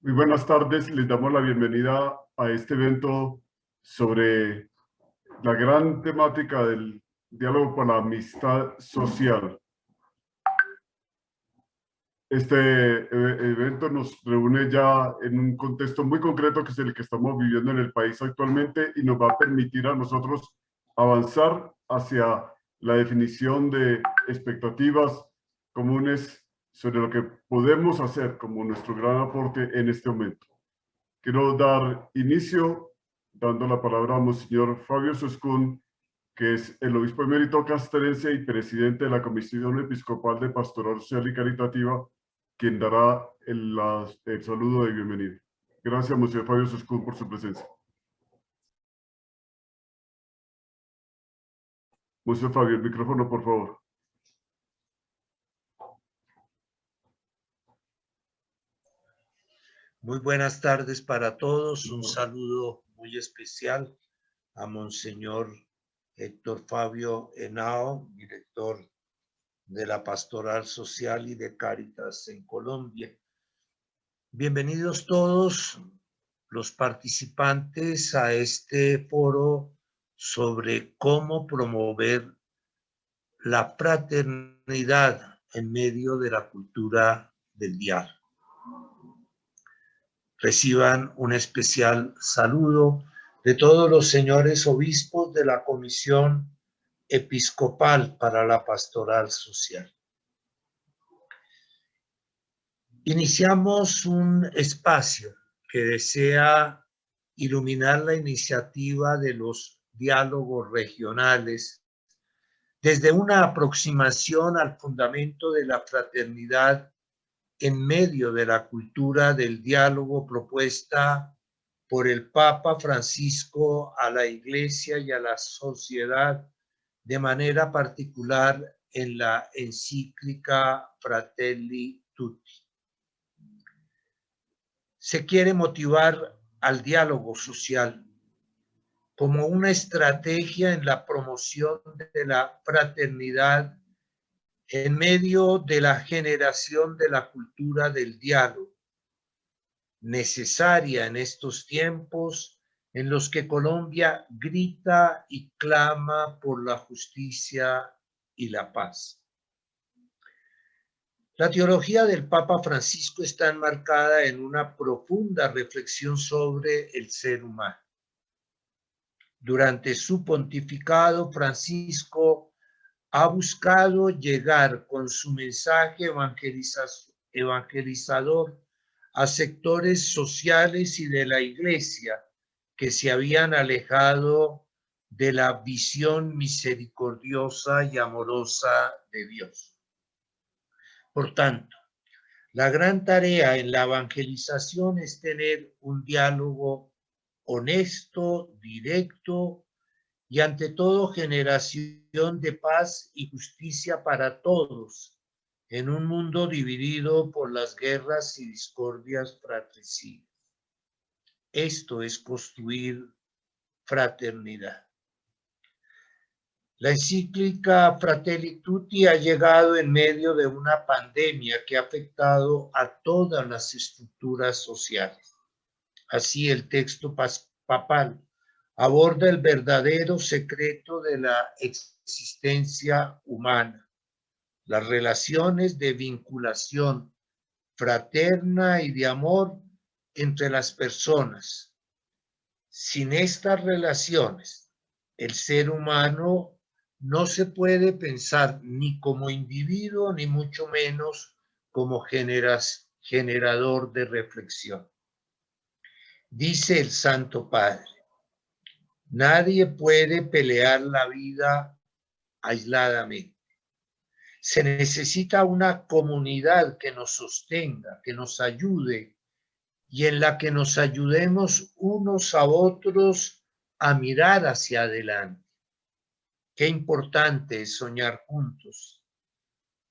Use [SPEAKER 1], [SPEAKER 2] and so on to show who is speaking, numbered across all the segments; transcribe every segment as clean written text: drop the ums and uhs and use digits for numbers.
[SPEAKER 1] Muy buenas tardes, les damos la bienvenida a este evento sobre la gran temática del diálogo por la amistad social. Este evento nos reúne ya en un contexto muy concreto que es el que estamos viviendo en el país actualmente y nos va a permitir a nosotros avanzar hacia la definición de expectativas comunes sobre lo que podemos hacer como nuestro gran aporte en este momento. Quiero dar inicio dando la palabra a Monseñor Fabio Soscún, que es el obispo emérito castrense y presidente de la Comisión Episcopal de Pastoral Social y Caritativa, quien dará el saludo de bienvenida. Gracias, Monseñor Fabio Soscún, por su presencia. Monseñor Fabio, el micrófono, por favor.
[SPEAKER 2] Muy buenas tardes para todos. Un saludo muy especial a Monseñor Héctor Fabio Henao, director de la Pastoral Social y de Cáritas en Colombia. Bienvenidos todos los participantes a este foro sobre cómo promover la fraternidad en medio de la cultura del diálogo. Reciban un especial saludo de todos los señores obispos de la Comisión Episcopal para la Pastoral Social. Iniciamos un espacio que desea iluminar la iniciativa de los diálogos regionales desde una aproximación al fundamento de la fraternidad en medio de la cultura del diálogo propuesta por el Papa Francisco a la Iglesia y a la sociedad, de manera particular en la encíclica Fratelli Tutti. Se quiere motivar al diálogo social como una estrategia en la promoción de la fraternidad en medio de la generación de la cultura del diálogo, necesaria en estos tiempos en los que Colombia grita y clama por la justicia y la paz. La teología del Papa Francisco está enmarcada en una profunda reflexión sobre el ser humano. Durante su pontificado, Francisco ha buscado llegar con su mensaje evangelizador a sectores sociales y de la Iglesia que se habían alejado de la visión misericordiosa y amorosa de Dios. Por tanto, la gran tarea en la evangelización es tener un diálogo honesto, directo y ante todo generación de paz y justicia para todos en un mundo dividido por las guerras y discordias fratricidas. Esto es construir fraternidad. La encíclica Fratelli Tutti ha llegado en medio de una pandemia que ha afectado a todas las estructuras sociales. Así, el texto papal aborda el verdadero secreto de la existencia humana, las relaciones de vinculación fraterna y de amor entre las personas. Sin estas relaciones, el ser humano no se puede pensar ni como individuo, ni mucho menos como generador de reflexión. Dice el Santo Padre: nadie puede pelear la vida aisladamente. Se necesita una comunidad que nos sostenga, que nos ayude y en la que nos ayudemos unos a otros a mirar hacia adelante. Qué importante es soñar juntos.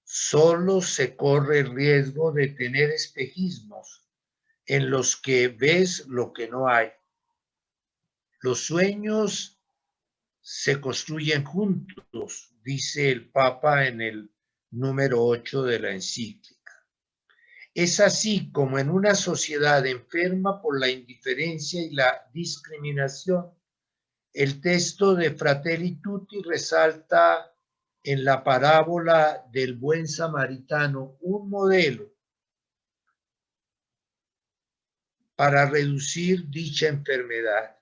[SPEAKER 2] Solo se corre el riesgo de tener espejismos en los que ves lo que no hay. Los sueños se construyen juntos, dice el Papa en el número 8 de la encíclica. Es así como en una sociedad enferma por la indiferencia y la discriminación, el texto de Fratelli Tutti resalta en la parábola del buen samaritano un modelo para reducir dicha enfermedad.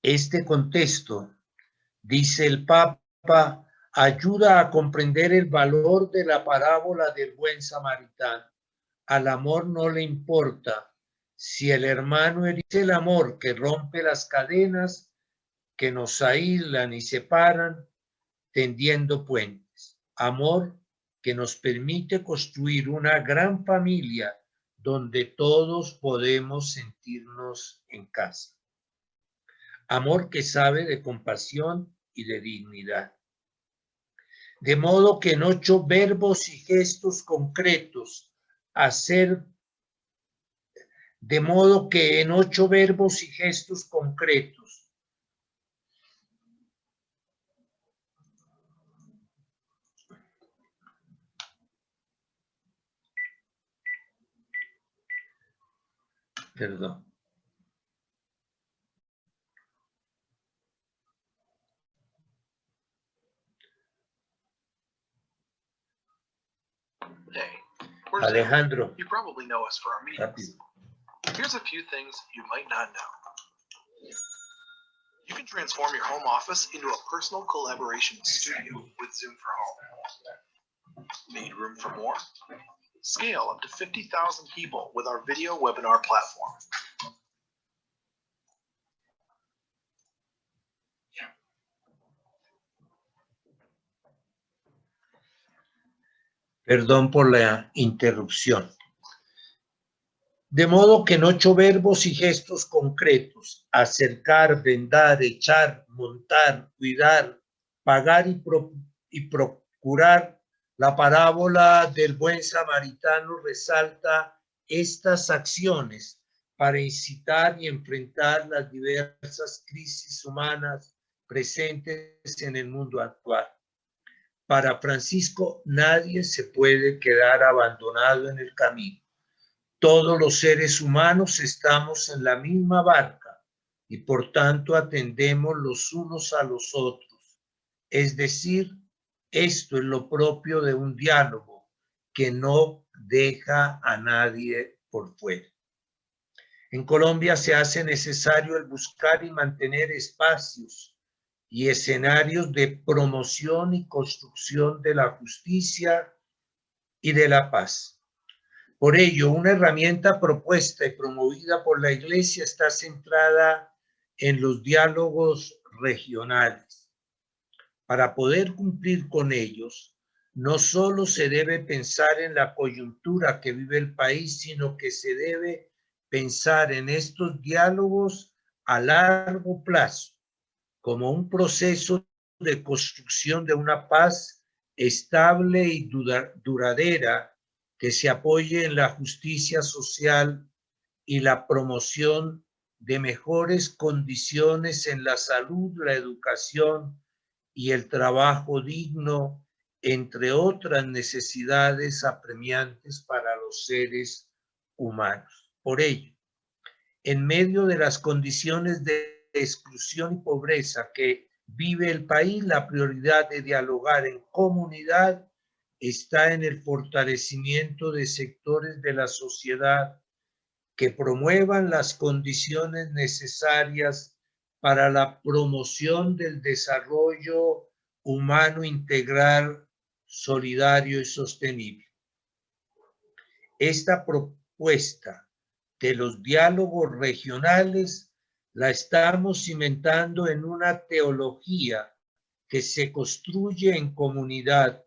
[SPEAKER 2] Este contexto, dice el Papa, ayuda a comprender el valor de la parábola del buen samaritano. Al amor no le importa si el hermano es el amor que rompe las cadenas que nos aíslan y separan, tendiendo puentes. Amor que nos permite construir una gran familia donde todos podemos sentirnos en casa. Amor que sabe de compasión y de dignidad. De modo que en 8 verbos y gestos concretos, de modo que en 8 verbos y gestos concretos, perdón. Alejandro.
[SPEAKER 3] You probably know us for our meetings. Here's a few things you might not know. You can transform your home office into a personal collaboration studio with Zoom for Home. Need room for more? Scale up to 50,000 people with our video webinar platform.
[SPEAKER 2] Perdón por la interrupción. De modo que en 8 verbos y gestos concretos, acercar, vendar, echar, montar, cuidar, pagar y procurar, la parábola del buen samaritano resalta estas acciones para incitar y enfrentar las diversas crisis humanas presentes en el mundo actual. Para Francisco, nadie se puede quedar abandonado en el camino. Todos los seres humanos estamos en la misma barca y por tanto atendemos los unos a los otros. Es decir, esto es lo propio de un diálogo que no deja a nadie por fuera. En Colombia se hace necesario el buscar y mantener espacios y escenarios de promoción y construcción de la justicia y de la paz. Por ello, una herramienta propuesta y promovida por la Iglesia está centrada en los diálogos regionales. Para poder cumplir con ellos, no solo se debe pensar en la coyuntura que vive el país, sino que se debe pensar en estos diálogos a largo plazo, como un proceso de construcción de una paz estable y duradera que se apoye en la justicia social y la promoción de mejores condiciones en la salud, la educación y el trabajo digno, entre otras necesidades apremiantes para los seres humanos. Por ello, en medio de las condiciones de exclusión y pobreza que vive el país, la prioridad de dialogar en comunidad está en el fortalecimiento de sectores de la sociedad que promuevan las condiciones necesarias para la promoción del desarrollo humano integral, solidario y sostenible. Esta propuesta de los diálogos regionales la estamos cimentando en una teología que se construye en comunidad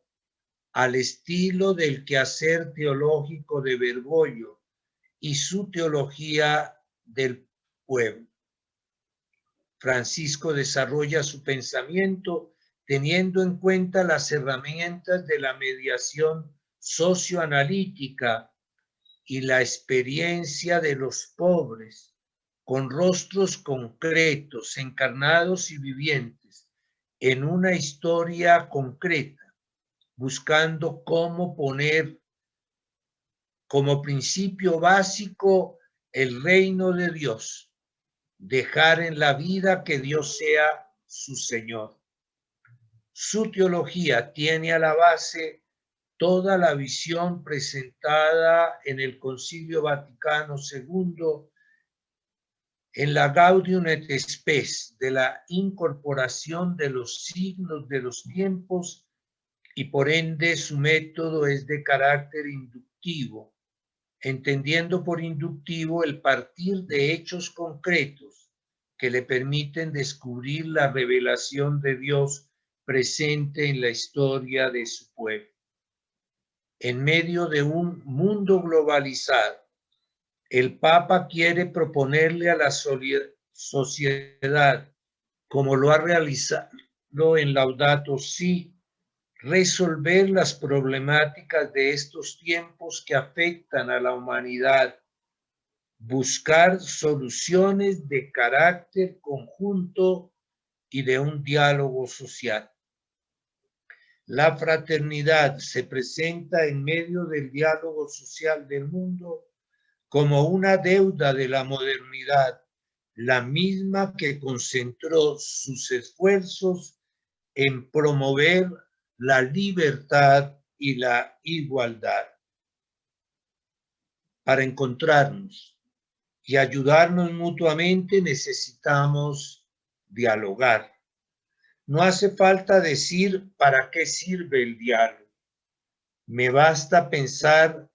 [SPEAKER 2] al estilo del quehacer teológico de Bergoglio y su teología del pueblo. Francisco desarrolla su pensamiento teniendo en cuenta las herramientas de la mediación socioanalítica y la experiencia de los pobres, con rostros concretos, encarnados y vivientes, en una historia concreta, buscando cómo como principio básico el reino de Dios, dejar en la vida que Dios sea su Señor. Su teología tiene a la base toda la visión presentada en el Concilio Vaticano II en la Gaudium et Spes de la incorporación de los signos de los tiempos, y por ende su método es de carácter inductivo, entendiendo por inductivo el partir de hechos concretos que le permiten descubrir la revelación de Dios presente en la historia de su pueblo. En medio de un mundo globalizado, el Papa quiere proponerle a la sociedad, como lo ha realizado en Laudato Si, resolver las problemáticas de estos tiempos que afectan a la humanidad, buscar soluciones de carácter conjunto y de un diálogo social. La fraternidad se presenta en medio del diálogo social del mundo como una deuda de la modernidad, la misma que concentró sus esfuerzos en promover la libertad y la igualdad. Para encontrarnos y ayudarnos mutuamente necesitamos dialogar. No hace falta decir para qué sirve el diálogo. Me basta pensar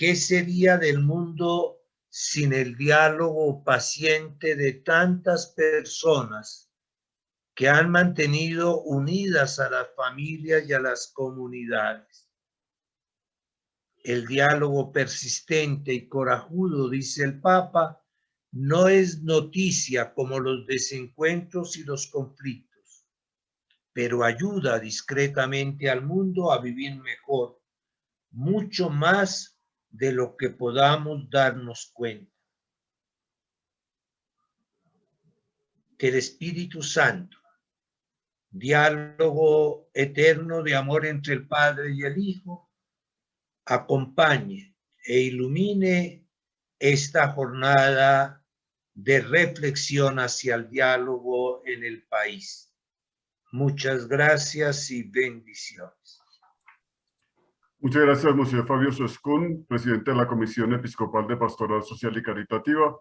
[SPEAKER 2] qué sería del mundo sin el diálogo paciente de tantas personas que han mantenido unidas a las familias y a las comunidades. El diálogo persistente y corajudo, dice el Papa, no es noticia como los desencuentros y los conflictos, pero ayuda discretamente al mundo a vivir mejor, mucho más de lo que podamos darnos cuenta. Que el Espíritu Santo, diálogo eterno de amor entre el Padre y el Hijo, acompañe e ilumine esta jornada de reflexión hacia el diálogo en el país. Muchas gracias y bendiciones.
[SPEAKER 1] Muchas gracias, Monseñor Fabio Suescún, presidente de la Comisión Episcopal de Pastoral Social y Caritativa.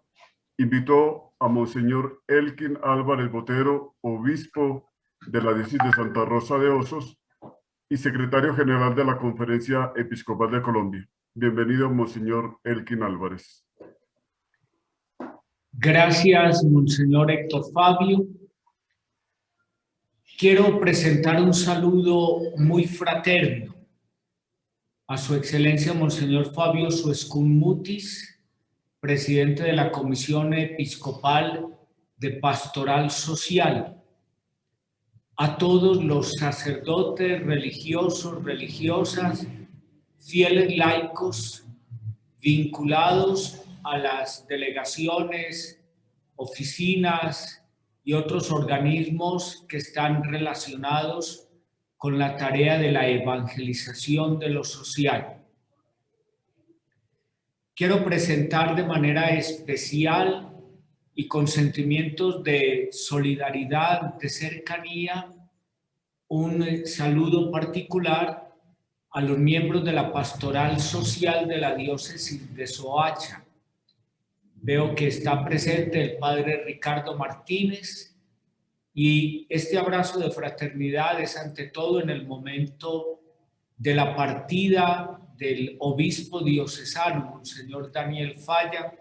[SPEAKER 1] Invito a Monseñor Elkin Álvarez Botero, obispo de la diócesis de Santa Rosa de Osos y secretario general de la Conferencia Episcopal de Colombia. Bienvenido, Monseñor Elkin Álvarez.
[SPEAKER 4] Gracias, Monseñor Héctor Fabio. Quiero presentar un saludo muy fraterno a Su Excelencia Monseñor Fabio Suescún Mutis, presidente de la Comisión Episcopal de Pastoral Social, a todos los sacerdotes, religiosos, religiosas, fieles laicos, vinculados a las delegaciones, oficinas y otros organismos que están relacionados con la tarea de la evangelización de lo social. Quiero presentar de manera especial y con sentimientos de solidaridad, de cercanía, un saludo particular a los miembros de la Pastoral Social de la Diócesis de Soacha. Veo que está presente el padre Ricardo Martínez, y este abrazo de fraternidad es ante todo en el momento de la partida del obispo diocesano, Monseñor Daniel Falla,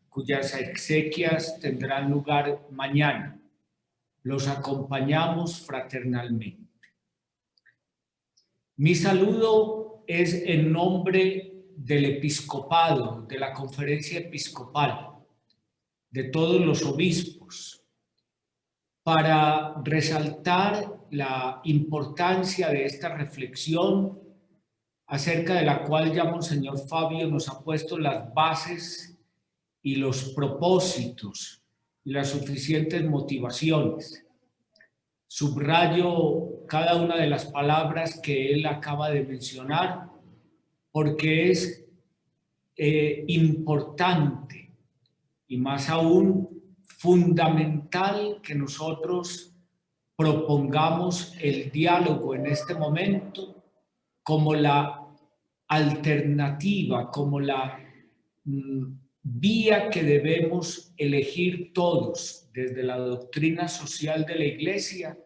[SPEAKER 4] cuyas exequias tendrán lugar mañana. Los acompañamos fraternalmente. Mi saludo es en nombre del episcopado, de la Conferencia Episcopal, de todos los obispos, para resaltar la importancia de esta reflexión acerca de la cual ya Monseñor Fabio nos ha puesto las bases y los propósitos y las suficientes motivaciones. Subrayo cada una de las palabras que él acaba de mencionar porque es importante y más aún fundamental que nosotros propongamos el diálogo en este momento como la alternativa, como la vía que debemos elegir todos desde la doctrina social de la Iglesia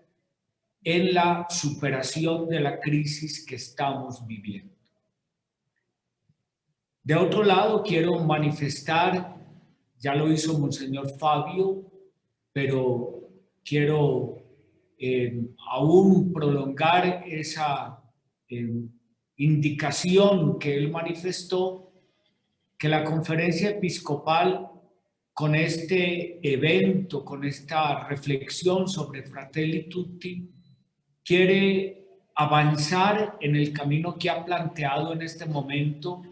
[SPEAKER 4] en la superación de la crisis que estamos viviendo. De otro lado, quiero manifestar, ya lo hizo Monseñor Fabio, pero quiero aún prolongar esa indicación que él manifestó, que la Conferencia Episcopal, con este evento, con esta reflexión sobre Fratelli Tutti, quiere avanzar en el camino que ha planteado en este momento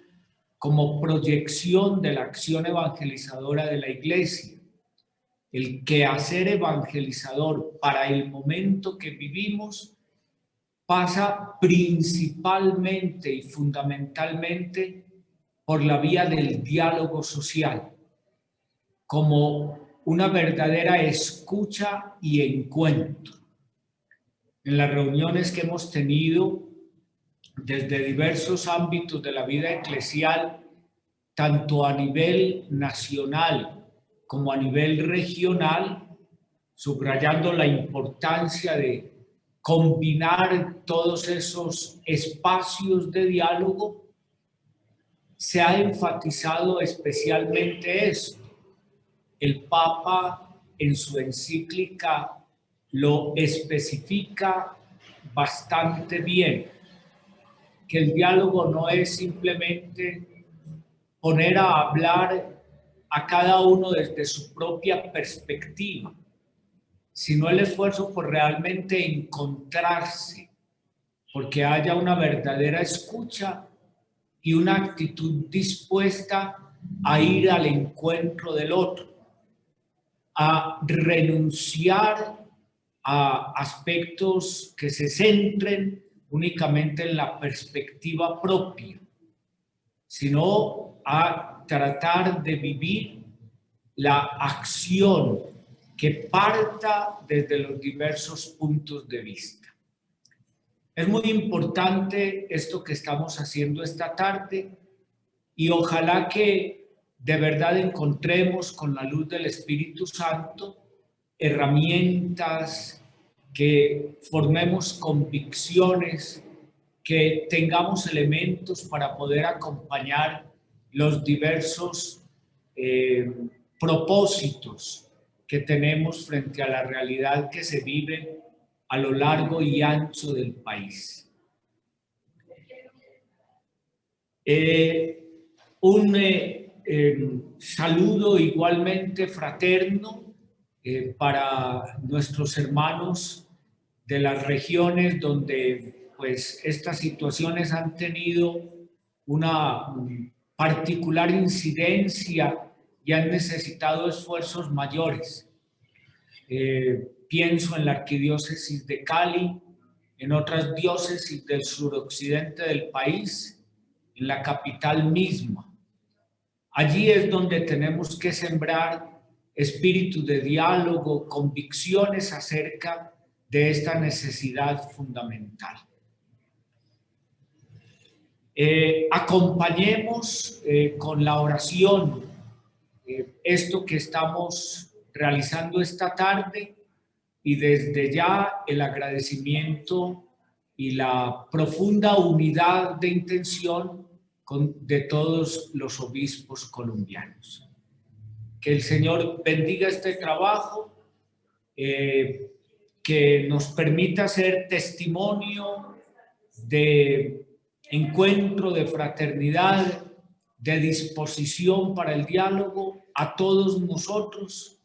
[SPEAKER 4] como proyección de la acción evangelizadora de la Iglesia. El quehacer evangelizador para el momento que vivimos pasa principalmente y fundamentalmente por la vía del diálogo social, como una verdadera escucha y encuentro. En las reuniones que hemos tenido desde diversos ámbitos de la vida eclesial, tanto a nivel nacional como a nivel regional, subrayando la importancia de combinar todos esos espacios de diálogo, se ha enfatizado especialmente esto. El Papa en su encíclica lo especifica bastante bien, que el diálogo no es simplemente poner a hablar a cada uno desde su propia perspectiva, sino el esfuerzo por realmente encontrarse, porque haya una verdadera escucha y una actitud dispuesta a ir al encuentro del otro, a renunciar a aspectos que se centren únicamente en la perspectiva propia, sino a tratar de vivir la acción que parta desde los diversos puntos de vista. Es muy importante esto que estamos haciendo esta tarde y ojalá que de verdad encontremos con la luz del Espíritu Santo herramientas, que formemos convicciones, que tengamos elementos para poder acompañar los diversos propósitos que tenemos frente a la realidad que se vive a lo largo y ancho del país. Un saludo igualmente fraterno para nuestros hermanos de las regiones donde pues estas situaciones han tenido una particular incidencia y han necesitado esfuerzos mayores. Pienso en la arquidiócesis de Cali, en otras diócesis del suroccidente del país, en la capital misma. Allí es donde tenemos que sembrar espíritu de diálogo, convicciones acerca de esta necesidad fundamental. Acompañemos con la oración esto que estamos realizando esta tarde y desde ya el agradecimiento y la profunda unidad de intención de todos los obispos colombianos. Que el Señor bendiga este trabajo, que nos permita ser testimonio de encuentro, de fraternidad, de disposición para el diálogo a todos nosotros,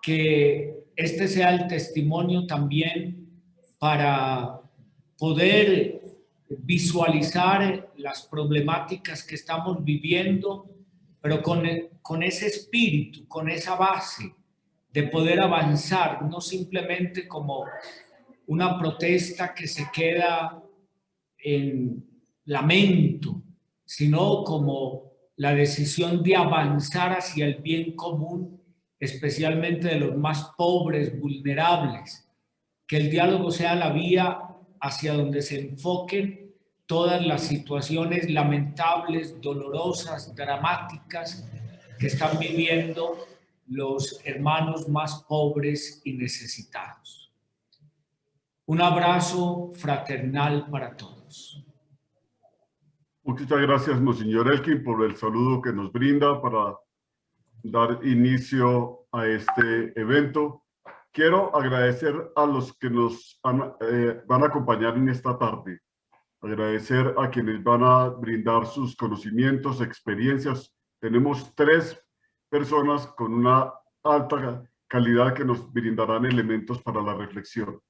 [SPEAKER 4] que este sea el testimonio también para poder visualizar las problemáticas que estamos viviendo, pero con ese espíritu, con esa base de poder avanzar, no simplemente como una protesta que se queda en lamento, sino como la decisión de avanzar hacia el bien común, especialmente de los más pobres, vulnerables, que el diálogo sea la vía hacia donde se enfoquen todas las situaciones lamentables, dolorosas, dramáticas que están viviendo los hermanos más pobres y necesitados. Un abrazo fraternal para todos.
[SPEAKER 1] Muchas gracias, Monseñor Elkin, por el saludo que nos brinda para dar inicio a este evento. Quiero agradecer a los que nos van a acompañar en esta tarde. Agradecer a quienes van a brindar sus conocimientos, experiencias. Tenemos 3 personas con una alta calidad que nos brindarán elementos para la reflexión.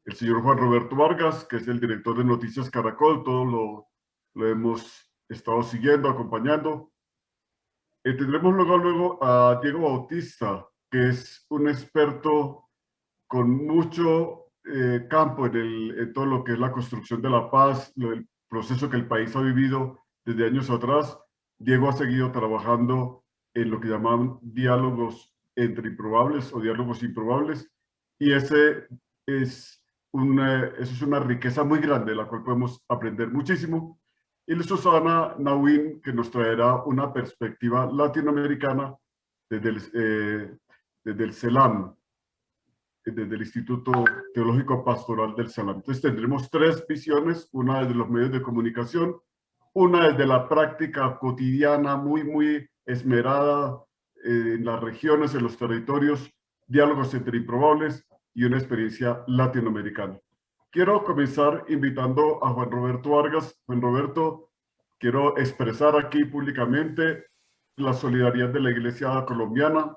[SPEAKER 1] El señor Juan Roberto Vargas, que es el director de Noticias Caracol, todo lo hemos estado siguiendo, acompañando. Tendremos luego a Diego Bautista, que es un experto con mucho campo en todo lo que es la construcción de la paz, el proceso que el país ha vivido desde años atrás. Diego ha seguido trabajando en lo que llaman diálogos entre improbables o diálogos improbables, y eso es una riqueza muy grande de la cual podemos aprender muchísimo. Y Susana Nawin, que nos traerá una perspectiva latinoamericana desde el CELAM, desde el Instituto Teológico Pastoral del CELAM. Entonces tendremos 3 visiones, una desde los medios de comunicación, una desde la práctica cotidiana muy esmerada en las regiones, en los territorios, diálogos entre improbables, y una experiencia latinoamericana. Quiero comenzar invitando a Juan Roberto Vargas. Juan Roberto, quiero expresar aquí públicamente la solidaridad de la Iglesia colombiana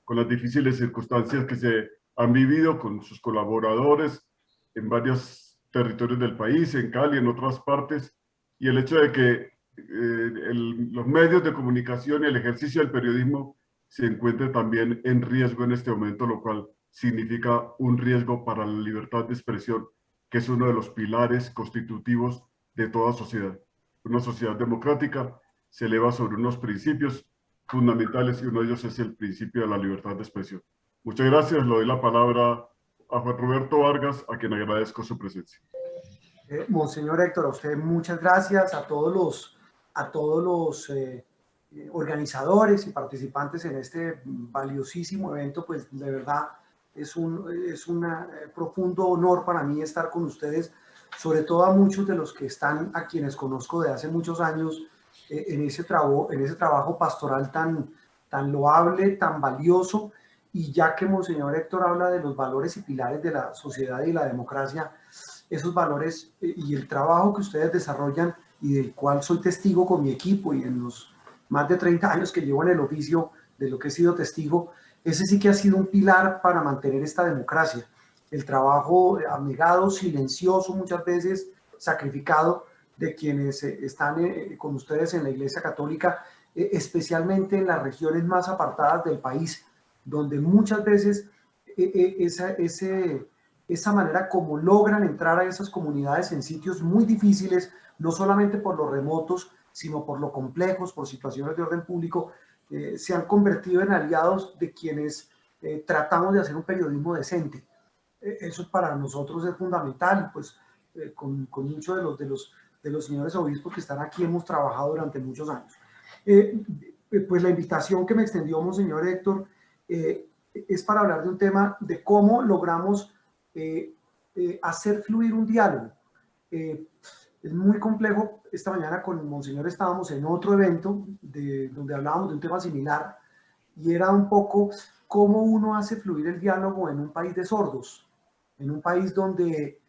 [SPEAKER 1] con las difíciles circunstancias que se han vivido con sus colaboradores en varios territorios del país, en Cali, en otras partes, y el hecho de que los medios de comunicación y el ejercicio del periodismo se encuentren también en riesgo en este momento, lo cual significa un riesgo para la libertad de expresión, que es uno de los pilares constitutivos de toda sociedad. Una sociedad democrática se eleva sobre unos principios fundamentales y uno de ellos es el principio de la libertad de expresión. Muchas gracias. Le doy la palabra a Juan Roberto Vargas, a quien agradezco su presencia.
[SPEAKER 5] Monseñor Héctor, a usted muchas gracias, a todos los organizadores y participantes en este valiosísimo evento. Pues de verdad es un profundo honor para mí estar con ustedes, sobre todo a muchos de los que están, a quienes conozco de hace muchos años, en ese trabajo pastoral tan loable, tan valioso. Y ya que Monseñor Héctor habla de los valores y pilares de la sociedad y la democracia, esos valores y el trabajo que ustedes desarrollan y del cual soy testigo con mi equipo y en los más de 30 años que llevo en el oficio de lo que he sido testigo, ese sí que ha sido un pilar para mantener esta democracia. El trabajo abnegado, silencioso, muchas veces sacrificado, de quienes están con ustedes en la Iglesia Católica, especialmente en las regiones más apartadas del país, donde muchas veces esa manera como logran entrar a esas comunidades en sitios muy difíciles, no solamente por los remotos, sino por lo complejos, por situaciones de orden público, se han convertido en aliados de quienes tratamos de hacer un periodismo decente. Eso para nosotros es fundamental, pues con muchos de los señores obispos que están aquí hemos trabajado durante muchos años. Pues la invitación que me extendió Monseñor Héctor es para hablar de un tema de cómo logramos hacer fluir un diálogo. Es muy complejo. Esta mañana con Monseñor estábamos en otro evento donde hablábamos de un tema similar, y era un poco cómo uno hace fluir el diálogo en un país de sordos, en un país donde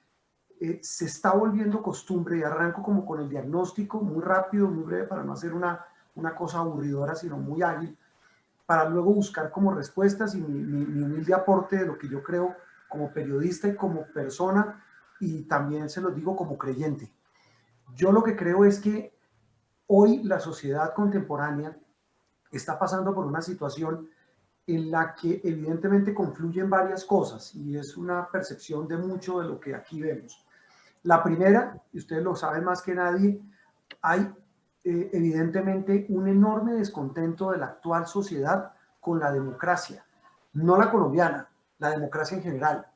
[SPEAKER 5] se está volviendo costumbre, y arranco como con el diagnóstico muy rápido, muy breve, para no hacer una cosa aburridora, sino muy ágil, para luego buscar como respuestas y mi humilde aporte de lo que yo creo como periodista y como persona, y también se los digo como creyente. Yo lo que creo es que hoy la sociedad contemporánea está pasando por una situación en la que evidentemente confluyen varias cosas, y es una percepción de mucho de lo que aquí vemos. La primera, y ustedes lo saben más que nadie, hay evidentemente un enorme descontento de la actual sociedad con la democracia, no la colombiana, la democracia en general.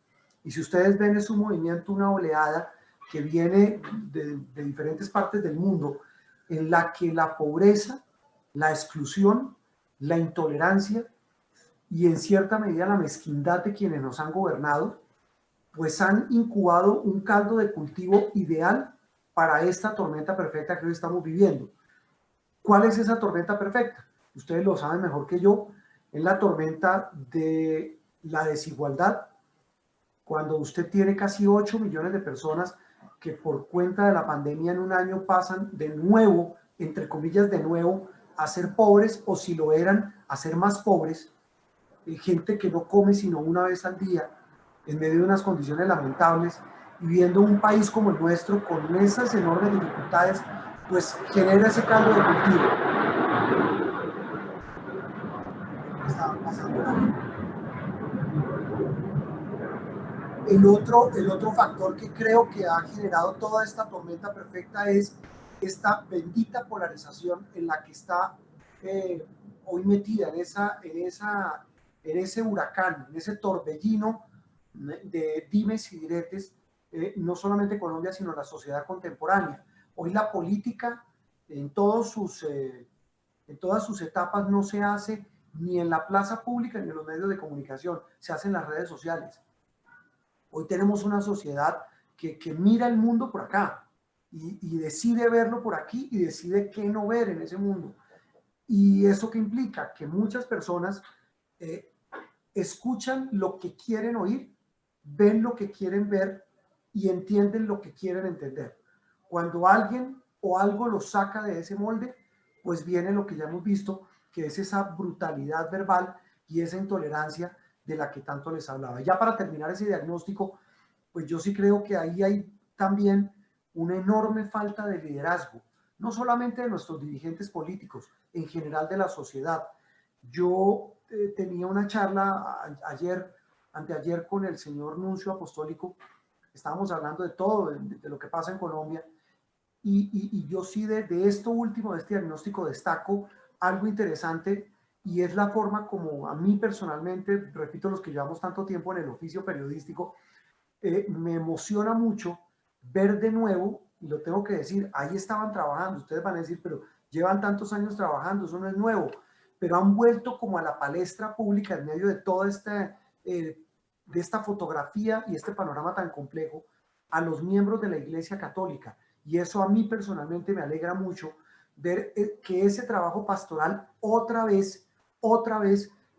[SPEAKER 5] Y si ustedes ven, es un movimiento, una oleada que viene de diferentes partes del mundo, en la que la pobreza, la exclusión, la intolerancia y en cierta medida la mezquindad de quienes nos han gobernado, pues han incubado un caldo de cultivo ideal para esta tormenta perfecta que hoy estamos viviendo. ¿Cuál es esa tormenta perfecta? Ustedes lo saben mejor que yo. Es la tormenta de la desigualdad, cuando usted tiene casi 8 millones de personas que por cuenta de la pandemia en un año pasan de nuevo, entre comillas de nuevo, a ser pobres, o si lo eran, a ser más pobres, gente que no come sino una vez al día, en medio de unas condiciones lamentables, y viendo un país como el nuestro con esas enormes dificultades, pues genera ese caldo de cultivo. Está pasando. El otro factor que creo que ha generado toda esta tormenta perfecta es esta bendita polarización en la que está hoy metida, en ese huracán, en ese torbellino de dimes y diretes, no solamente Colombia, sino la sociedad contemporánea. Hoy la política en todas sus etapas no se hace ni en la plaza pública ni en los medios de comunicación, se hace en las redes sociales. Hoy tenemos una sociedad que mira el mundo por acá y decide verlo por aquí y decide qué no ver en ese mundo. ¿Y eso qué implica? Que muchas personas escuchan lo que quieren oír, ven lo que quieren ver y entienden lo que quieren entender. Cuando alguien o algo los saca de ese molde, pues viene lo que ya hemos visto, que es esa brutalidad verbal y esa intolerancia de la que tanto les hablaba. Ya para terminar ese diagnóstico, pues yo sí creo que ahí hay también una enorme falta de liderazgo, no solamente de nuestros dirigentes políticos, en general de la sociedad. Yo tenía una charla anteayer con el señor nuncio apostólico, estábamos hablando de todo, de lo que pasa en Colombia, y yo sí de esto último, de este diagnóstico, destaco algo interesante, y es la forma como a mí personalmente, repito, los que llevamos tanto tiempo en el oficio periodístico, me emociona mucho ver de nuevo, y lo tengo que decir, ahí estaban trabajando, ustedes van a decir, pero llevan tantos años trabajando, eso no es nuevo, pero han vuelto como a la palestra pública en medio de toda de esta fotografía y este panorama tan complejo, a los miembros de la Iglesia Católica, y eso a mí personalmente me alegra mucho, ver que ese trabajo pastoral otra vez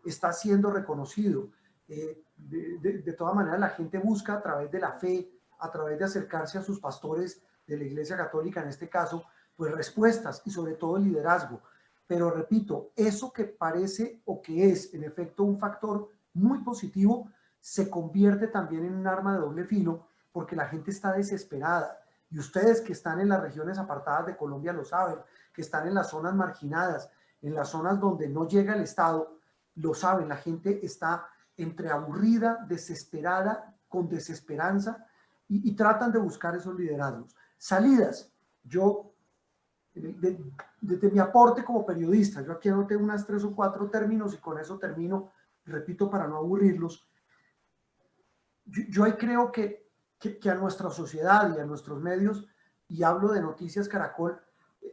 [SPEAKER 5] está siendo reconocido. De todas maneras, la gente busca a través de la fe, a través de acercarse a sus pastores de la Iglesia Católica, en este caso, pues respuestas y sobre todo liderazgo. Pero repito, eso que parece o que es en efecto un factor muy positivo, se convierte también en un arma de doble filo, porque la gente está desesperada. Y ustedes que están en las regiones apartadas de Colombia lo saben, que están en las zonas marginadas, en las zonas donde no llega el Estado, lo saben, la gente está entre aburrida, desesperada, con desesperanza, y tratan de buscar esos liderazgos. Salidas, yo, desde mi aporte como periodista, yo aquí anoté unas 3 o 4 términos y con eso termino, repito, para no aburrirlos. Yo ahí creo que a nuestra sociedad y a nuestros medios, y hablo de Noticias Caracol,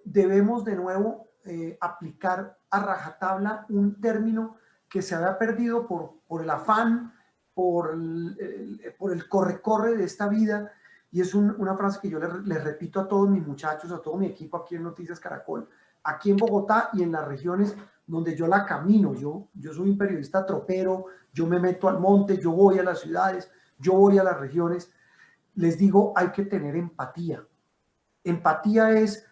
[SPEAKER 5] debemos de nuevo aplicar a rajatabla un término que se había perdido por el afán, por el corre-corre de esta vida, y es una frase que yo les repito a todos mis muchachos, a todo mi equipo aquí en Noticias Caracol, aquí en Bogotá y en las regiones donde yo la camino. Yo soy un periodista tropero, yo me meto al monte, yo voy a las ciudades, yo voy a las regiones. Les digo, hay que tener empatía. Empatía es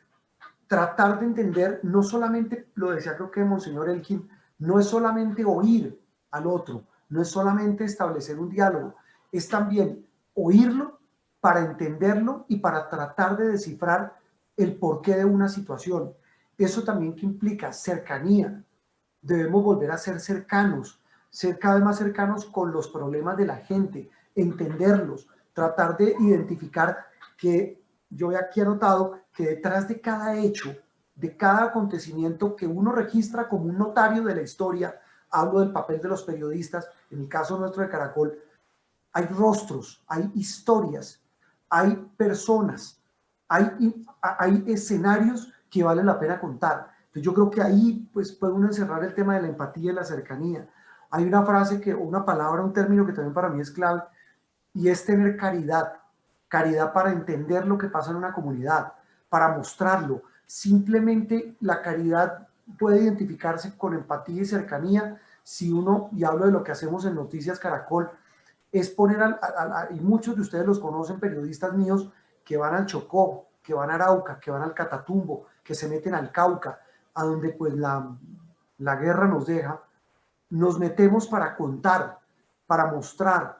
[SPEAKER 5] tratar de entender, no solamente, lo decía creo que Monseñor Elkin, no es solamente oír al otro, no es solamente establecer un diálogo, es también oírlo para entenderlo y para tratar de descifrar el porqué de una situación. Eso también que implica cercanía. Debemos volver a ser cercanos, ser cada vez más cercanos con los problemas de la gente, entenderlos, tratar de identificar que yo he aquí anotado que detrás de cada hecho, de cada acontecimiento que uno registra como un notario de la historia. Hablo del papel de los periodistas, en el caso nuestro de Caracol, hay rostros, hay historias, hay personas, hay escenarios que vale la pena contar. Entonces yo creo que ahí pues, puede uno encerrar el tema de la empatía y la cercanía. Hay una frase, o una palabra, un término que también para mí es clave, y es tener caridad. Caridad para entender lo que pasa en una comunidad, para mostrarlo. Simplemente la caridad puede identificarse con empatía y cercanía si uno, y hablo de lo que hacemos en Noticias Caracol, es poner, y muchos de ustedes los conocen, periodistas míos, que van al Chocó, que van a Arauca, que van al Catatumbo, que se meten al Cauca, a donde pues la guerra nos deja. Nos metemos para contar, para mostrar,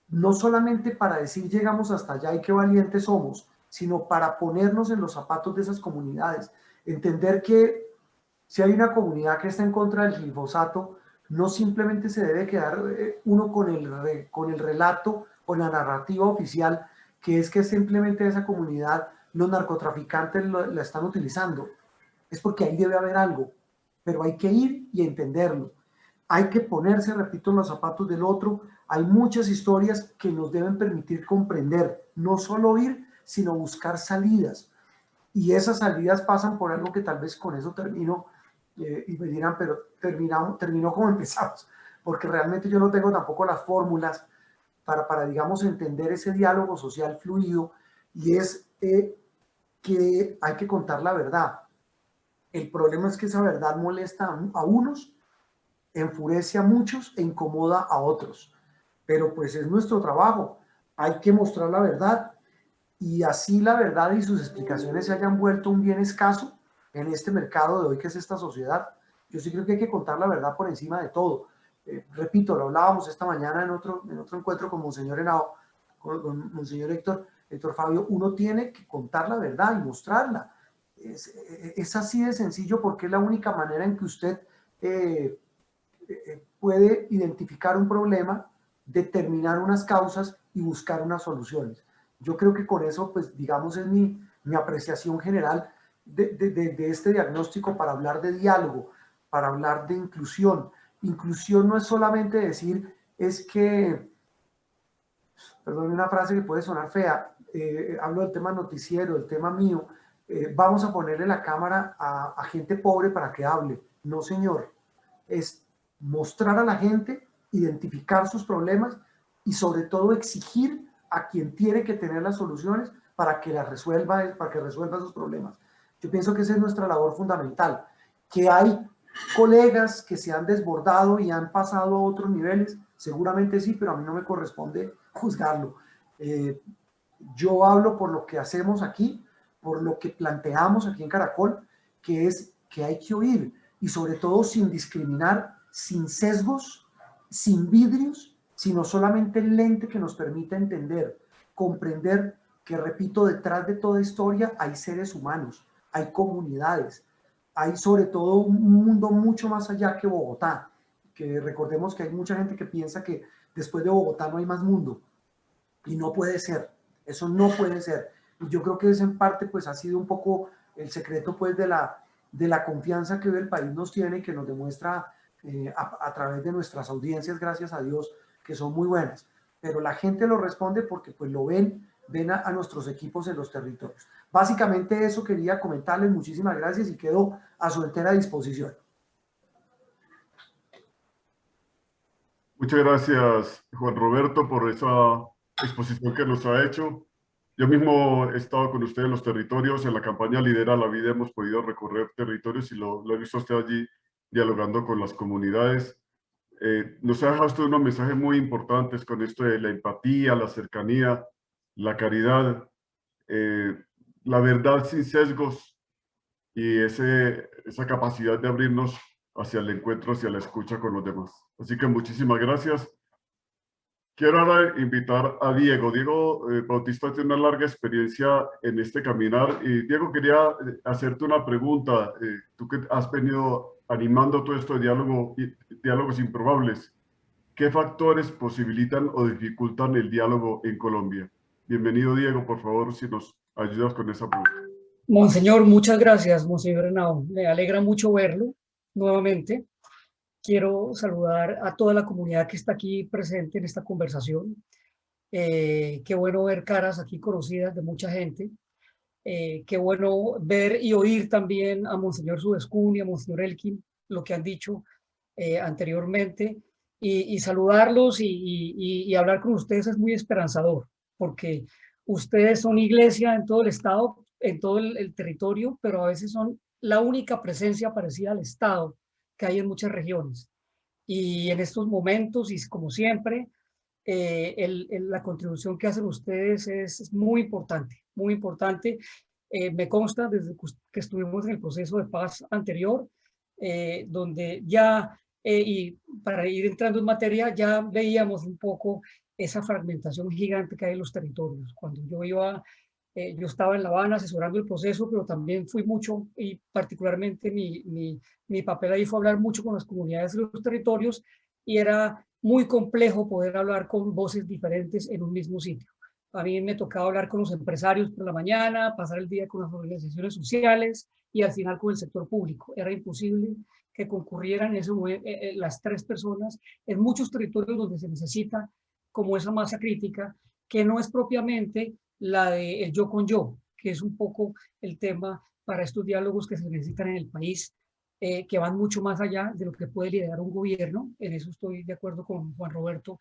[SPEAKER 5] no solamente para decir llegamos hasta allá y qué valientes somos, sino para ponernos en los zapatos de esas comunidades, entender que si hay una comunidad que está en contra del glifosato, no simplemente se debe quedar uno con el relato, con la narrativa oficial, que es que simplemente esa comunidad, los narcotraficantes la están utilizando. Es porque ahí debe haber algo, pero hay que ir y entenderlo. Hay que ponerse, repito, en los zapatos del otro. Hay muchas historias que nos deben permitir comprender, no solo oír, sino buscar salidas. Y esas salidas pasan por algo que tal vez con eso termino, y me dirán, pero terminó como empezamos, porque realmente yo no tengo tampoco las fórmulas para digamos, entender ese diálogo social fluido, y es que hay que contar la verdad. El problema es que esa verdad molesta a unos, enfurece a muchos e incomoda a otros. Pero pues es nuestro trabajo. Hay que mostrar la verdad, y así la verdad y sus explicaciones se hayan vuelto un bien escaso en este mercado de hoy que es esta sociedad. Yo sí creo que hay que contar la verdad por encima de todo. Repito, lo hablábamos esta mañana en otro encuentro con Monseñor Henao, con Monseñor Héctor Fabio. Uno tiene que contar la verdad y mostrarla. Es así de sencillo, porque es la única manera en que usted puede identificar un problema, determinar unas causas y buscar unas soluciones. Yo creo que con eso, pues digamos, es mi apreciación general de este diagnóstico, para hablar de diálogo, para hablar de inclusión. Inclusión no es solamente decir, es que, perdón, una frase que puede sonar fea, hablo del tema noticiero, del tema mío, vamos a ponerle la cámara a gente pobre para que hable. No, señor. Es mostrar a la gente, identificar sus problemas y sobre todo exigir a quien tiene que tener las soluciones para que resuelva esos problemas. Yo pienso que esa es nuestra labor fundamental. Que hay colegas que se han desbordado y han pasado a otros niveles, seguramente sí, pero a mí no me corresponde juzgarlo. Yo hablo por lo que hacemos aquí, por lo que planteamos aquí en Caracol, que es que hay que oír, y sobre todo sin discriminar, sin sesgos, sin vidrios, sino solamente el lente que nos permita entender, comprender que, repito, detrás de toda historia hay seres humanos, hay comunidades, hay sobre todo un mundo mucho más allá que Bogotá, que recordemos que hay mucha gente que piensa que después de Bogotá no hay más mundo, y no puede ser, eso no puede ser. Y yo creo que eso en parte pues ha sido un poco el secreto pues de la confianza que hoy el país nos tiene y que nos demuestra a través de nuestras audiencias, gracias a Dios, que son muy buenas. Pero la gente lo responde porque pues lo ven a nuestros equipos en los territorios. Básicamente eso quería comentarles. Muchísimas gracias y quedo a su entera disposición.
[SPEAKER 1] Muchas gracias, Juan Roberto, por esa exposición que nos ha hecho. Yo mismo he estado con usted en los territorios. En la campaña Lidera la Vida hemos podido recorrer territorios y lo he visto usted allí dialogando con las comunidades. Nos ha dejado usted unos mensajes muy importantes con esto de la empatía, la cercanía, la caridad, la verdad sin sesgos y esa capacidad de abrirnos hacia el encuentro, hacia la escucha con los demás. Así que muchísimas gracias. Quiero ahora invitar a Diego. Diego Bautista tiene una larga experiencia en este caminar. Y Diego, quería hacerte una pregunta. Tú que has venido animando todo esto de diálogos improbables, ¿qué factores posibilitan o dificultan el diálogo en Colombia? Bienvenido, Diego. Por favor, si nos ayudas con esa pregunta.
[SPEAKER 6] Monseñor, muchas gracias, Monseñor Henao. Me alegra mucho verlo nuevamente. Quiero saludar a toda la comunidad que está aquí presente en esta conversación. Qué bueno ver caras aquí conocidas de mucha gente. Qué bueno ver y oír también a Monseñor Subescún y a Monseñor Elkin, lo que han dicho anteriormente. Y saludarlos y hablar con ustedes es muy esperanzador, porque ustedes son iglesia en todo el estado, en todo el territorio, pero a veces son la única presencia parecida al estado que hay en muchas regiones. Y en estos momentos, y como siempre, la contribución que hacen ustedes es muy importante, muy importante. Me consta desde que estuvimos en el proceso de paz anterior, donde ya, y para ir entrando en materia, ya veíamos un poco esa fragmentación gigante que hay en los territorios. Cuando yo estaba en La Habana asesorando el proceso, pero también fui mucho, y particularmente mi papel ahí fue hablar mucho con las comunidades de los territorios, y era muy complejo poder hablar con voces diferentes en un mismo sitio. A mí me tocaba hablar con los empresarios por la mañana, pasar el día con las organizaciones sociales y al final con el sector público. Era imposible que concurrieran las tres personas en muchos territorios donde se necesita como esa masa crítica, que no es propiamente la de el yo con yo, que es un poco el tema para estos diálogos que se necesitan en el país, que van mucho más allá de lo que puede liderar un gobierno. En eso estoy de acuerdo con Juan Roberto,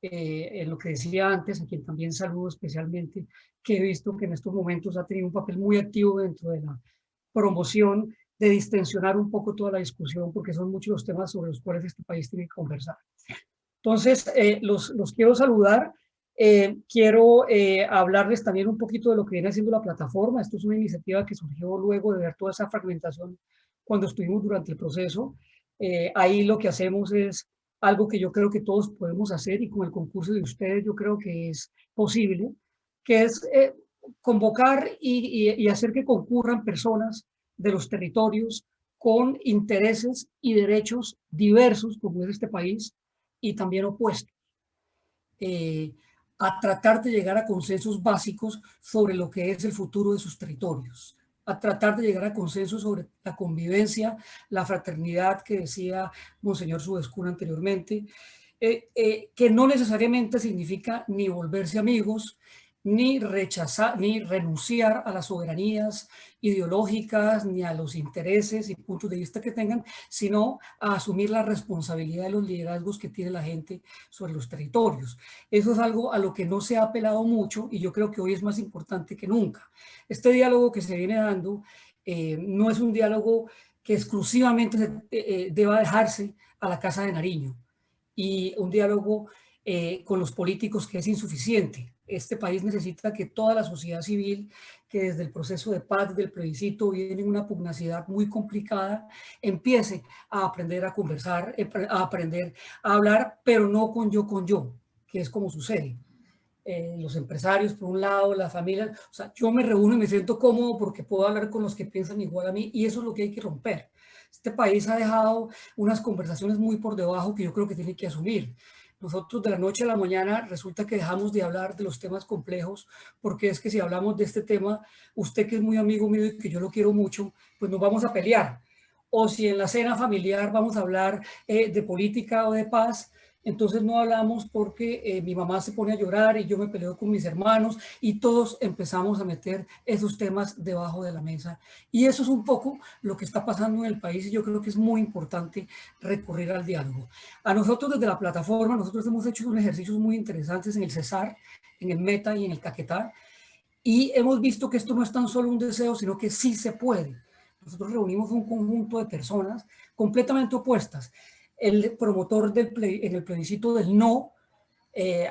[SPEAKER 6] en lo que decía antes, a quien también saludo especialmente, que he visto que en estos momentos ha tenido un papel muy activo dentro de la promoción de distensionar un poco toda la discusión, porque son muchos los temas sobre los cuales este país tiene que conversar. Entonces, los quiero saludar. Quiero hablarles también un poquito de lo que viene haciendo la plataforma. Esto es una iniciativa que surgió luego de ver toda esa fragmentación cuando estuvimos durante el proceso. Ahí lo que hacemos es algo que yo creo que todos podemos hacer, y con el concurso de ustedes yo creo que es posible, que es convocar y hacer que concurran personas de los territorios con intereses y derechos diversos, como es este país, y también opuestos, a tratar de llegar a consensos básicos sobre lo que es el futuro de sus territorios, a tratar de llegar a consensos sobre la convivencia, la fraternidad que decía Monseñor Subescún anteriormente, que no necesariamente significa ni volverse amigos, ni rechazar, ni renunciar a las soberanías ideológicas, ni a los intereses y puntos de vista que tengan, sino a asumir la responsabilidad de los liderazgos que tiene la gente sobre los territorios. Eso es algo a lo que no se ha apelado mucho, y yo creo que hoy es más importante que nunca. Este diálogo que se viene dando no es un diálogo que exclusivamente deba dejarse a la Casa de Nariño, y un diálogo con los políticos que es insuficiente. Este país necesita que toda la sociedad civil, que desde el proceso de paz, desde el plebiscito, viene en una pugnacidad muy complicada, empiece a aprender a conversar, a aprender a hablar, pero no con yo, que es como sucede. Los empresarios, por un lado, las familias, o sea, yo me reúno y me siento cómodo porque puedo hablar con los que piensan igual a mí, y eso es lo que hay que romper. Este país ha dejado unas conversaciones muy por debajo que yo creo que tiene que asumir. Nosotros de la noche a la mañana resulta que dejamos de hablar de los temas complejos, porque es que si hablamos de este tema, usted que es muy amigo mío y que yo lo quiero mucho, pues nos vamos a pelear. O si en la cena familiar vamos a hablar de política o de paz, entonces no hablamos porque mi mamá se pone a llorar y yo me peleo con mis hermanos, y todos empezamos a meter esos temas debajo de la mesa. Y eso es un poco lo que está pasando en el país, y yo creo que es muy importante recurrir al diálogo. A nosotros desde la plataforma, nosotros hemos hecho unos ejercicios muy interesantes en el Cesar, en el Meta y en el Caquetá, y hemos visto que esto no es tan solo un deseo, sino que sí se puede. Nosotros reunimos un conjunto de personas completamente opuestas. El promotor en el plebiscito del no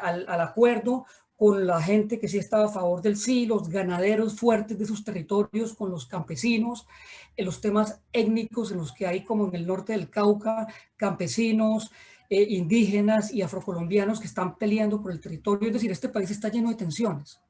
[SPEAKER 6] al acuerdo, con la gente que sí estaba a favor del sí, los ganaderos fuertes de sus territorios con los campesinos, en los temas étnicos en los que hay, como en el norte del Cauca, campesinos, indígenas y afrocolombianos que están peleando por el territorio. Es decir, este país está lleno de tensiones.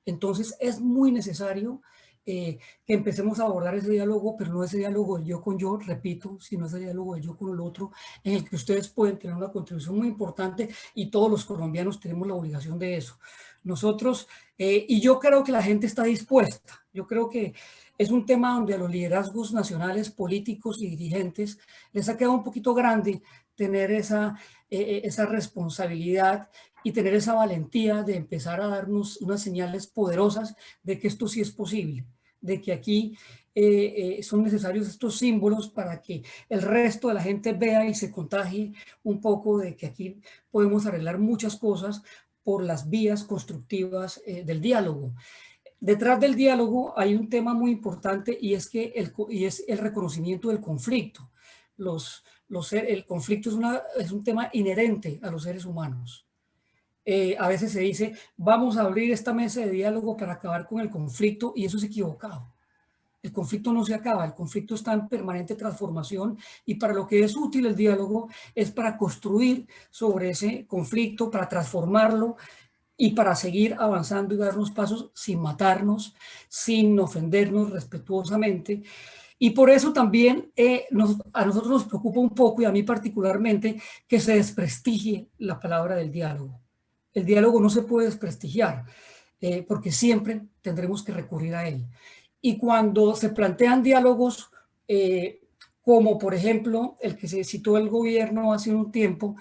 [SPEAKER 6] Entonces es muy necesario que empecemos a abordar ese diálogo, pero no ese diálogo del yo con yo, repito, sino ese diálogo del yo con el otro, en el que ustedes pueden tener una contribución muy importante, y todos los colombianos tenemos la obligación de eso. Nosotros, y yo creo que la gente está dispuesta. Yo creo que es un tema donde a los liderazgos nacionales, políticos y dirigentes les ha quedado un poquito grande tener esa responsabilidad y tener esa valentía de empezar a darnos unas señales poderosas de que esto sí es posible, de que aquí son necesarios estos símbolos para que el resto de la gente vea y se contagie un poco de que aquí podemos arreglar muchas cosas por las vías constructivas del diálogo. Detrás del diálogo hay un tema muy importante y es el reconocimiento del conflicto. El conflicto es un tema inherente a los seres humanos. A veces se dice, vamos a abrir esta mesa de diálogo para acabar con el conflicto, y eso es equivocado. El conflicto no se acaba, el conflicto está en permanente transformación, y para lo que es útil el diálogo es para construir sobre ese conflicto, para transformarlo y para seguir avanzando y darnos pasos sin matarnos, sin ofendernos, respetuosamente. Y por eso también a nosotros nos preocupa un poco, y a mí particularmente, que se desprestigie la palabra del diálogo. El diálogo no se puede desprestigiar, porque siempre tendremos que recurrir a él. Y cuando se plantean diálogos, como por ejemplo el que se citó el gobierno hace un tiempo,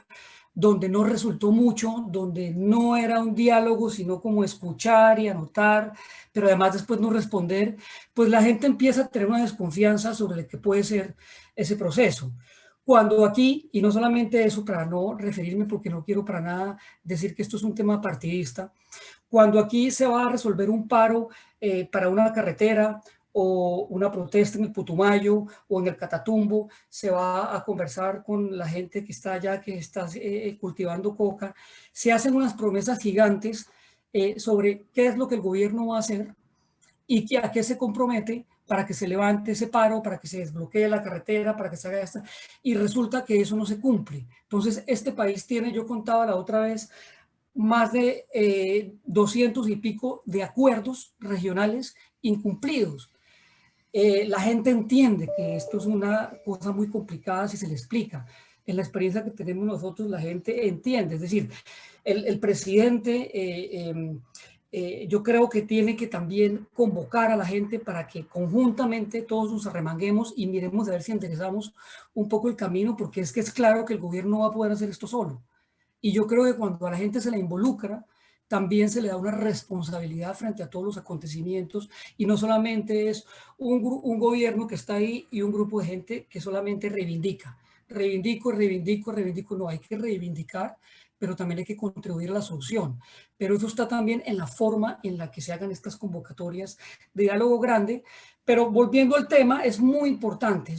[SPEAKER 6] donde no resultó mucho, donde no era un diálogo, sino como escuchar y anotar, pero además después no responder, pues la gente empieza a tener una desconfianza sobre lo que puede ser ese proceso. Cuando aquí, y no solamente eso, para no referirme, porque no quiero para nada decir que esto es un tema partidista, cuando aquí se va a resolver un paro para una carretera o una protesta en el Putumayo o en el Catatumbo, se va a conversar con la gente que está allá, que está cultivando coca, se hacen unas promesas gigantes sobre qué es lo que el gobierno va a hacer y a qué se compromete para que se levante ese paro, para que se desbloquee la carretera, para que se haga esto, y resulta que eso no se cumple. Entonces, este país tiene, yo contaba la otra vez, más de 200 y pico de acuerdos regionales incumplidos. La gente entiende que esto es una cosa muy complicada si se le explica. En la experiencia que tenemos nosotros, la gente entiende. Es decir, el presidente, yo creo que tiene que también convocar a la gente para que conjuntamente todos nos arremanguemos y miremos a ver si enderezamos un poco el camino, porque es que es claro que el gobierno no va a poder hacer esto solo. Y yo creo que cuando a la gente se la involucra, también se le da una responsabilidad frente a todos los acontecimientos, y no solamente es un gobierno que está ahí y un grupo de gente que solamente reivindica. Reivindico, no, hay que reivindicar, pero también hay que contribuir a la solución. Pero eso está también en la forma en la que se hagan estas convocatorias de diálogo grande. Pero volviendo al tema, es muy importante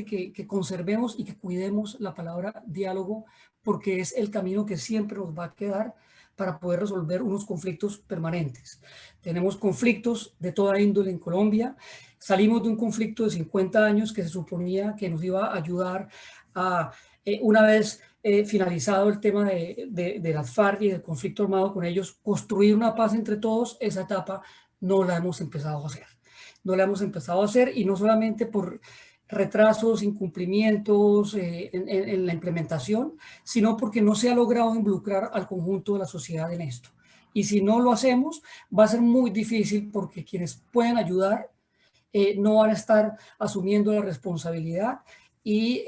[SPEAKER 6] que conservemos y que cuidemos la palabra diálogo, porque es el camino que siempre nos va a quedar para poder resolver unos conflictos permanentes. Tenemos conflictos de toda índole en Colombia. Salimos de un conflicto de 50 años que se suponía que nos iba a ayudar a, una vez finalizado el tema de las FARC y del conflicto armado con ellos, construir una paz entre todos. Esa etapa no la hemos empezado a hacer. No la hemos empezado a hacer, y no solamente por retrasos, incumplimientos en la implementación, sino porque no se ha logrado involucrar al conjunto de la sociedad en esto. Y si no lo hacemos, va a ser muy difícil, porque quienes pueden ayudar no van a estar asumiendo la responsabilidad, y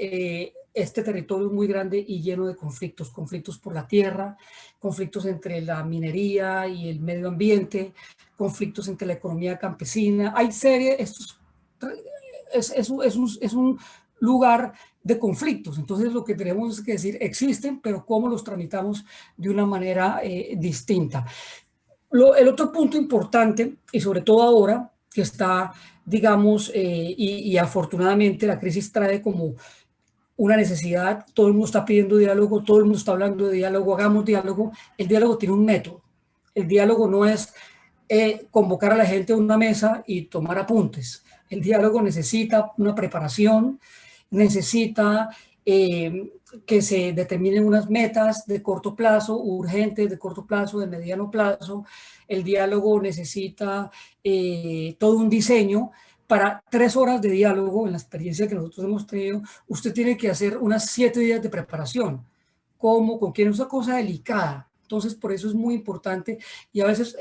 [SPEAKER 6] este territorio es muy grande y lleno de conflictos por la tierra, conflictos entre la minería y el medio ambiente, conflictos entre la economía campesina. Hay es un lugar de conflictos. Entonces lo que tenemos que decir, existen, pero cómo los tramitamos de una manera distinta. El otro punto importante, y sobre todo ahora que está, digamos, y afortunadamente la crisis trae como una necesidad, todo el mundo está pidiendo diálogo, todo el mundo está hablando de diálogo, hagamos diálogo. El diálogo tiene un método. El diálogo no es convocar a la gente a una mesa y tomar apuntes. El diálogo necesita una preparación, necesita que se determinen unas metas de corto plazo, urgentes, de corto plazo, de mediano plazo. El diálogo necesita todo un diseño. Para 3 horas de diálogo, en la experiencia que nosotros hemos tenido, usted tiene que hacer unas 7 días de preparación. ¿Cómo? ¿Con quién? Es una cosa delicada. Entonces, por eso es muy importante y a veces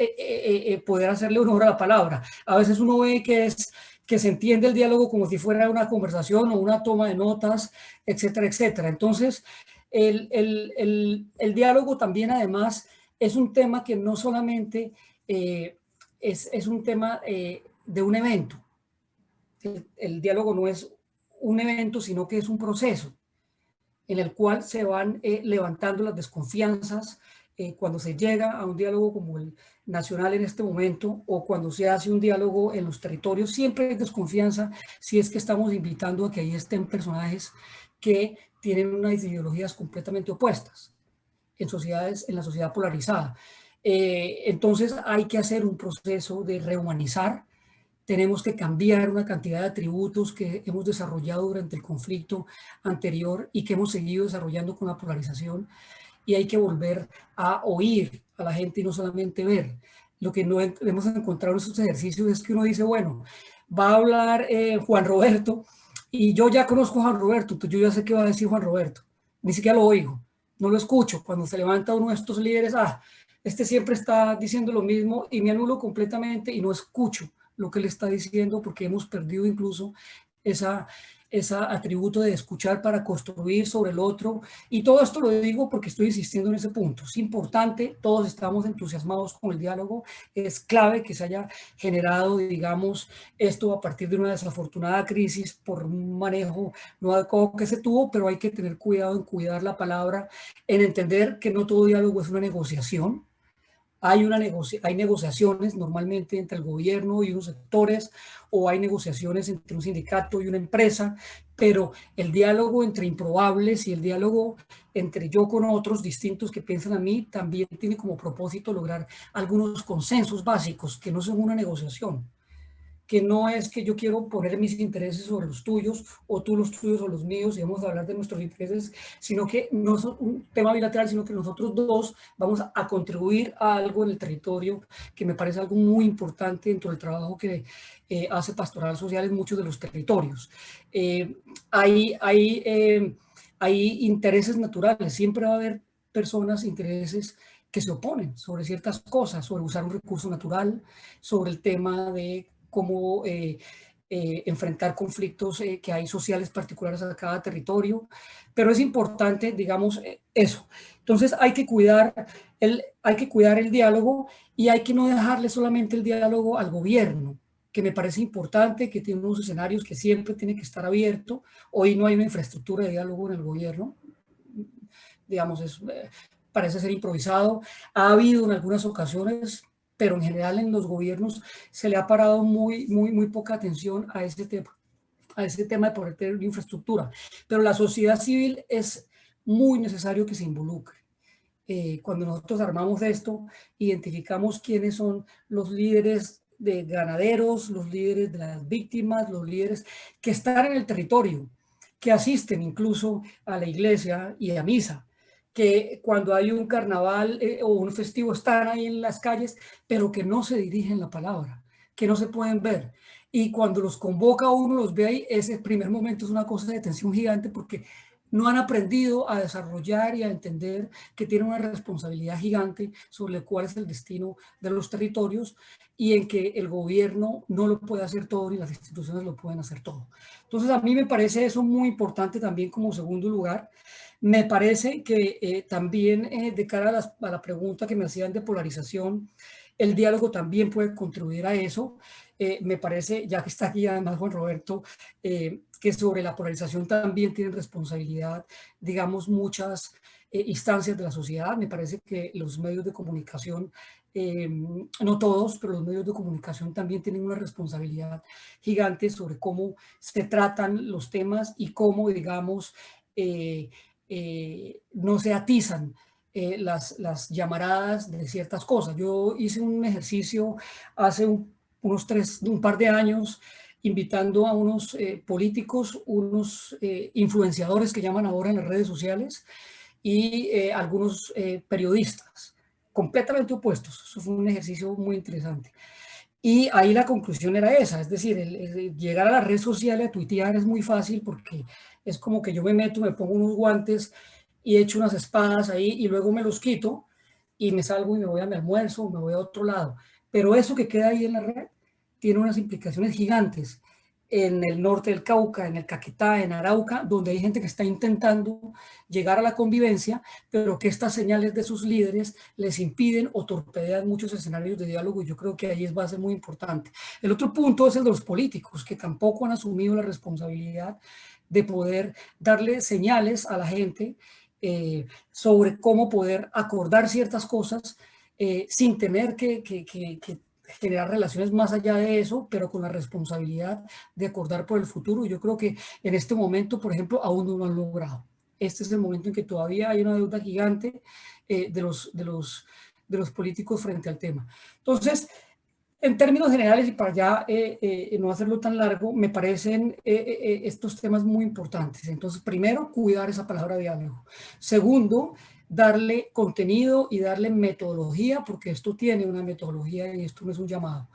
[SPEAKER 6] poder hacerle honor a la palabra. A veces uno ve que se entiende el diálogo como si fuera una conversación o una toma de notas, etcétera, etcétera. Entonces, el diálogo también además es un tema que no solamente es un tema de un evento. El diálogo no es un evento, sino que es un proceso en el cual se van levantando las desconfianzas cuando se llega a un diálogo como el nacional en este momento, o cuando se hace un diálogo en los territorios, siempre hay desconfianza si es que estamos invitando a que ahí estén personajes que tienen unas ideologías completamente opuestas en la sociedad polarizada. Entonces hay que hacer un proceso de rehumanizar. Tenemos que cambiar una cantidad de atributos que hemos desarrollado durante el conflicto anterior y que hemos seguido desarrollando con la polarización, y hay que volver a oír a la gente y no solamente ver. Lo que no hemos encontrado en estos ejercicios es que uno dice, bueno, va a hablar Juan Roberto y yo ya conozco a Juan Roberto, entonces yo ya sé qué va a decir Juan Roberto, ni siquiera lo oigo, no lo escucho. Cuando se levanta uno de estos líderes, este siempre está diciendo lo mismo, y me anulo completamente y no escucho lo que él está diciendo, porque hemos perdido incluso ese atributo de escuchar para construir sobre el otro. Y todo esto lo digo porque estoy insistiendo en ese punto. Es importante, todos estamos entusiasmados con el diálogo, es clave que se haya generado, digamos, esto a partir de una desafortunada crisis por un manejo no adecuado que se tuvo, pero hay que tener cuidado en cuidar la palabra, en entender que no todo diálogo es una negociación. Hay negociaciones normalmente entre el gobierno y unos sectores, o hay negociaciones entre un sindicato y una empresa, pero el diálogo entre improbables y el diálogo entre yo con otros distintos que piensan a mí también tiene como propósito lograr algunos consensos básicos que no son una negociación, que no es que yo quiero poner mis intereses sobre los tuyos o tú los tuyos o los míos y vamos a hablar de nuestros intereses, sino que no es un tema bilateral, sino que nosotros dos vamos a contribuir a algo en el territorio, que me parece algo muy importante dentro del trabajo que hace Pastoral Social en muchos de los territorios. Hay intereses naturales, siempre va a haber personas, intereses que se oponen sobre ciertas cosas, sobre usar un recurso natural, sobre el tema de cómo enfrentar conflictos que hay sociales particulares a cada territorio, pero es importante, digamos, eso. Entonces hay que cuidar el diálogo, y hay que no dejarle solamente el diálogo al gobierno, que me parece importante, que tiene unos escenarios que siempre tiene que estar abierto. Hoy no hay una infraestructura de diálogo en el gobierno, digamos, parece ser improvisado. Ha habido en algunas ocasiones, pero en general en los gobiernos se le ha parado muy poca atención a ese tema de poder tener infraestructura. Pero la sociedad civil es muy necesario que se involucre. Cuando nosotros armamos esto, identificamos quiénes son los líderes de ganaderos, los líderes de las víctimas, los líderes que están en el territorio, que asisten incluso a la iglesia y a misa, que cuando hay un carnaval o un festivo están ahí en las calles, pero que no se dirigen la palabra, que no se pueden ver. Y cuando los convoca uno, los ve ahí, ese primer momento es una cosa de tensión gigante, porque no han aprendido a desarrollar y a entender que tienen una responsabilidad gigante sobre cuál es el destino de los territorios, y en que el gobierno no lo puede hacer todo ni las instituciones lo pueden hacer todo. Entonces a mí me parece eso muy importante también como segundo lugar. Me parece que también de cara a la pregunta que me hacían de polarización, el diálogo también puede contribuir a eso. Me parece, ya que está aquí además Juan Roberto, que sobre la polarización también tienen responsabilidad, digamos, muchas instancias de la sociedad. Me parece que los medios de comunicación, no todos, pero los medios de comunicación también tienen una responsabilidad gigante sobre cómo se tratan los temas y cómo, digamos, no se atizan las llamaradas de ciertas cosas. Yo hice un ejercicio hace un par de años, invitando a unos políticos, unos influenciadores que llaman ahora en las redes sociales, y algunos periodistas completamente opuestos. Eso fue un ejercicio muy interesante. Y ahí la conclusión era esa, es decir, llegar a la red social, a tuitear, es muy fácil, porque es como que yo me meto, me pongo unos guantes y echo unas espadas ahí y luego me los quito, y me salgo y me voy a mi almuerzo, me voy a otro lado. Pero eso que queda ahí en la red tiene unas implicaciones gigantes en el norte del Cauca, en el Caquetá, en Arauca, donde hay gente que está intentando llegar a la convivencia, pero que estas señales de sus líderes les impiden o torpedean muchos escenarios de diálogo, y yo creo que ahí va a ser muy importante. El otro punto es el de los políticos, que tampoco han asumido la responsabilidad de poder darle señales a la gente sobre cómo poder acordar ciertas cosas sin tener que generar relaciones más allá de eso, pero con la responsabilidad de acordar por el futuro. Yo creo que en este momento, por ejemplo, aún no lo han logrado. Este es el momento en que todavía hay una deuda gigante de los políticos frente al tema. Entonces, en términos generales, y para ya no hacerlo tan largo, me parecen estos temas muy importantes. Entonces, primero, cuidar esa palabra diálogo. Segundo, darle contenido y darle metodología, porque esto tiene una metodología y esto no es un llamado.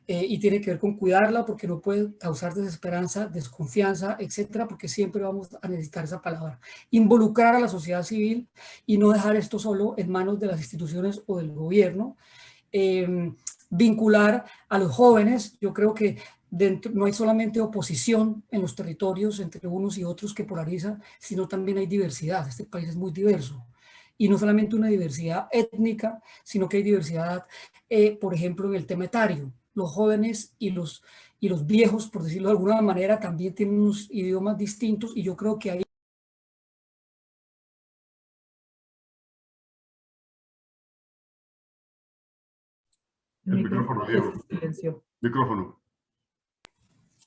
[SPEAKER 6] Y tiene que ver con cuidarla, porque no puede causar desesperanza, desconfianza, etcétera, porque siempre vamos a necesitar esa palabra. Involucrar a la sociedad civil y no dejar esto solo en manos de las instituciones o del gobierno. Vincular a los jóvenes. Yo creo que no hay solamente oposición en los territorios entre unos y otros que polariza, sino también hay diversidad. Este país es muy diverso. Y no solamente una diversidad étnica, sino que hay diversidad, por ejemplo, en el tema etario. Los jóvenes y los viejos, por decirlo de alguna manera, también tienen unos idiomas distintos, y yo creo que hay
[SPEAKER 1] El micrófono, Diego.
[SPEAKER 7] Silencio.
[SPEAKER 1] Micrófono.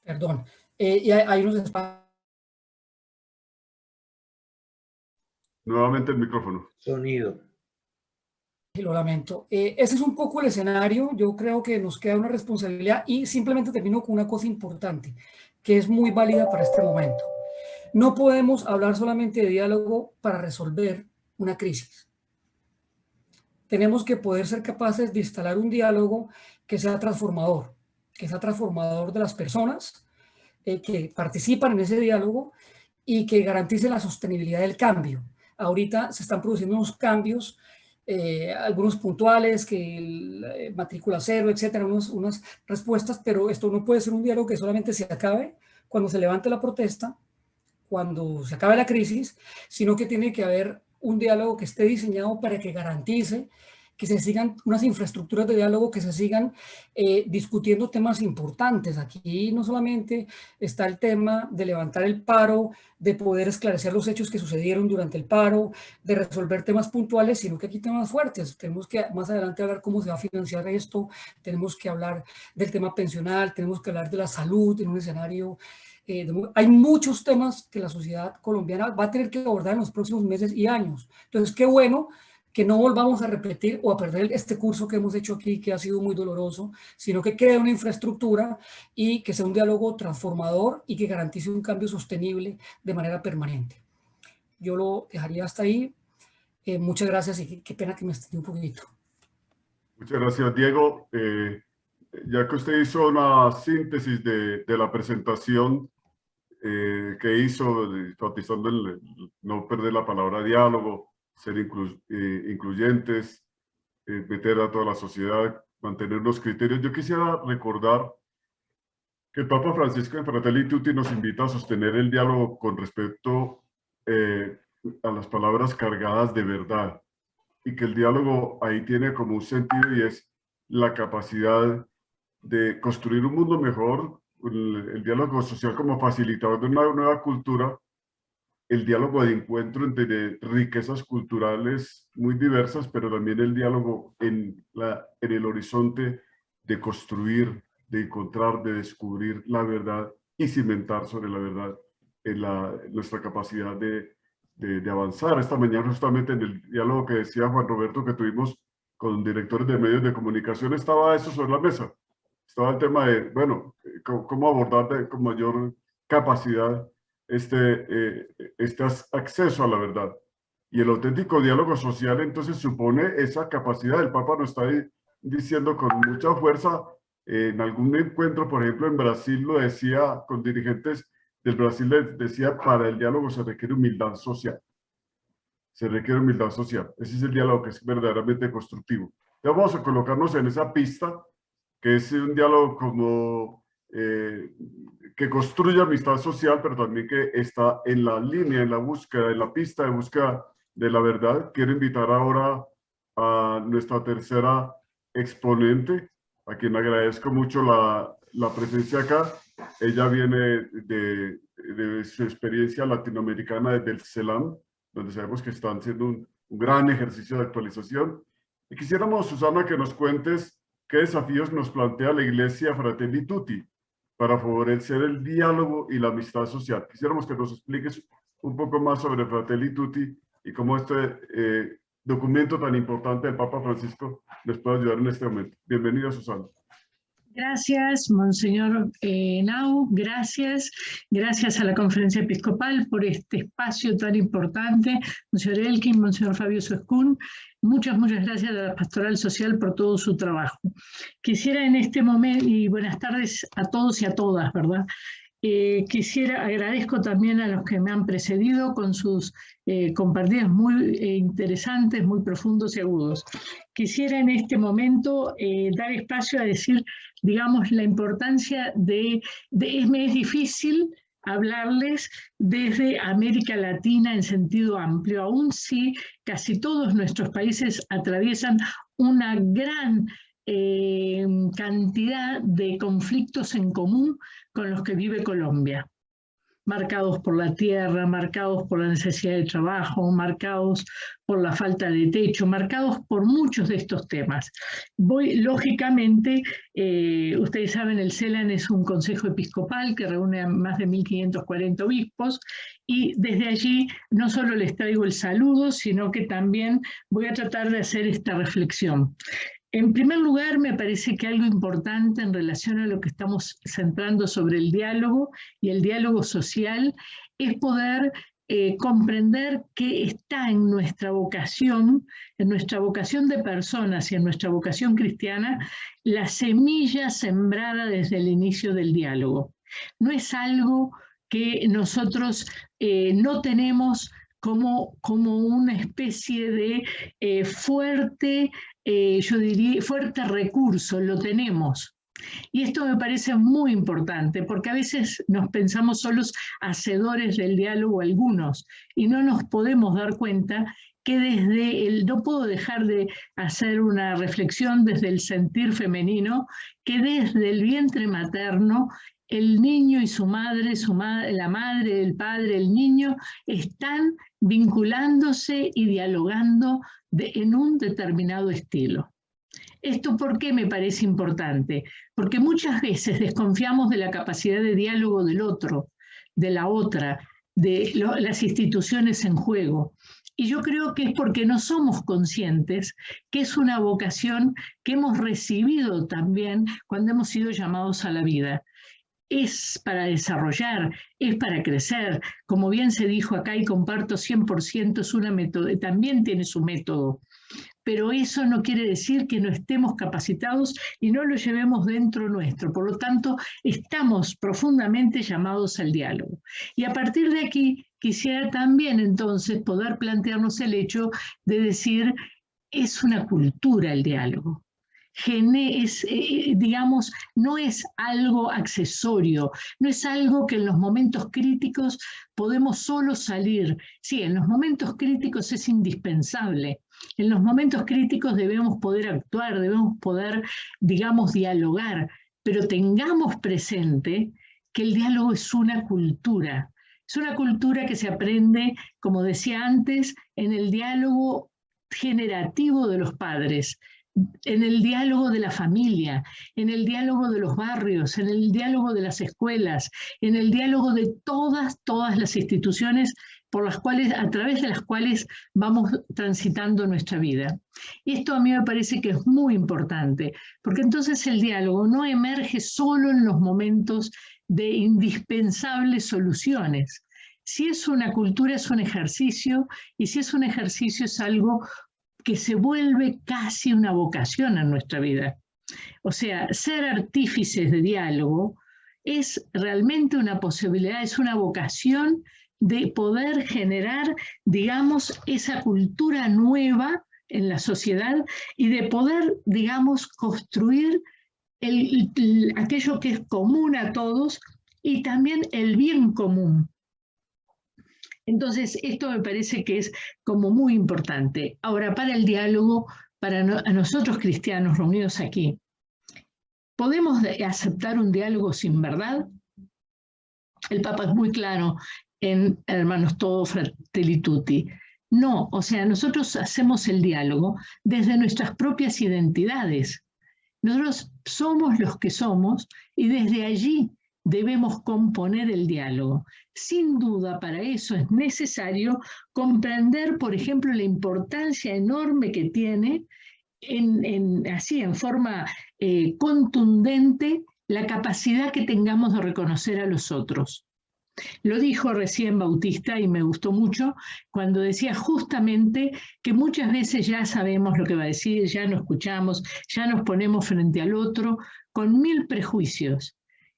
[SPEAKER 6] Perdón. Y hay unos espacios.
[SPEAKER 1] Nuevamente el micrófono.
[SPEAKER 2] Sonido.
[SPEAKER 6] Lo lamento. Ese es un poco el escenario. Yo creo que nos queda una responsabilidad, y simplemente termino con una cosa importante que es muy válida para este momento. No podemos hablar solamente de diálogo para resolver una crisis. Tenemos que poder ser capaces de instalar un diálogo que sea transformador de las personas que participan en ese diálogo y que garantice la sostenibilidad del cambio. Ahorita se están produciendo unos cambios, algunos puntuales, que matrícula cero, etcétera, unas respuestas, pero esto no puede ser un diálogo que solamente se acabe cuando se levante la protesta, cuando se acabe la crisis, sino que tiene que haber un diálogo que esté diseñado para que garantice que se sigan unas infraestructuras de diálogo, que se sigan discutiendo temas importantes. Aquí no solamente está el tema de levantar el paro, de poder esclarecer los hechos que sucedieron durante el paro, de resolver temas puntuales, sino que aquí temas fuertes. Tenemos que más adelante hablar cómo se va a financiar esto, tenemos que hablar del tema pensional, tenemos que hablar de la salud en un escenario. Hay muchos temas que la sociedad colombiana va a tener que abordar en los próximos meses y años. Entonces, qué bueno que no volvamos a repetir o a perder este curso que hemos hecho aquí, que ha sido muy doloroso, sino que quede una infraestructura y que sea un diálogo transformador y que garantice un cambio sostenible de manera permanente. Yo lo dejaría hasta ahí. Muchas gracias, y qué pena que me extendí un poquito.
[SPEAKER 1] Muchas gracias, Diego. Ya que usted hizo una síntesis de la presentación que hizo, enfatizando el no perder la palabra diálogo, ser incluyentes, meter a toda la sociedad, mantener los criterios. Yo quisiera recordar que el Papa Francisco en Fratelli Tutti nos invita a sostener el diálogo con respecto a las palabras cargadas de verdad, y que el diálogo ahí tiene como un sentido, y es la capacidad de construir un mundo mejor, el diálogo social como facilitador de una nueva cultura, el diálogo de encuentro entre riquezas culturales muy diversas, pero también el diálogo en el horizonte de construir, de encontrar, de descubrir la verdad y cimentar sobre la verdad en nuestra capacidad de avanzar. Esta mañana, justamente en el diálogo que decía Juan Roberto que tuvimos con directores de medios de comunicación, estaba eso sobre la mesa. Estaba el tema de, bueno, cómo abordar con mayor capacidad este acceso a la verdad. Y el auténtico diálogo social entonces supone esa capacidad. El Papa nos está diciendo con mucha fuerza, en algún encuentro, por ejemplo, en Brasil lo decía con dirigentes del Brasil, decía, para el diálogo se requiere humildad social. se requiere humildad social. Ese es el diálogo que es verdaderamente constructivo. Entonces vamos a colocarnos en esa pista, que es un diálogo como que construye amistad social, pero también que está en la línea, en la búsqueda, en la pista de búsqueda de la verdad. Quiero invitar ahora a nuestra tercera exponente, a quien agradezco mucho la presencia acá. Ella viene de su experiencia latinoamericana desde el CELAM, donde sabemos que están haciendo un gran ejercicio de actualización. Y quisiéramos, Susana, que nos cuentes qué desafíos nos plantea la Iglesia Fratelli Tutti para favorecer el diálogo y la amistad social. Quisiéramos que nos expliques un poco más sobre Fratelli Tutti y cómo este documento tan importante del Papa Francisco les puede ayudar en este momento. Bienvenida, Susana.
[SPEAKER 7] Gracias, Monseñor Nau, gracias a la Conferencia Episcopal por este espacio tan importante, Monseñor Elkin, Monseñor Fabio Suescún, muchas gracias a la Pastoral Social por todo su trabajo. Quisiera en este momento, y buenas tardes a todos y a todas, ¿verdad? Agradezco también a los que me han precedido con sus compartidas muy interesantes, muy profundos y agudos. Quisiera en este momento dar espacio a decir, digamos, la importancia me es difícil hablarles desde América Latina en sentido amplio, aun si casi todos nuestros países atraviesan una gran cantidad de conflictos en común con los que vive Colombia, marcados por la tierra, marcados por la necesidad de trabajo, marcados por la falta de techo, marcados por muchos de estos temas. Lógicamente, ustedes saben, el CELAN es un consejo episcopal que reúne a más de 1.540 obispos, y desde allí no solo les traigo el saludo, sino que también voy a tratar de hacer esta reflexión. En primer lugar, me parece que algo importante en relación a lo que estamos centrando sobre el diálogo y el diálogo social es poder comprender que está en nuestra vocación de personas y en nuestra vocación cristiana, la semilla sembrada desde el inicio del diálogo. No es algo que nosotros no tenemos como una especie de fuerte recurso, lo tenemos. Y esto me parece muy importante, porque a veces nos pensamos solos hacedores del diálogo algunos, y no nos podemos dar cuenta que no puedo dejar de hacer una reflexión desde el sentir femenino, que desde el vientre materno, el niño y su madre, la madre, el padre, el niño, están vinculándose y dialogando en un determinado estilo. ¿Esto por qué me parece importante? Porque muchas veces desconfiamos de la capacidad de diálogo del otro, de la otra, de las instituciones en juego. Y yo creo que es porque no somos conscientes que es una vocación que hemos recibido también cuando hemos sido llamados a la vida. Es para desarrollar, es para crecer. Como bien se dijo acá y comparto 100%, es una método, también tiene su método. Pero eso no quiere decir que no estemos capacitados y no lo llevemos dentro nuestro. Por lo tanto, estamos profundamente llamados al diálogo. Y a partir de aquí, quisiera también entonces poder plantearnos el hecho de decir, es una cultura el diálogo. Digamos, no es algo accesorio, no es algo que en los momentos críticos podemos solo salir. Sí, en los momentos críticos es indispensable. En los momentos críticos debemos poder actuar, debemos poder, digamos, dialogar, pero tengamos presente que el diálogo es una cultura. Es una cultura que se aprende, como decía antes, en el diálogo generativo de los padres, en el diálogo de la familia, en el diálogo de los barrios, en el diálogo de las escuelas, en el diálogo de todas las instituciones a través de las cuales vamos transitando nuestra vida. Y esto a mí me parece que es muy importante, porque entonces el diálogo no emerge solo en los momentos de indispensables soluciones. Si es una cultura, es un ejercicio, y si es un ejercicio, es algo que se vuelve casi una vocación en nuestra vida. O sea, ser artífices de diálogo es realmente una posibilidad, es una vocación de poder generar, digamos, esa cultura nueva en la sociedad y de poder, digamos, construir aquello que es común a todos y también el bien común. Entonces, esto me parece que es como muy importante. Ahora, para el diálogo, a nosotros cristianos reunidos aquí, ¿podemos aceptar un diálogo sin verdad? El Papa es muy claro en Hermanos Todos, Fratelli Tutti. No, o sea, nosotros hacemos el diálogo desde nuestras propias identidades. Nosotros somos los que somos y desde allí debemos componer el diálogo. Sin duda, para eso es necesario comprender, por ejemplo, la importancia enorme que tiene así en forma contundente la capacidad que tengamos de reconocer a los otros. Lo dijo recién Bautista y me gustó mucho cuando decía justamente que muchas veces ya sabemos lo que va a decir, ya no escuchamos, ya nos ponemos frente al otro con 1000 prejuicios.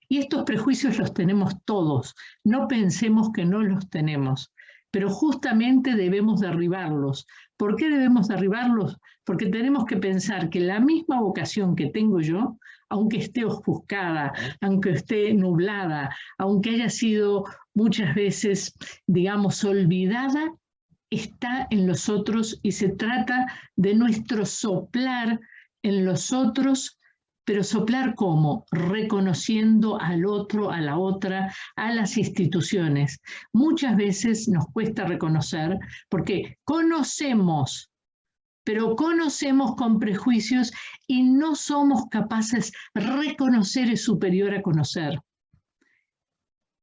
[SPEAKER 7] Y estos prejuicios los tenemos todos, no pensemos que no los tenemos, pero justamente debemos derribarlos. ¿Por qué debemos derribarlos? Porque tenemos que pensar que la misma vocación que tengo yo, aunque esté ofuscada, aunque esté nublada, aunque haya sido muchas veces, digamos, olvidada, está en los otros y se trata de nuestro soplar en los otros, pero soplar ¿cómo? Reconociendo al otro, a la otra, a las instituciones. Muchas veces nos cuesta reconocer porque conocemos, pero conocemos con prejuicios y no somos capaces de reconocer es superior a conocer.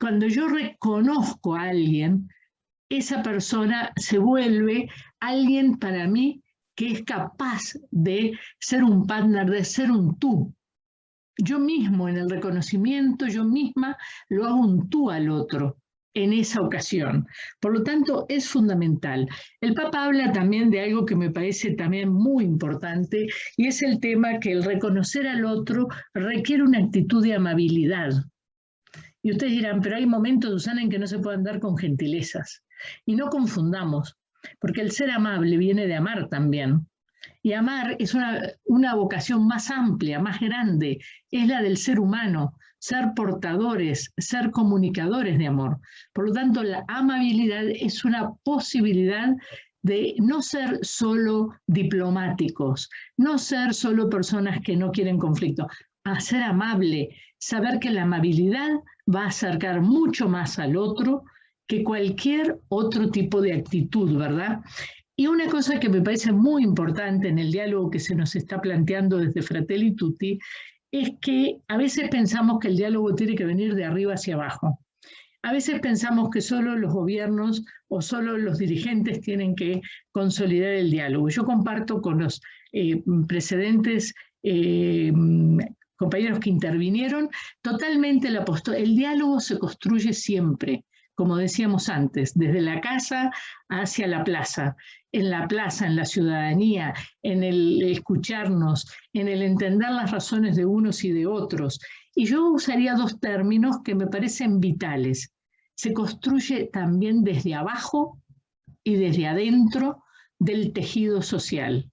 [SPEAKER 7] Cuando yo reconozco a alguien, esa persona se vuelve alguien para mí que es capaz de ser un partner, de ser un tú. Yo mismo en el reconocimiento, yo misma lo hago un tú al otro en esa ocasión. Por lo tanto, es fundamental. El Papa habla también de algo que me parece también muy importante y es el tema que el reconocer al otro requiere una actitud de amabilidad. Y ustedes dirán, pero hay momentos, Susana, en que no se puede andar con gentilezas. Y no confundamos, porque el ser amable viene de amar también. Y amar es una vocación más amplia, más grande, es la del ser humano, ser portadores, ser comunicadores de amor. Por lo tanto, la amabilidad es una posibilidad de no ser solo diplomáticos, no ser solo personas que no quieren conflicto, a ser amable, saber que la amabilidad va a acercar mucho más al otro que cualquier otro tipo de actitud, ¿verdad? Y una cosa que me parece muy importante en el diálogo que se nos está planteando desde Fratelli Tutti es que a veces pensamos que el diálogo tiene que venir de arriba hacia abajo. A veces pensamos que solo los gobiernos o solo los dirigentes tienen que consolidar el diálogo. Yo comparto con los precedentes compañeros que intervinieron totalmente la postura. El diálogo se construye siempre, como decíamos antes, desde la casa hacia la plaza, en la ciudadanía, en el escucharnos, en el entender las razones de unos y de otros. Y yo usaría 2 términos que me parecen vitales. Se construye también desde abajo y desde adentro del tejido social.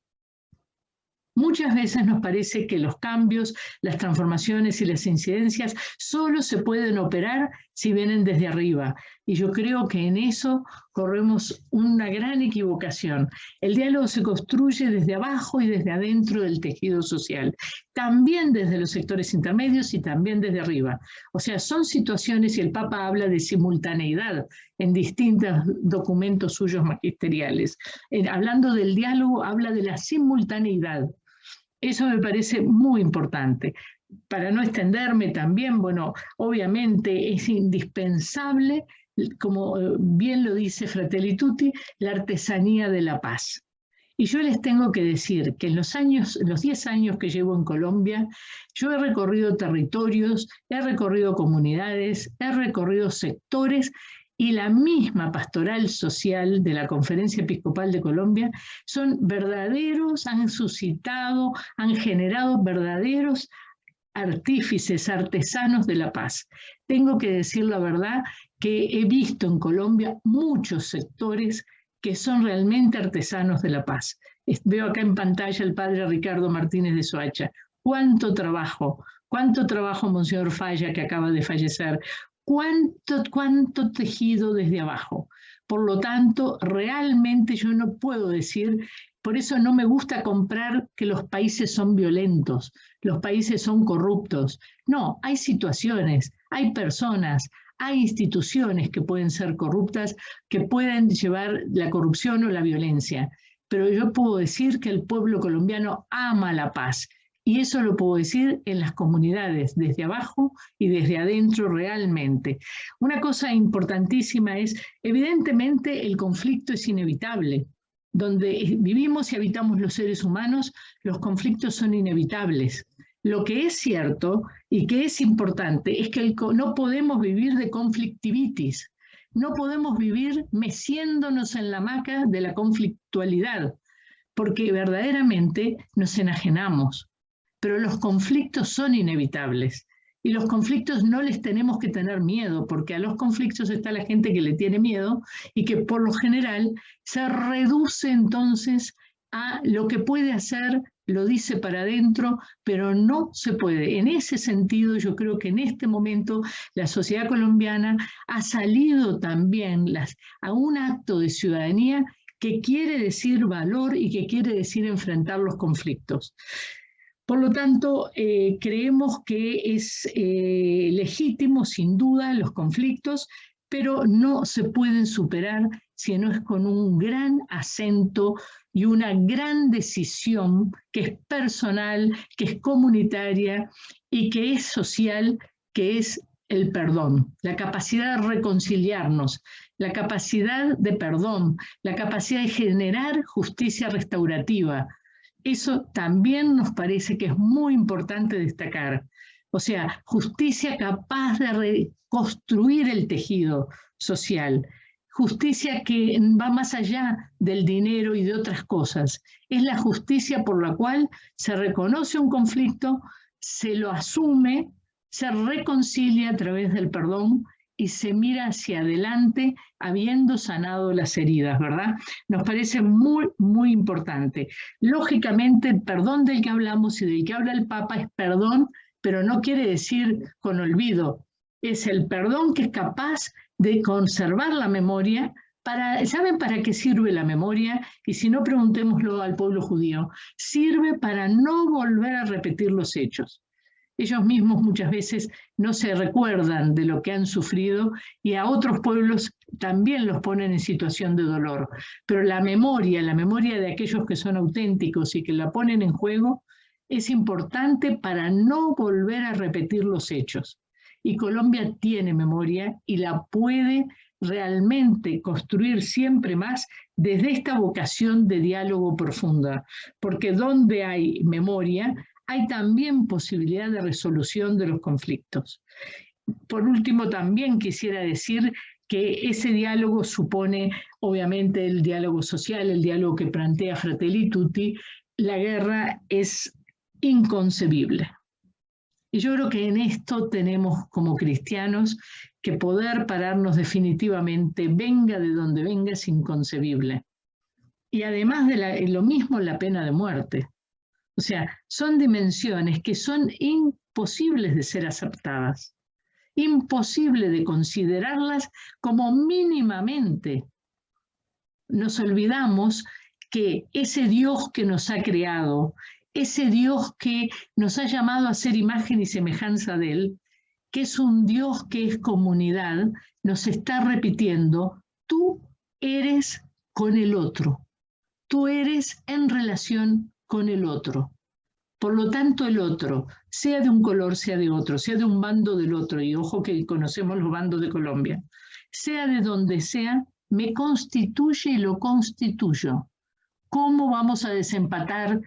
[SPEAKER 7] Muchas veces nos parece que los cambios, las transformaciones y las incidencias solo se pueden operar si vienen desde arriba. Y yo creo que en eso corremos una gran equivocación. El diálogo se construye desde abajo y desde adentro del tejido social. También desde los sectores intermedios y también desde arriba. O sea, son situaciones, y el Papa habla de simultaneidad en distintos documentos suyos magisteriales. Hablando del diálogo, habla de la simultaneidad. Eso me parece muy importante. Para no extenderme también, bueno, obviamente es indispensable, como bien lo dice Fratelli Tutti, la artesanía de la paz. Y yo les tengo que decir que en los 10 años que llevo en Colombia, yo he recorrido territorios, he recorrido comunidades, he recorrido sectores, y la misma pastoral social de la Conferencia Episcopal de Colombia son verdaderos, han suscitado, han generado verdaderos artífices, artesanos de la paz. Tengo que decir la verdad que he visto en Colombia muchos sectores que son realmente artesanos de la paz. Veo acá en pantalla al padre Ricardo Martínez de Soacha. Cuánto trabajo, Monseñor Falla, que acaba de fallecer, cuánto tejido desde abajo. Por lo tanto, realmente yo no puedo decir, por eso no me gusta comprar que los países son violentos, los países son corruptos. No, hay situaciones, hay personas, hay instituciones que pueden ser corruptas, que pueden llevar la corrupción o la violencia. Pero yo puedo decir que el pueblo colombiano ama la paz. Y eso lo puedo decir en las comunidades, desde abajo y desde adentro realmente. Una cosa importantísima es, evidentemente el conflicto es inevitable. Donde vivimos y habitamos los seres humanos, los conflictos son inevitables. Lo que es cierto y que es importante es que no podemos vivir de conflictivitis, no podemos vivir meciéndonos en la hamaca de la conflictualidad, porque verdaderamente nos enajenamos. Pero los conflictos son inevitables y los conflictos no les tenemos que tener miedo, porque a los conflictos está la gente que le tiene miedo y que por lo general se reduce entonces a lo que puede hacer, lo dice para adentro, pero no se puede. En ese sentido, yo creo que en este momento la sociedad colombiana ha salido también a un acto de ciudadanía que quiere decir valor y que quiere decir enfrentar los conflictos. Por lo tanto, creemos que es legítimo, sin duda, los conflictos, pero no se pueden superar si no es con un gran acento y una gran decisión que es personal, que es comunitaria y que es social, que es el perdón, la capacidad de reconciliarnos, la capacidad de perdón, la capacidad de generar justicia restaurativa. Eso también nos parece que es muy importante destacar. O sea, justicia capaz de reconstruir el tejido social. Justicia que va más allá del dinero y de otras cosas. Es la justicia por la cual se reconoce un conflicto, se lo asume, se reconcilia a través del perdón y se mira hacia adelante habiendo sanado las heridas, ¿verdad? Nos parece muy, muy importante. Lógicamente, el perdón del que hablamos y del que habla el Papa es perdón, pero no quiere decir con olvido. Es el perdón que es capaz de conservar la memoria. ¿Saben para qué sirve la memoria? Y si no, preguntémoslo al pueblo judío. Sirve para no volver a repetir los hechos. Ellos mismos muchas veces no se recuerdan de lo que han sufrido y a otros pueblos también los ponen en situación de dolor. Pero la memoria de aquellos que son auténticos y que la ponen en juego, es importante para no volver a repetir los hechos. Y Colombia tiene memoria y la puede realmente construir siempre más desde esta vocación de diálogo profunda. Porque donde hay memoria, hay también posibilidad de resolución de los conflictos. Por último, también quisiera decir que ese diálogo supone, obviamente, el diálogo social, el diálogo que plantea Fratelli Tutti. La guerra es inconcebible. Y yo creo que en esto tenemos como cristianos que poder pararnos definitivamente, venga de donde venga, es inconcebible. Y además de lo mismo la pena de muerte. O sea, son dimensiones que son imposibles de ser aceptadas, imposible de considerarlas como mínimamente. Nos olvidamos que ese Dios que nos ha creado, ese Dios que nos ha llamado a ser imagen y semejanza de Él, que es un Dios que es comunidad, nos está repitiendo, tú eres con el otro, tú eres en relación con el otro. Por lo tanto, el otro, sea de un color, sea de otro, sea de un bando del otro, y ojo que conocemos los bandos de Colombia, sea de donde sea, me constituye y lo constituyo. ¿Cómo vamos a desempatar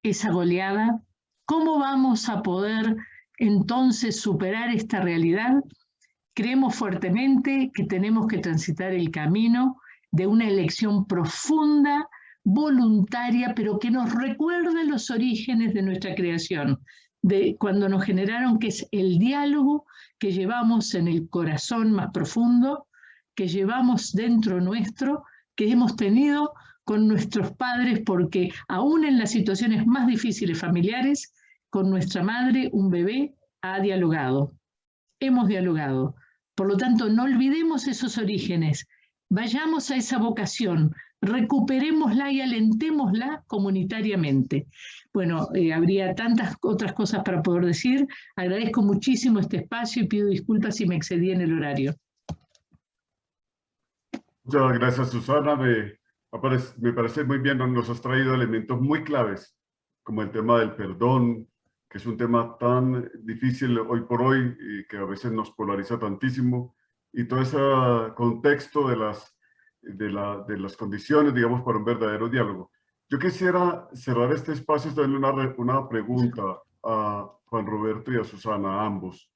[SPEAKER 7] esa goleada? ¿Cómo vamos a poder entonces superar esta realidad? Creemos fuertemente que tenemos que transitar el camino de una elección profunda, voluntaria, pero que nos recuerde los orígenes de nuestra creación, de cuando nos generaron, que es el diálogo que llevamos en el corazón más profundo que llevamos dentro nuestro, que hemos tenido con nuestros padres, porque aún en las situaciones más difíciles familiares, con nuestra madre, un bebé ha dialogado. Hemos dialogado. Por lo tanto, no olvidemos esos orígenes. Vayamos a esa vocación, recuperémosla y alentémosla comunitariamente. Bueno, habría tantas otras cosas para poder decir. Agradezco muchísimo este espacio y pido disculpas si me excedí en el horario.
[SPEAKER 1] Muchas gracias, Susana. Me parece muy bien, nos has traído elementos muy claves, como el tema del perdón, que es un tema tan difícil hoy por hoy y que a veces nos polariza tantísimo, y todo ese contexto de las condiciones, digamos, para un verdadero diálogo. Yo quisiera cerrar este espacio dándole una pregunta a Juan Roberto y a Susana, a ambos,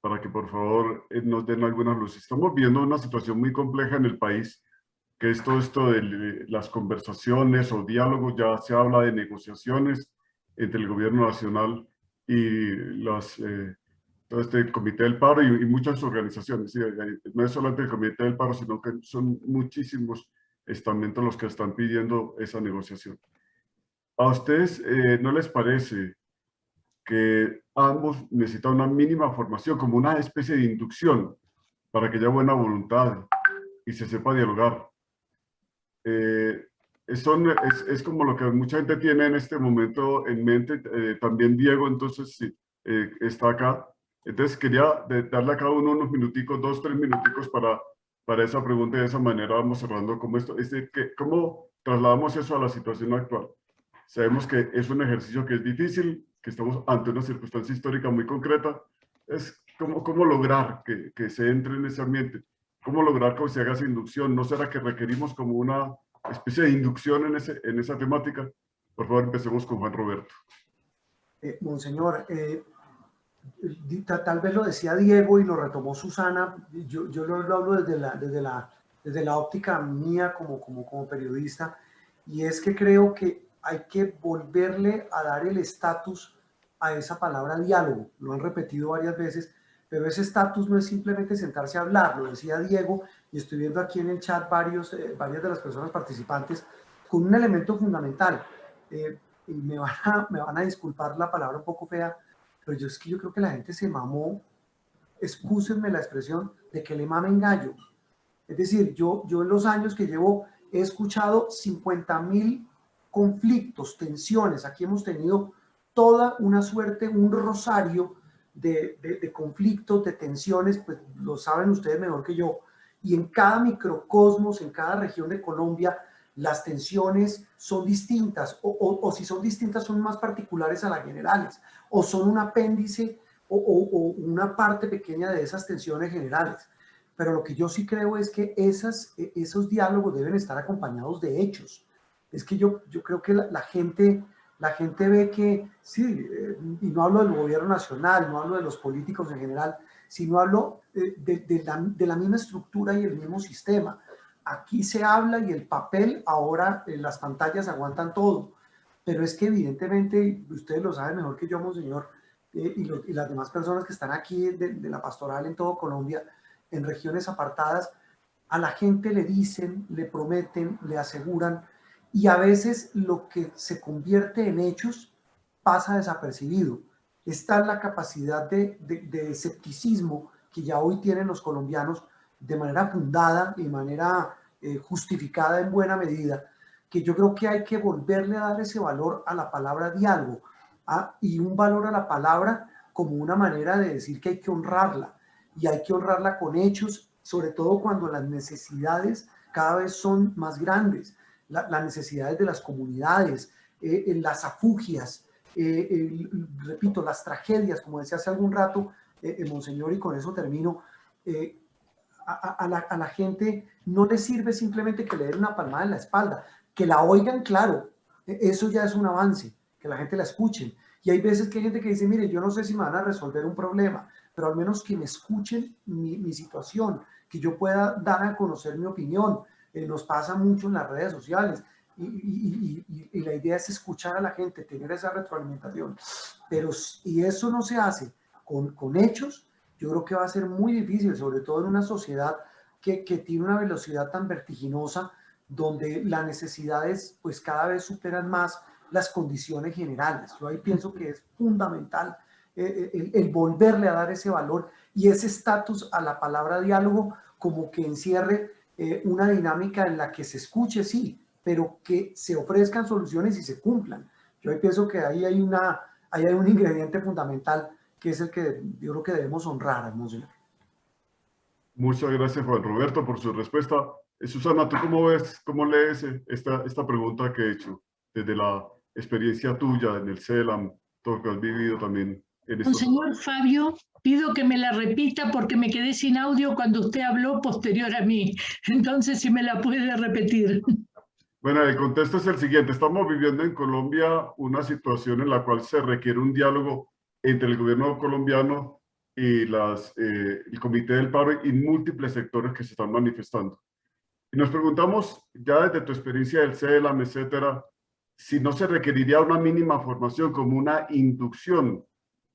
[SPEAKER 1] para que por favor nos den algunas luces. Estamos viendo una situación muy compleja en el país, que es todo esto de las conversaciones o diálogos. Ya se habla de negociaciones entre el gobierno nacional y todo este Comité del Paro y muchas organizaciones. ¿Sí? No es solamente el Comité del Paro, sino que son muchísimos estamentos los que están pidiendo esa negociación. ¿A ustedes no les parece que ambos necesitan una mínima formación, como una especie de inducción, para que haya buena voluntad y se sepa dialogar? Es como lo que mucha gente tiene en este momento en mente. También Diego, entonces, sí, está acá. Entonces quería darle a cada uno unos minuticos, 2, 3 minuticos para esa pregunta, y de esa manera vamos cerrando como esto. ¿Cómo trasladamos eso a la situación actual? Sabemos que es un ejercicio que es difícil, que estamos ante una circunstancia histórica muy concreta. Es cómo lograr que se entre en ese ambiente. ¿Cómo lograr que se haga esa inducción? ¿No será que requerimos como una especie de inducción en esa temática? Por favor, empecemos con Juan Roberto.
[SPEAKER 5] Monseñor, tal vez lo decía Diego y lo retomó Susana. Yo lo hablo desde la óptica mía como periodista, y es que creo que hay que volverle a dar el estatus a esa palabra diálogo. Lo han repetido varias veces, pero ese estatus no es simplemente sentarse a hablar. Lo decía Diego, y estoy viendo aquí en el chat varias de las personas participantes con un elemento fundamental. Y me van a disculpar la palabra un poco fea, pero yo creo que la gente se mamó, excúsenme la expresión, de que le mamen gallo. Es decir, yo en los años que llevo he escuchado 50.000 conflictos, tensiones. Aquí hemos tenido toda una suerte, un rosario de conflictos, de tensiones, pues lo saben ustedes mejor que yo. Y en cada microcosmos, en cada región de Colombia, las tensiones son distintas, o si son distintas son más particulares a las generales, o son un apéndice o una parte pequeña de esas tensiones generales. Pero lo que yo sí creo es que esos diálogos deben estar acompañados de hechos. Es que yo creo que la gente ve que, sí, y no hablo del gobierno nacional, no hablo de los políticos en general, sino hablo de la misma estructura y el mismo sistema. Aquí se habla y el papel, ahora las pantallas aguantan todo, pero es que evidentemente, ustedes lo saben mejor que yo, Monseñor, y las demás personas que están aquí de la pastoral en todo Colombia, en regiones apartadas, a la gente le dicen, le prometen, le aseguran, y a veces lo que se convierte en hechos pasa desapercibido. Está la capacidad de escepticismo que ya hoy tienen los colombianos, de manera fundada y de manera justificada en buena medida, que yo creo que hay que volverle a dar ese valor a la palabra diálogo, y un valor a la palabra como una manera de decir que hay que honrarla, y hay que honrarla con hechos, sobre todo cuando las necesidades cada vez son más grandes, las necesidades de las comunidades, las afugias, repito, las tragedias, como decía hace algún rato, Monseñor, y con eso termino. A la gente no le sirve simplemente que le den una palmada en la espalda, que la oigan, claro, eso ya es un avance, que la gente la escuchen. Y hay veces que hay gente que dice, mire, yo no sé si me van a resolver un problema, pero al menos que me escuchen mi situación, que yo pueda dar a conocer mi opinión. Nos pasa mucho en las redes sociales, y la idea es escuchar a la gente, tener esa retroalimentación. Pero si eso no se hace con hechos, yo creo que va a ser muy difícil, sobre todo en una sociedad que tiene una velocidad tan vertiginosa, donde las necesidades pues cada vez superan más las condiciones generales. Yo ahí pienso que es fundamental el volverle a dar ese valor y ese estatus a la palabra diálogo, como que encierre una dinámica en la que se escuche, sí, pero que se ofrezcan soluciones y se cumplan. Yo ahí pienso que ahí hay un ingrediente fundamental que es el que yo creo que debemos honrar, Monseñor.
[SPEAKER 1] Muchas gracias, Juan Roberto, por su respuesta. Susana, ¿tú cómo ves, cómo lees esta pregunta que he hecho desde la experiencia tuya en el CELAM, todo lo que has vivido también en estos...
[SPEAKER 7] Señor Fabio, pido que me la repita porque me quedé sin audio cuando usted habló posterior a mí. Entonces, si me la puede repetir.
[SPEAKER 1] Bueno, el contexto es el siguiente. Estamos viviendo en Colombia una situación en la cual se requiere un diálogo entre el gobierno colombiano y el Comité del Paro y múltiples sectores que se están manifestando. Y nos preguntamos, ya desde tu experiencia del CELAM, etcétera, si no se requeriría una mínima formación como una inducción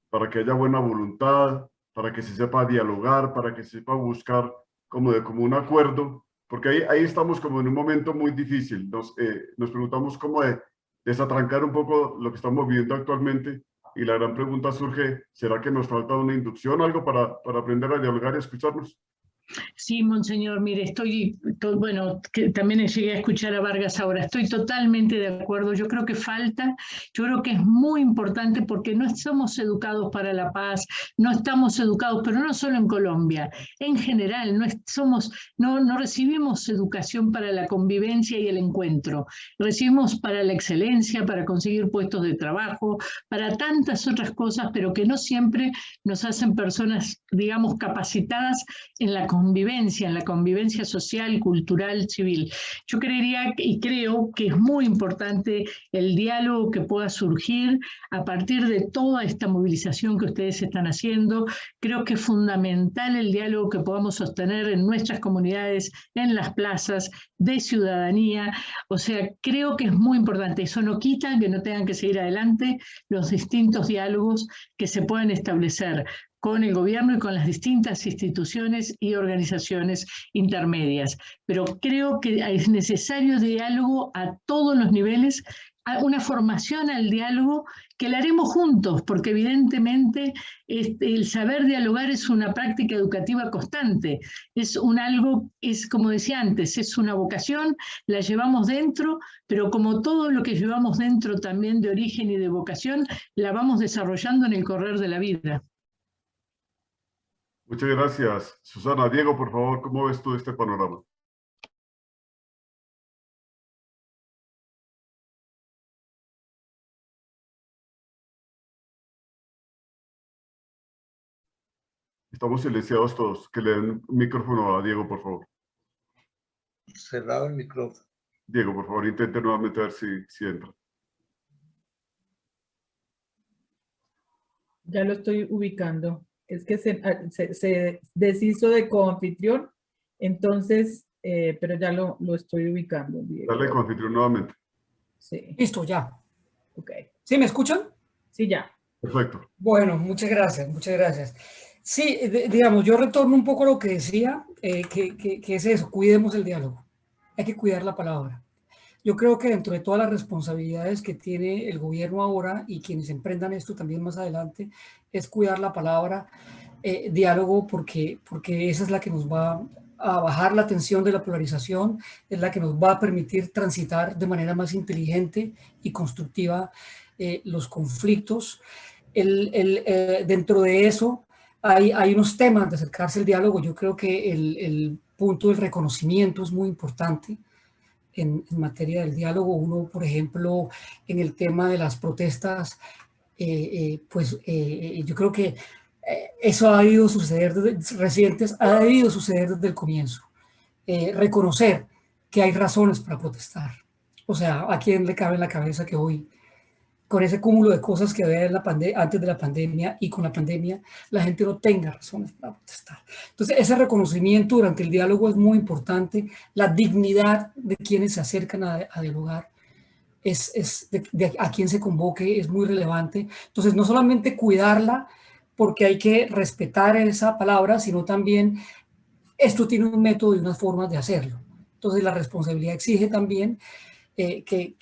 [SPEAKER 1] para que haya buena voluntad, para que se sepa dialogar, para que se sepa buscar como un acuerdo, porque ahí estamos como en un momento muy difícil. Nos preguntamos cómo desatrancar un poco lo que estamos viviendo actualmente, y la gran pregunta surge, ¿será que nos falta una inducción, algo para aprender a dialogar y escucharnos?
[SPEAKER 7] Sí, monseñor, mire, bueno, que también llegué a escuchar a Vargas ahora, estoy totalmente de acuerdo, yo creo que falta, yo creo que es muy importante porque no somos educados para la paz, no estamos educados, pero no solo en Colombia, en general, no recibimos educación para la convivencia y el encuentro, recibimos para la excelencia, para conseguir puestos de trabajo, para tantas otras cosas, pero que no siempre nos hacen personas, digamos, capacitadas en la convivencia social, cultural, civil. Yo creería y creo que es muy importante el diálogo que pueda surgir a partir de toda esta movilización que ustedes están haciendo. Creo que es fundamental el diálogo que podamos sostener en nuestras comunidades, en las plazas, de ciudadanía. O sea, creo que es muy importante. Eso no quita que no tengan que seguir adelante los distintos diálogos que se puedan establecer con el gobierno y con las distintas instituciones y organizaciones intermedias. Pero creo que es necesario diálogo a todos los niveles, una formación al diálogo que la haremos juntos, porque evidentemente el saber dialogar es una práctica educativa constante, es como decía antes, es una vocación, la llevamos dentro, pero como todo lo que llevamos dentro también de origen y de vocación, la vamos desarrollando en el correr de la vida.
[SPEAKER 1] Muchas gracias, Susana. Diego, por favor, ¿cómo ves tú este panorama? Estamos silenciados todos. Que le den micrófono a Diego, por favor.
[SPEAKER 2] Cerrado el micrófono.
[SPEAKER 1] Diego, por favor, intente nuevamente ver si entra.
[SPEAKER 8] Ya lo estoy ubicando. Es que se deshizo de coanfitrión, entonces, pero ya lo estoy ubicando. Diego.
[SPEAKER 1] Dale coanfitrión nuevamente.
[SPEAKER 8] Sí.
[SPEAKER 6] Listo, ya.
[SPEAKER 8] Ok.
[SPEAKER 6] ¿Sí me escuchan?
[SPEAKER 8] Sí, ya.
[SPEAKER 1] Perfecto.
[SPEAKER 6] Bueno, muchas gracias, muchas gracias. Sí, digamos, yo retorno un poco a lo que decía, que es eso, cuidemos el diálogo. Hay que cuidar la palabra. Yo creo que dentro de todas las responsabilidades que tiene el gobierno ahora y quienes emprendan esto también más adelante, es cuidar la palabra diálogo porque esa es la que nos va a bajar la tensión de la polarización, es la que nos va a permitir transitar de manera más inteligente y constructiva los conflictos. Dentro de eso hay unos temas de acercarse al diálogo. Yo creo que el punto del reconocimiento es muy importante. En materia del diálogo, uno, por ejemplo, en el tema de las protestas, yo creo que eso ha debido suceder ha debido suceder desde el comienzo. Reconocer que hay razones para protestar. O sea, ¿a quién le cabe en la cabeza que hoy, con ese cúmulo de cosas que había antes de la pandemia y con la pandemia, la gente no tenga razones para protestar? Entonces, ese reconocimiento durante el diálogo es muy importante. La dignidad de quienes se acercan a dialogar, a quien se convoque, es muy relevante. Entonces, no solamente cuidarla, porque hay que respetar esa palabra, sino también esto tiene un método y unas formas de hacerlo. Entonces la responsabilidad exige también que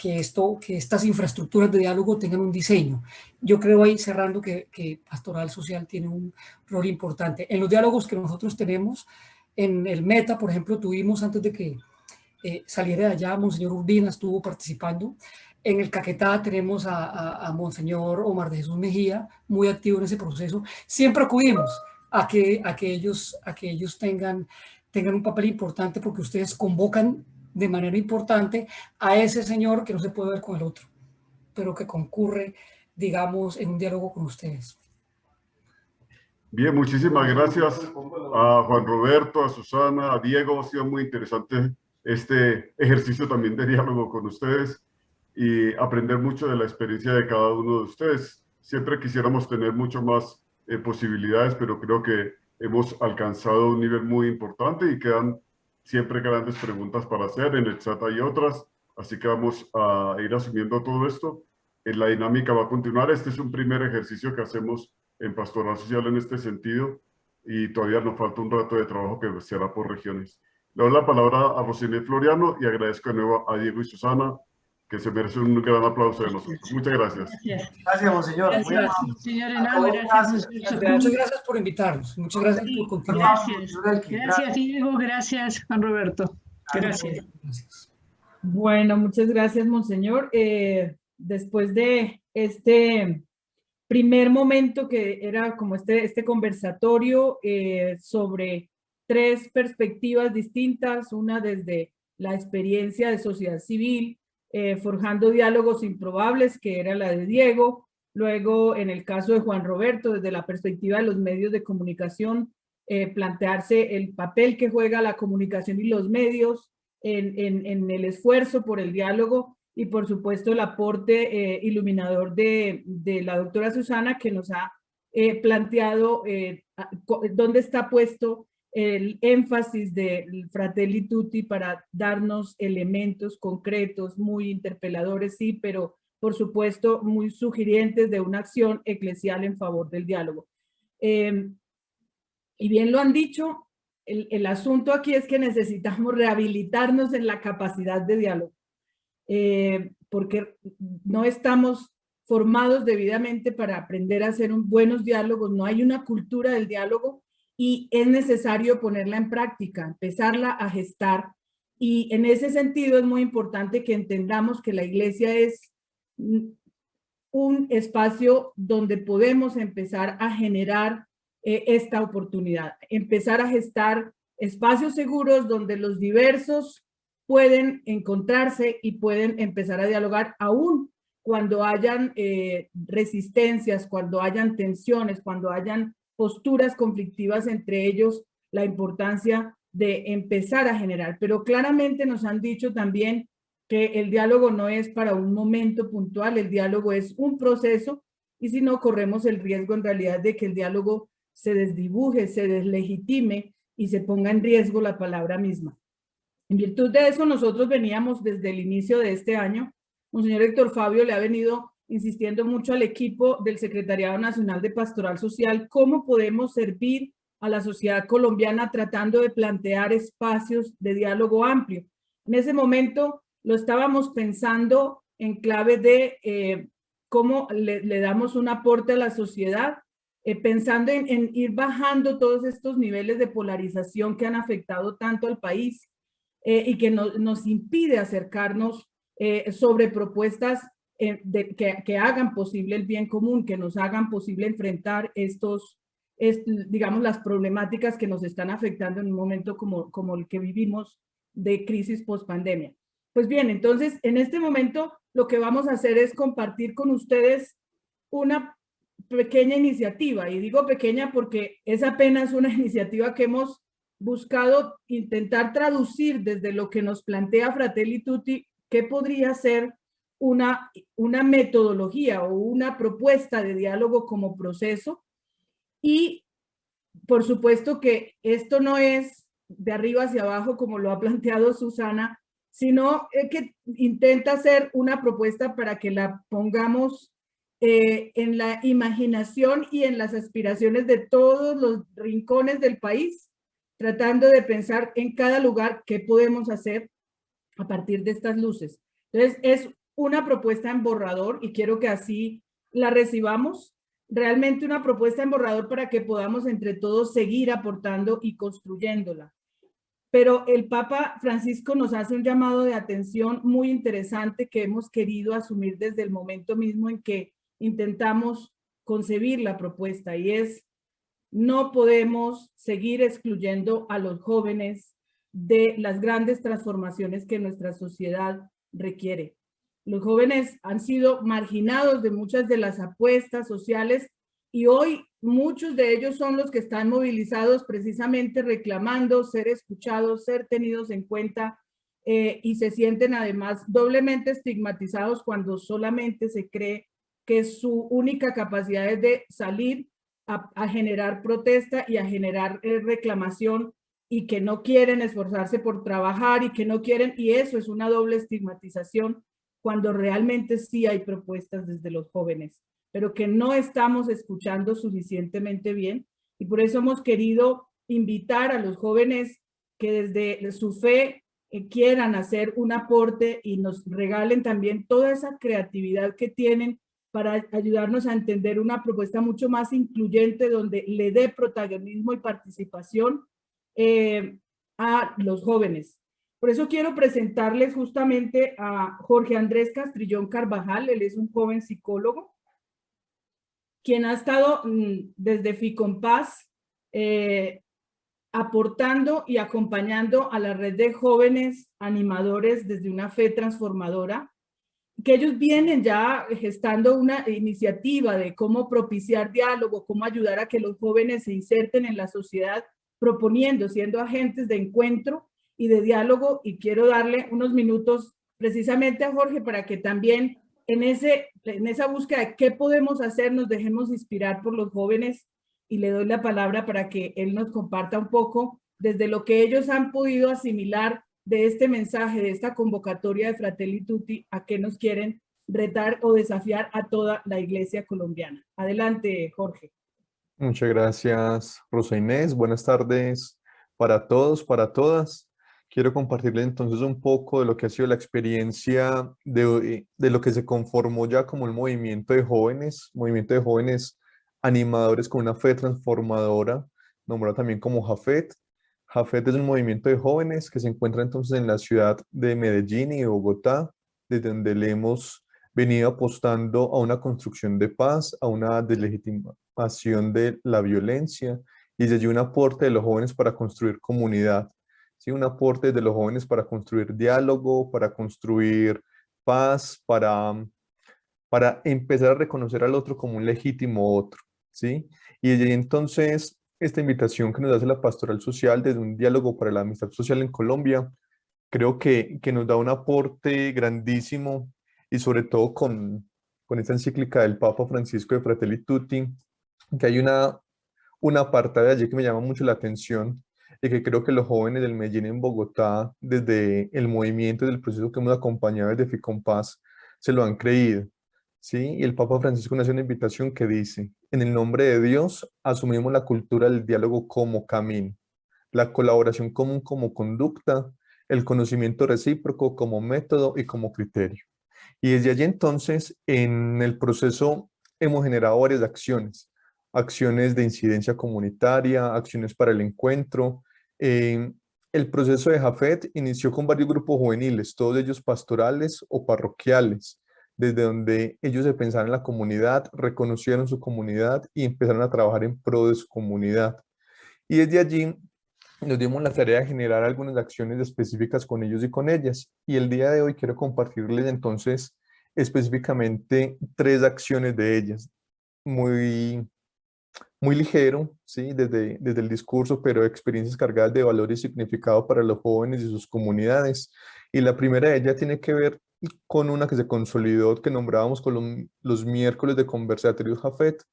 [SPEAKER 6] estas infraestructuras de diálogo tengan un diseño. Yo creo ahí, cerrando, que Pastoral Social tiene un rol importante. En los diálogos que nosotros tenemos, en el Meta, por ejemplo, tuvimos, antes de que saliera de allá, Monseñor Urbina estuvo participando. En el Caquetá tenemos a Monseñor Omar de Jesús Mejía, muy activo en ese proceso. Siempre acudimos a que ellos tengan un papel importante, porque ustedes convocan de manera importante a ese señor que no se puede ver con el otro, pero que concurre, digamos, en un diálogo con ustedes.
[SPEAKER 1] Bien, muchísimas gracias a Juan Roberto, a Susana, a Diego. Ha sido muy interesante este ejercicio también de diálogo con ustedes y aprender mucho de la experiencia de cada uno de ustedes. Siempre quisiéramos tener mucho más posibilidades, pero creo que hemos alcanzado un nivel muy importante y quedan siempre grandes preguntas para hacer. En el chat hay otras, así que vamos a ir asumiendo todo esto. La dinámica va a continuar. Este es un primer ejercicio que hacemos en Pastoral Social en este sentido, y todavía nos falta un rato de trabajo que se hará por regiones. Le doy la palabra a Rosiné Floriano y agradezco de nuevo a Diego y Susana, que se merecen un gran aplauso de nosotros. Muchas gracias.
[SPEAKER 5] Gracias, monseñor.
[SPEAKER 7] Gracias, señor Henao. Gracias.
[SPEAKER 6] Muchas gracias por invitarnos. Muchas gracias por continuar.
[SPEAKER 7] Gracias, Diego. Gracias, Juan Roberto. Gracias.
[SPEAKER 8] Bueno, muchas gracias, monseñor. Después de este primer momento, que era como este conversatorio sobre 3 perspectivas distintas, una desde la experiencia de sociedad civil, forjando diálogos improbables, que era la de Diego, luego en el caso de Juan Roberto, desde la perspectiva de los medios de comunicación, plantearse el papel que juega la comunicación y los medios en el esfuerzo por el diálogo, y por supuesto el aporte iluminador de la doctora Susana, que nos ha planteado dónde está puesto el énfasis del Fratelli Tutti para darnos elementos concretos, muy interpeladores, sí, pero por supuesto muy sugirientes de una acción eclesial en favor del diálogo. Y bien lo han dicho, el asunto aquí es que necesitamos rehabilitarnos en la capacidad de diálogo. Porque no estamos formados debidamente para aprender a hacer buenos diálogos, no hay una cultura del diálogo y es necesario ponerla en práctica, empezarla a gestar. Y en ese sentido es muy importante que entendamos que la iglesia es un espacio donde podemos empezar a generar esta oportunidad, empezar a gestar espacios seguros donde los diversos pueden encontrarse y pueden empezar a dialogar, aún cuando hayan resistencias, cuando hayan tensiones, cuando hayan posturas conflictivas entre ellos, la importancia de empezar a generar. Pero claramente nos han dicho también que el diálogo no es para un momento puntual, el diálogo es un proceso, y si no, corremos el riesgo en realidad de que el diálogo se desdibuje, se deslegitime y se ponga en riesgo la palabra misma. En virtud de eso, nosotros veníamos desde el inicio de este año, Monseñor Héctor Fabio le ha venido insistiendo mucho al equipo del Secretariado Nacional de Pastoral Social, cómo podemos servir a la sociedad colombiana tratando de plantear espacios de diálogo amplio. En ese momento lo estábamos pensando en clave de cómo le damos un aporte a la sociedad, pensando en ir bajando todos estos niveles de polarización que han afectado tanto al país, y que nos impide acercarnos sobre propuestas que hagan posible el bien común, que nos hagan posible enfrentar digamos, las problemáticas que nos están afectando en un momento como el que vivimos de crisis post-pandemia. Pues bien, entonces, en este momento lo que vamos a hacer es compartir con ustedes una pequeña iniciativa, y digo pequeña porque es apenas una iniciativa que hemos buscado intentar traducir desde lo que nos plantea Fratelli Tutti, qué podría ser una metodología o una propuesta de diálogo como proceso. Y por supuesto que esto no es de arriba hacia abajo como lo ha planteado Susana, sino que intenta hacer una propuesta para que la pongamos en la imaginación y en las aspiraciones de todos los rincones del país, tratando de pensar en cada lugar qué podemos hacer a partir de estas luces. Entonces, es una propuesta en borrador y quiero que así la recibamos. Realmente una propuesta en borrador para que podamos entre todos seguir aportando y construyéndola. Pero el Papa Francisco nos hace un llamado de atención muy interesante que hemos querido asumir desde el momento mismo en que intentamos concebir la propuesta, y es: no podemos seguir excluyendo a los jóvenes de las grandes transformaciones que nuestra sociedad requiere. Los jóvenes han sido marginados de muchas de las apuestas sociales y hoy muchos de ellos son los que están movilizados precisamente reclamando ser escuchados, ser tenidos en cuenta, y se sienten además doblemente estigmatizados cuando solamente se cree que su única capacidad es de salir a generar protesta y a generar reclamación, y que no quieren esforzarse por trabajar y que no quieren, y eso es una doble estigmatización cuando realmente sí hay propuestas desde los jóvenes, pero que no estamos escuchando suficientemente bien, y por eso hemos querido invitar a los jóvenes que desde su fe quieran hacer un aporte y nos regalen también toda esa creatividad que tienen para ayudarnos a entender una propuesta mucho más incluyente, donde le dé protagonismo y participación a los jóvenes. Por eso quiero presentarles justamente a Jorge Andrés Castrillón Carvajal. Él es un joven psicólogo, quien ha estado desde FICOMPAS aportando y acompañando a la red de jóvenes animadores desde una fe transformadora, que ellos vienen ya gestando una iniciativa de cómo propiciar diálogo, cómo ayudar a que los jóvenes se inserten en la sociedad, proponiendo, siendo agentes de encuentro y de diálogo. Y quiero darle unos minutos precisamente a Jorge para que también en esa búsqueda de qué podemos hacer nos dejemos inspirar por los jóvenes, y le doy la palabra para que él nos comparta un poco desde lo que ellos han podido asimilar de este mensaje, de esta convocatoria de Fratelli Tutti, a qué nos quieren retar o desafiar a toda la iglesia colombiana. Adelante, Jorge.
[SPEAKER 9] Muchas gracias, Rosa Inés. Buenas tardes para todos, para todas. Quiero compartirles entonces un poco de lo que ha sido la experiencia de lo que se conformó ya como el movimiento de jóvenes animadores con una fe transformadora, nombrado también como JAFET. JAFET es un movimiento de jóvenes que se encuentra entonces en la ciudad de Medellín y Bogotá, desde donde le hemos venido apostando a una construcción de paz, a una deslegitimación de la violencia, y desde allí un aporte de los jóvenes para construir comunidad, ¿sí? Un aporte de los jóvenes para construir diálogo, para construir paz, para empezar a reconocer al otro como un legítimo otro, ¿sí? Y desde allí entonces esta invitación que nos hace la Pastoral Social desde un diálogo para la amistad social en Colombia, creo que nos da un aporte grandísimo, y sobre todo con esta encíclica del Papa Francisco de Fratelli Tutti, que hay una apartado de allí que me llama mucho la atención, y que creo que los jóvenes del Medellín en Bogotá, desde el movimiento, del proceso que hemos acompañado desde FICOMPAS, se lo han creído, ¿sí? Y el Papa Francisco nos hace una invitación que dice: en el nombre de Dios asumimos la cultura del diálogo como camino, la colaboración común como conducta, el conocimiento recíproco como método y como criterio. Y desde allí entonces, en el proceso hemos generado varias acciones de incidencia comunitaria, acciones para el encuentro. El proceso de JAFET inició con varios grupos juveniles, todos ellos pastorales o parroquiales, desde donde ellos se pensaron en la comunidad, reconocieron su comunidad y empezaron a trabajar en pro de su comunidad. Y desde allí nos dimos la tarea de generar algunas acciones específicas con ellos y con ellas. Y el día de hoy quiero compartirles entonces específicamente 3 acciones de ellas. Muy ligero, ¿sí? Desde el discurso, pero experiencias cargadas de valor y significado para los jóvenes y sus comunidades. Y la primera de ellas tiene que ver con una que se consolidó, que nombrábamos con los miércoles de conversatorios JAFET.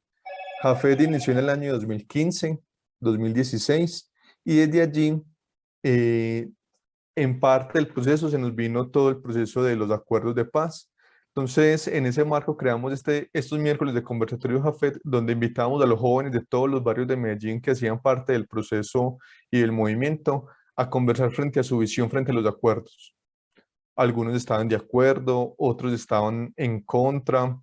[SPEAKER 9] JAFET inició en el año 2015, 2016, y desde allí, en parte del proceso, se nos vino todo el proceso de los acuerdos de paz. Entonces, en ese marco creamos estos miércoles de conversatorio Jafet, donde invitamos a los jóvenes de todos los barrios de Medellín que hacían parte del proceso y del movimiento a conversar frente a su visión, frente a los acuerdos. Algunos estaban de acuerdo, otros estaban en contra,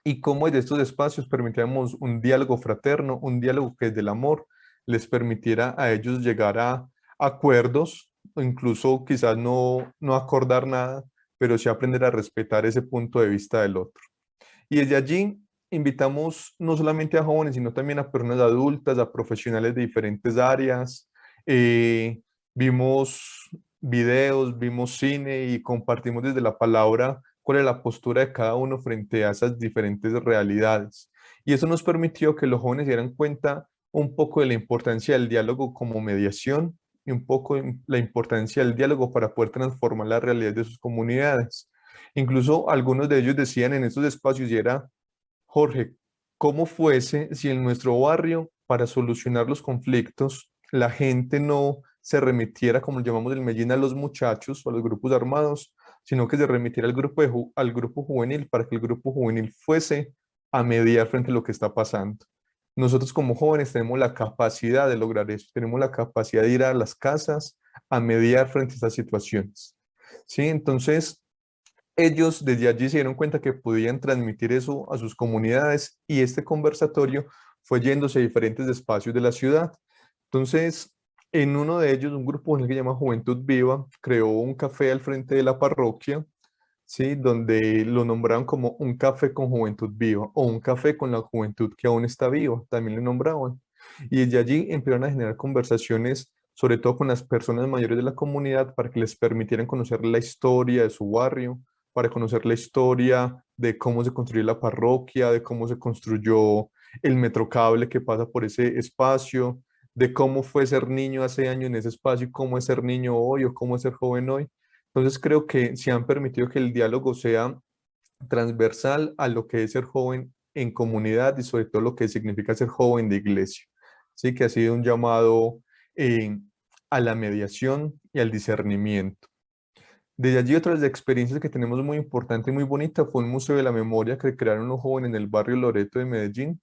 [SPEAKER 9] y cómo desde estos espacios permitíamos un diálogo fraterno, un diálogo que desde el amor les permitiera a ellos llegar a acuerdos, o incluso quizás no acordar nada, pero sí aprender a respetar ese punto de vista del otro. Y desde allí invitamos no solamente a jóvenes, sino también a personas adultas, a profesionales de diferentes áreas. Vimos videos, vimos cine y compartimos desde la palabra cuál es la postura de cada uno frente a esas diferentes realidades. Y eso nos permitió que los jóvenes se dieran cuenta un poco de la importancia del diálogo como mediación y un poco de la importancia del diálogo para poder transformar la realidad de sus comunidades. Incluso algunos de ellos decían en estos espacios, y era, Jorge, ¿cómo fuese si en nuestro barrio, para solucionar los conflictos, la gente no se remitiera, como llamamos en Medellín, a los muchachos o a los grupos armados, sino que se remitiera al grupo juvenil, para que el grupo juvenil fuese a mediar frente a lo que está pasando? Nosotros como jóvenes tenemos la capacidad de lograr eso, tenemos la capacidad de ir a las casas a mediar frente a estas situaciones. ¿Sí? Entonces, ellos desde allí se dieron cuenta que podían transmitir eso a sus comunidades, y este conversatorio fue yéndose a diferentes espacios de la ciudad. Entonces, en uno de ellos, un grupo que se llama Juventud Viva creó un café al frente de la parroquia, ¿sí? Donde lo nombraron como un café con juventud viva, o un café con la juventud que aún está viva, también lo nombraban. Y desde allí empezaron a generar conversaciones, sobre todo con las personas mayores de la comunidad, para que les permitieran conocer la historia de su barrio, para conocer la historia de cómo se construyó la parroquia, de cómo se construyó el metrocable que pasa por ese espacio, de cómo fue ser niño hace años en ese espacio y cómo es ser niño hoy o cómo es ser joven hoy. Entonces creo que se han permitido que el diálogo sea transversal a lo que es ser joven en comunidad y sobre todo lo que significa ser joven de iglesia. Así que ha sido un llamado a la mediación y al discernimiento. Desde allí, otras experiencias que tenemos muy importante y muy bonita fue un Museo de la Memoria que crearon los jóvenes en el barrio Loreto de Medellín,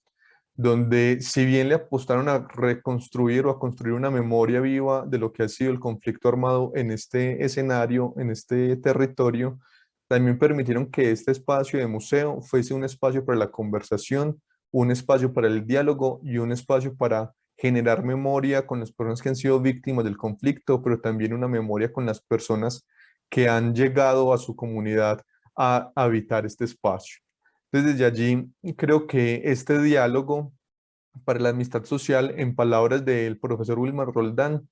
[SPEAKER 9] donde si bien le apostaron a reconstruir o a construir una memoria viva de lo que ha sido el conflicto armado en este escenario, en este territorio, también permitieron que este espacio de museo fuese un espacio para la conversación, un espacio para el diálogo y un espacio para generar memoria con las personas que han sido víctimas del conflicto, pero también una memoria con las personas que han llegado a su comunidad a habitar este espacio. Desde allí creo que este diálogo para la amistad social, en palabras del profesor Wilmar Roldán,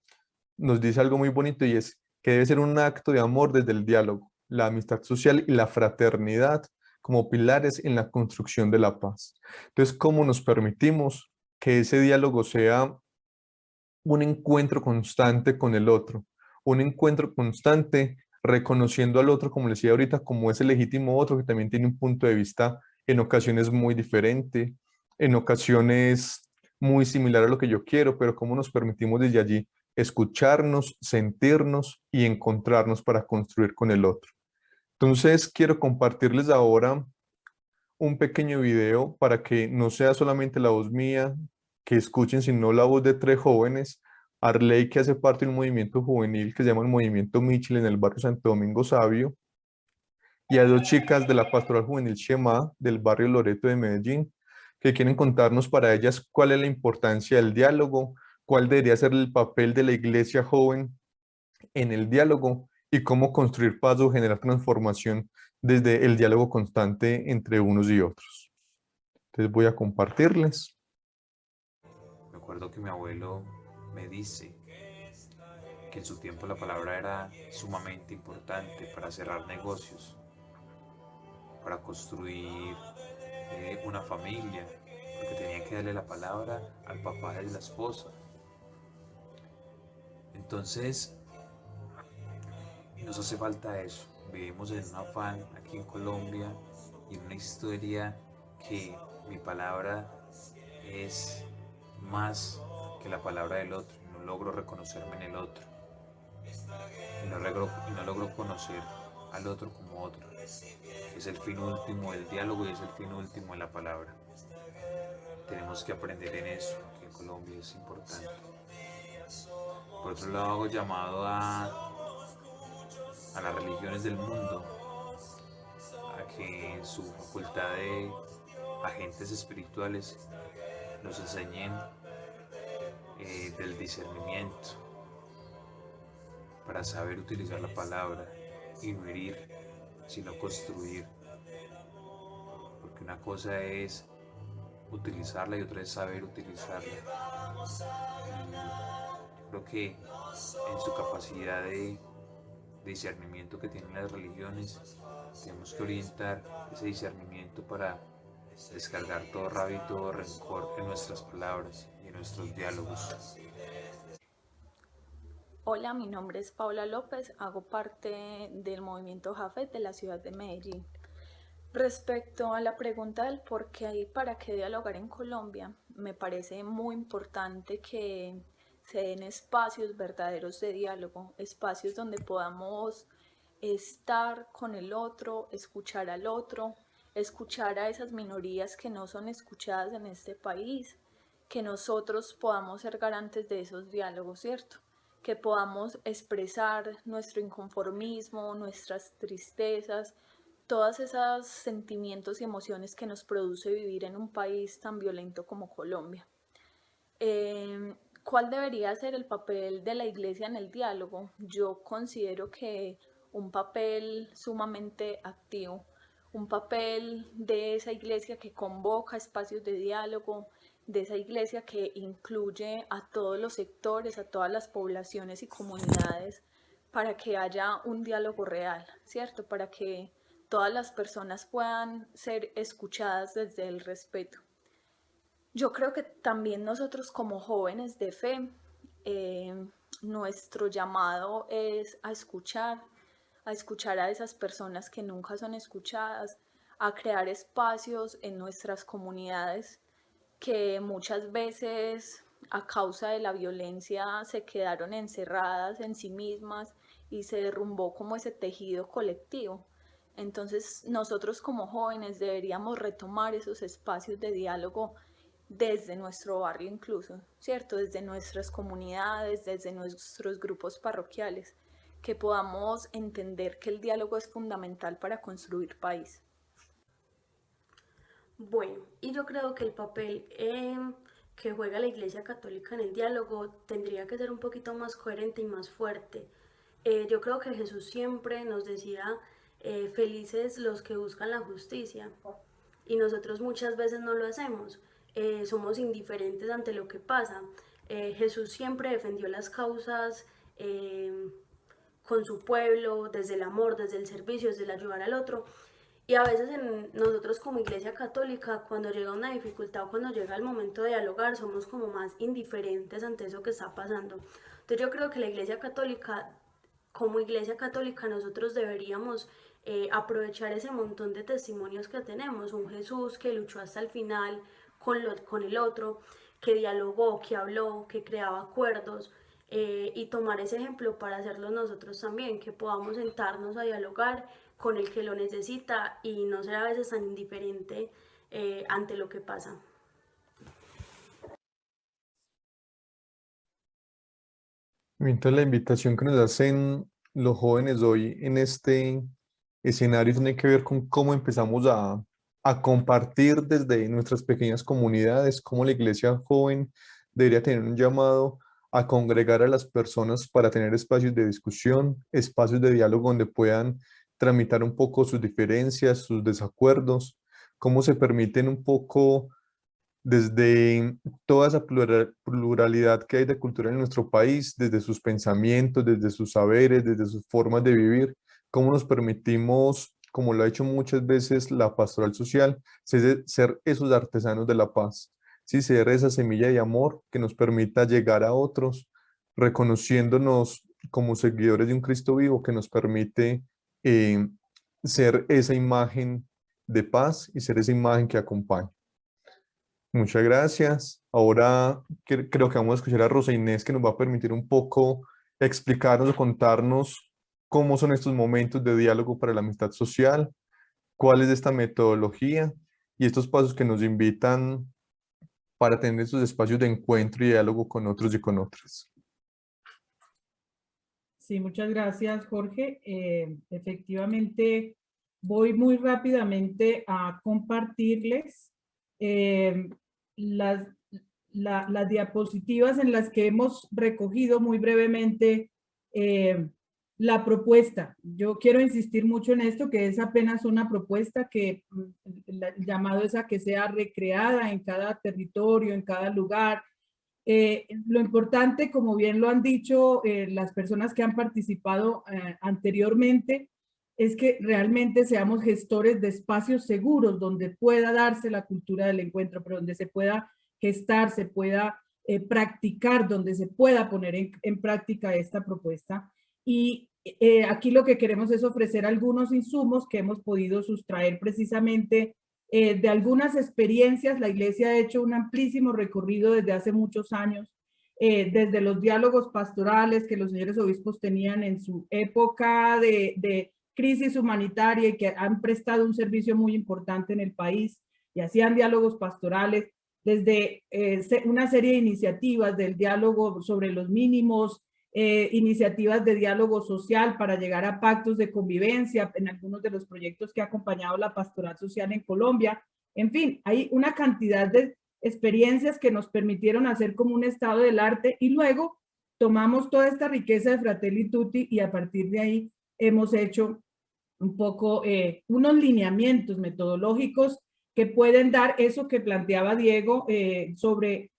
[SPEAKER 9] nos dice algo muy bonito, y es que debe ser un acto de amor desde el diálogo, la amistad social y la fraternidad como pilares en la construcción de la paz. Entonces, ¿cómo nos permitimos que ese diálogo sea un encuentro constante con el otro? Un encuentro constante reconociendo al otro, como les decía ahorita, como ese legítimo otro que también tiene un punto de vista en ocasiones muy diferente, en ocasiones muy similar a lo que yo quiero, pero cómo nos permitimos desde allí escucharnos, sentirnos y encontrarnos para construir con el otro. Entonces, quiero compartirles ahora un pequeño video para que no sea solamente la voz mía que escuchen, sino la voz de tres jóvenes. Arley, que hace parte de un movimiento juvenil que se llama el Movimiento Michel en el barrio Santo Domingo Sabio, y a dos chicas de la Pastoral Juvenil Shema del barrio Loreto de Medellín, que quieren contarnos para ellas cuál es la importancia del diálogo, cuál debería ser el papel de la iglesia joven en el diálogo y cómo construir paz o generar transformación desde el diálogo constante entre unos y otros. Entonces voy a compartirles.
[SPEAKER 10] Recuerdo que mi abuelo me dice que en su tiempo la palabra era sumamente importante para cerrar negocios, para construir una familia, porque tenía que darle la palabra al papá de la esposa. Entonces, nos hace falta eso. Vivimos en un afán aquí en Colombia y en una historia que mi palabra es más que la palabra del otro. No logro reconocerme en el otro. Y no logro conocer al otro como otro. Es el fin último del diálogo y es el fin último de la palabra. Tenemos que aprender en eso, que en Colombia es importante. Por otro lado, hago llamado a las religiones del mundo a que en su facultad de agentes espirituales nos enseñen del discernimiento para saber utilizar la palabra y no herir, sino construir. Porque una cosa es utilizarla y otra es saber utilizarla. Yo creo que en su capacidad de discernimiento que tienen las religiones, tenemos que orientar ese discernimiento para descargar todo rabia y todo rencor en nuestras palabras y en nuestros diálogos.
[SPEAKER 11] Hola, mi nombre es Paula López, hago parte del movimiento Jafet de la ciudad de Medellín. Respecto a la pregunta del por qué y para qué dialogar en Colombia, me parece muy importante que se den espacios verdaderos de diálogo, espacios donde podamos estar con el otro, escuchar al otro, escuchar a esas minorías que no son escuchadas en este país, que nosotros podamos ser garantes de esos diálogos, ¿cierto? Que podamos expresar nuestro inconformismo, nuestras tristezas, todos esos sentimientos y emociones que nos produce vivir en un país tan violento como Colombia. ¿Cuál debería ser el papel de la Iglesia en el diálogo? Yo considero que un papel sumamente activo, un papel de esa Iglesia que convoca espacios de diálogo, de esa Iglesia que incluye a todos los sectores, a todas las poblaciones y comunidades para que haya un diálogo real, ¿cierto? Para que todas las personas puedan ser escuchadas desde el respeto. Yo creo que también nosotros como jóvenes de fe, nuestro llamado es a escuchar a esas personas que nunca son escuchadas, a crear espacios en nuestras comunidades que muchas veces a causa de la violencia se quedaron encerradas en sí mismas y se derrumbó como ese tejido colectivo. Entonces nosotros como jóvenes deberíamos retomar esos espacios de diálogo desde nuestro barrio incluso, ¿cierto? Desde nuestras comunidades, desde nuestros grupos parroquiales, que podamos entender que el diálogo es fundamental para construir país.
[SPEAKER 12] Bueno, y yo creo que el papel que juega la Iglesia Católica en el diálogo tendría que ser un poquito más coherente y más fuerte. Yo creo que Jesús siempre nos decía, felices los que buscan la justicia, y nosotros muchas veces no lo hacemos. Somos indiferentes ante lo que pasa. Jesús siempre defendió las causas con su pueblo, desde el amor, desde el servicio, desde el ayudar al otro. Y a veces nosotros como Iglesia Católica, cuando llega una dificultad o cuando llega el momento de dialogar, somos como más indiferentes ante eso que está pasando. Entonces yo creo que la Iglesia Católica, como Iglesia Católica, nosotros deberíamos aprovechar ese montón de testimonios que tenemos. Un Jesús que luchó hasta el final con el otro, que dialogó, que habló, que creaba acuerdos, y tomar ese ejemplo para hacerlo nosotros también, que podamos sentarnos a dialogar con el que lo necesita y no ser a veces tan indiferente ante lo que pasa.
[SPEAKER 9] Entonces la invitación que nos hacen los jóvenes hoy en este escenario tiene que ver con cómo empezamos a compartir desde nuestras pequeñas comunidades, cómo la iglesia joven debería tener un llamado a congregar a las personas para tener espacios de discusión, espacios de diálogo donde puedan tramitar un poco sus diferencias, sus desacuerdos, cómo se permiten un poco desde toda esa pluralidad que hay de cultura en nuestro país, desde sus pensamientos, desde sus saberes, desde sus formas de vivir, cómo nos permitimos, como lo ha hecho muchas veces la pastoral social, ser esos artesanos de la paz, ¿sí? Ser esa semilla de amor que nos permita llegar a otros, reconociéndonos como seguidores de un Cristo vivo que nos permite ser esa imagen de paz y ser esa imagen que acompaña. Muchas gracias. Ahora creo que vamos a escuchar a Rosa Inés, que nos va a permitir un poco explicarnos o contarnos cómo son estos momentos de diálogo para la amistad social, cuál es esta metodología y estos pasos que nos invitan para tener esos espacios de encuentro y diálogo con otros y con otras.
[SPEAKER 8] Sí, muchas gracias, Jorge. Efectivamente, voy muy rápidamente a compartirles las diapositivas en las que hemos recogido muy brevemente la propuesta. Yo quiero insistir mucho en esto, que es apenas una propuesta que el llamado es a que sea recreada en cada territorio, en cada lugar. Lo importante, como bien lo han dicho las personas que han participado anteriormente, es que realmente seamos gestores de espacios seguros donde pueda darse la cultura del encuentro, pero donde se pueda gestar, se pueda practicar, donde se pueda poner en práctica esta propuesta. Y aquí lo que queremos es ofrecer algunos insumos que hemos podido sustraer precisamente de algunas experiencias. La Iglesia ha hecho un amplísimo recorrido desde hace muchos años, desde los diálogos pastorales que los señores obispos tenían en su época de crisis humanitaria y que han prestado un servicio muy importante en el país y hacían diálogos pastorales, desde una serie de iniciativas del diálogo sobre los mínimos, iniciativas de diálogo social para llegar a pactos de convivencia en algunos de los proyectos que ha acompañado la pastoral social en Colombia. En fin, hay una cantidad de experiencias que nos permitieron hacer como un estado del arte y luego tomamos toda esta riqueza de Fratelli Tutti y a partir de ahí hemos hecho un poco unos lineamientos metodológicos que pueden dar eso que planteaba Diego sobre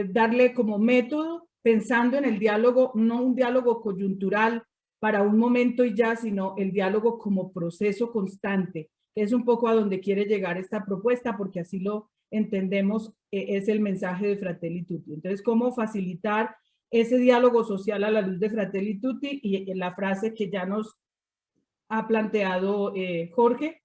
[SPEAKER 8] darle como método, pensando en el diálogo, no un diálogo coyuntural para un momento y ya, sino el diálogo como proceso constante, que es un poco a donde quiere llegar esta propuesta, porque así lo entendemos, es el mensaje de Fratelli Tutti. Entonces, ¿cómo facilitar ese diálogo social a la luz de Fratelli Tutti? Y la frase que ya nos ha planteado Jorge.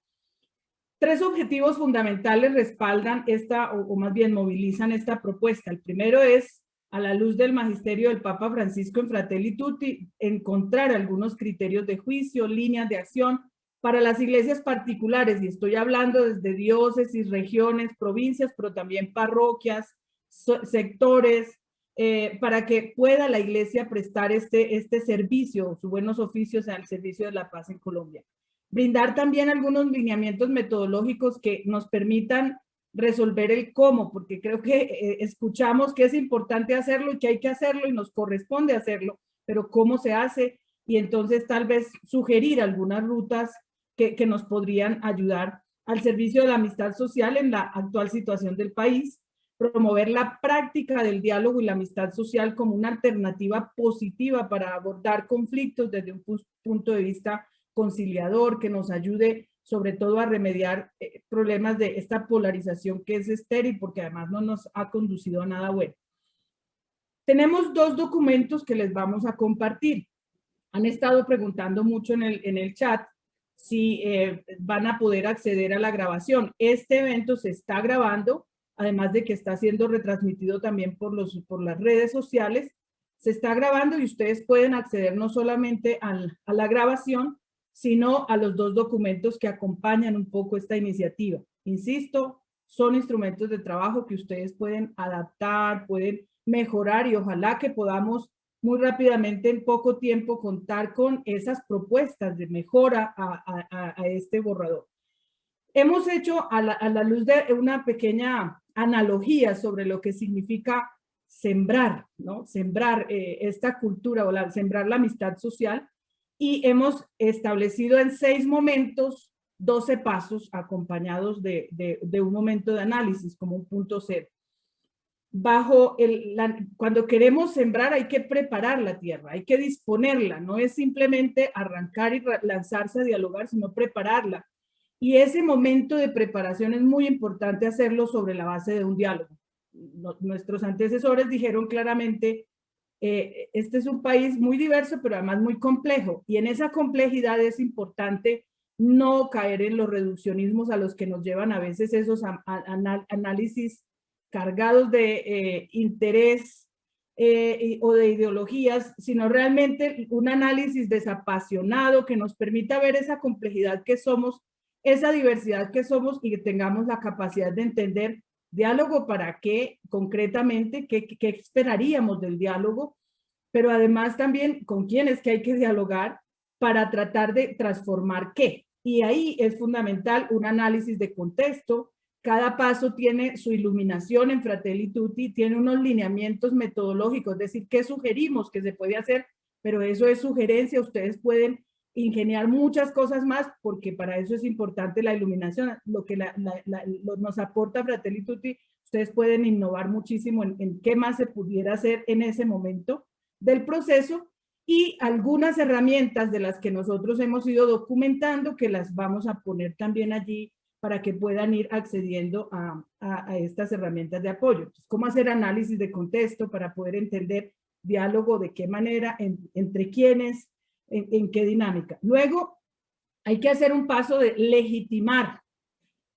[SPEAKER 8] 3 objetivos fundamentales respaldan esta, o más bien movilizan esta propuesta. El primero es, a la luz del magisterio del Papa Francisco en Fratelli Tutti, encontrar algunos criterios de juicio, líneas de acción para las iglesias particulares, y estoy hablando desde diócesis, regiones, provincias, pero también parroquias, sectores, para que pueda la iglesia prestar este servicio, sus buenos oficios al servicio de la paz en Colombia. Brindar también algunos lineamientos metodológicos que nos permitan resolver el cómo, porque creo que escuchamos que es importante hacerlo y que hay que hacerlo y nos corresponde hacerlo, pero cómo se hace, y entonces tal vez sugerir algunas rutas que nos podrían ayudar al servicio de la amistad social en la actual situación del país, promover la práctica del diálogo y la amistad social como una alternativa positiva para abordar conflictos desde un punto de vista conciliador, que nos ayude sobre todo a remediar problemas de esta polarización que es estéril, porque además no nos ha conducido a nada bueno. Tenemos 2 documentos que les vamos a compartir. Han estado preguntando mucho en el chat si van a poder acceder a la grabación. Este evento se está grabando, además de que está siendo retransmitido también por las redes sociales. Se está grabando y ustedes pueden acceder no solamente a la grabación, sino a los 2 documentos que acompañan un poco esta iniciativa. Insisto, son instrumentos de trabajo que ustedes pueden adaptar, pueden mejorar y ojalá que podamos muy rápidamente en poco tiempo contar con esas propuestas de mejora a este borrador. Hemos hecho a la luz de una pequeña analogía sobre lo que significa sembrar, ¿no? Sembrar esta cultura o sembrar la amistad social. Y hemos establecido en 6 momentos 12 pasos acompañados de un momento de análisis como un punto cero. Cuando queremos sembrar hay que preparar la tierra, hay que disponerla, no es simplemente arrancar y lanzarse a dialogar, sino prepararla. Y ese momento de preparación es muy importante hacerlo sobre la base de un diálogo. Nuestros antecesores dijeron claramente, este es un país muy diverso, pero además muy complejo. Y en esa complejidad es importante no caer en los reduccionismos a los que nos llevan a veces esos análisis cargados de interés o de ideologías, sino realmente un análisis desapasionado que nos permita ver esa complejidad que somos, esa diversidad que somos y que tengamos la capacidad de entender diálogo para qué, concretamente, qué esperaríamos del diálogo, pero además también con quién es que hay que dialogar para tratar de transformar qué. Y ahí es fundamental un análisis de contexto. Cada paso tiene su iluminación en Fratelli Tutti, tiene unos lineamientos metodológicos, es decir, qué sugerimos que se puede hacer, pero eso es sugerencia, ustedes pueden ingeniar muchas cosas más, porque para eso es importante la iluminación, lo que nos aporta Fratelli Tutti, ustedes pueden innovar muchísimo en qué más se pudiera hacer en ese momento del proceso, y algunas herramientas de las que nosotros hemos ido documentando que las vamos a poner también allí para que puedan ir accediendo a estas herramientas de apoyo. Entonces, ¿cómo hacer análisis de contexto para poder entender diálogo, de qué manera, entre quiénes, en qué dinámica? Luego, hay que hacer un paso de legitimar,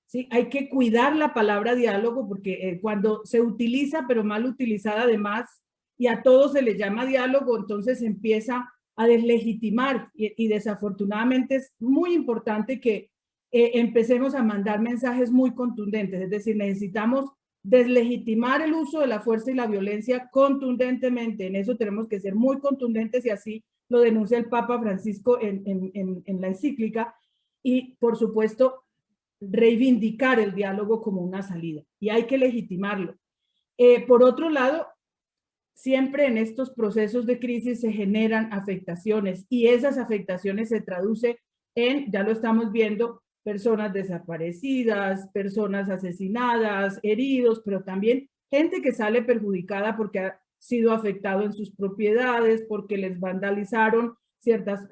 [SPEAKER 8] ¿sí? Hay que cuidar la palabra diálogo porque cuando se utiliza, pero mal utilizada además, y a todo se le llama diálogo, entonces empieza a deslegitimar y desafortunadamente es muy importante que empecemos a mandar mensajes muy contundentes, es decir, necesitamos deslegitimar el uso de la fuerza y la violencia contundentemente. En eso tenemos que ser muy contundentes y así lo denuncia el Papa Francisco en la encíclica, y por supuesto reivindicar el diálogo como una salida, y hay que legitimarlo. Por otro lado, siempre en estos procesos de crisis se generan afectaciones, y esas afectaciones se traducen en, ya lo estamos viendo, personas desaparecidas, personas asesinadas, heridos, pero también gente que sale perjudicada porque ha sido afectado en sus propiedades, porque les vandalizaron ciertas,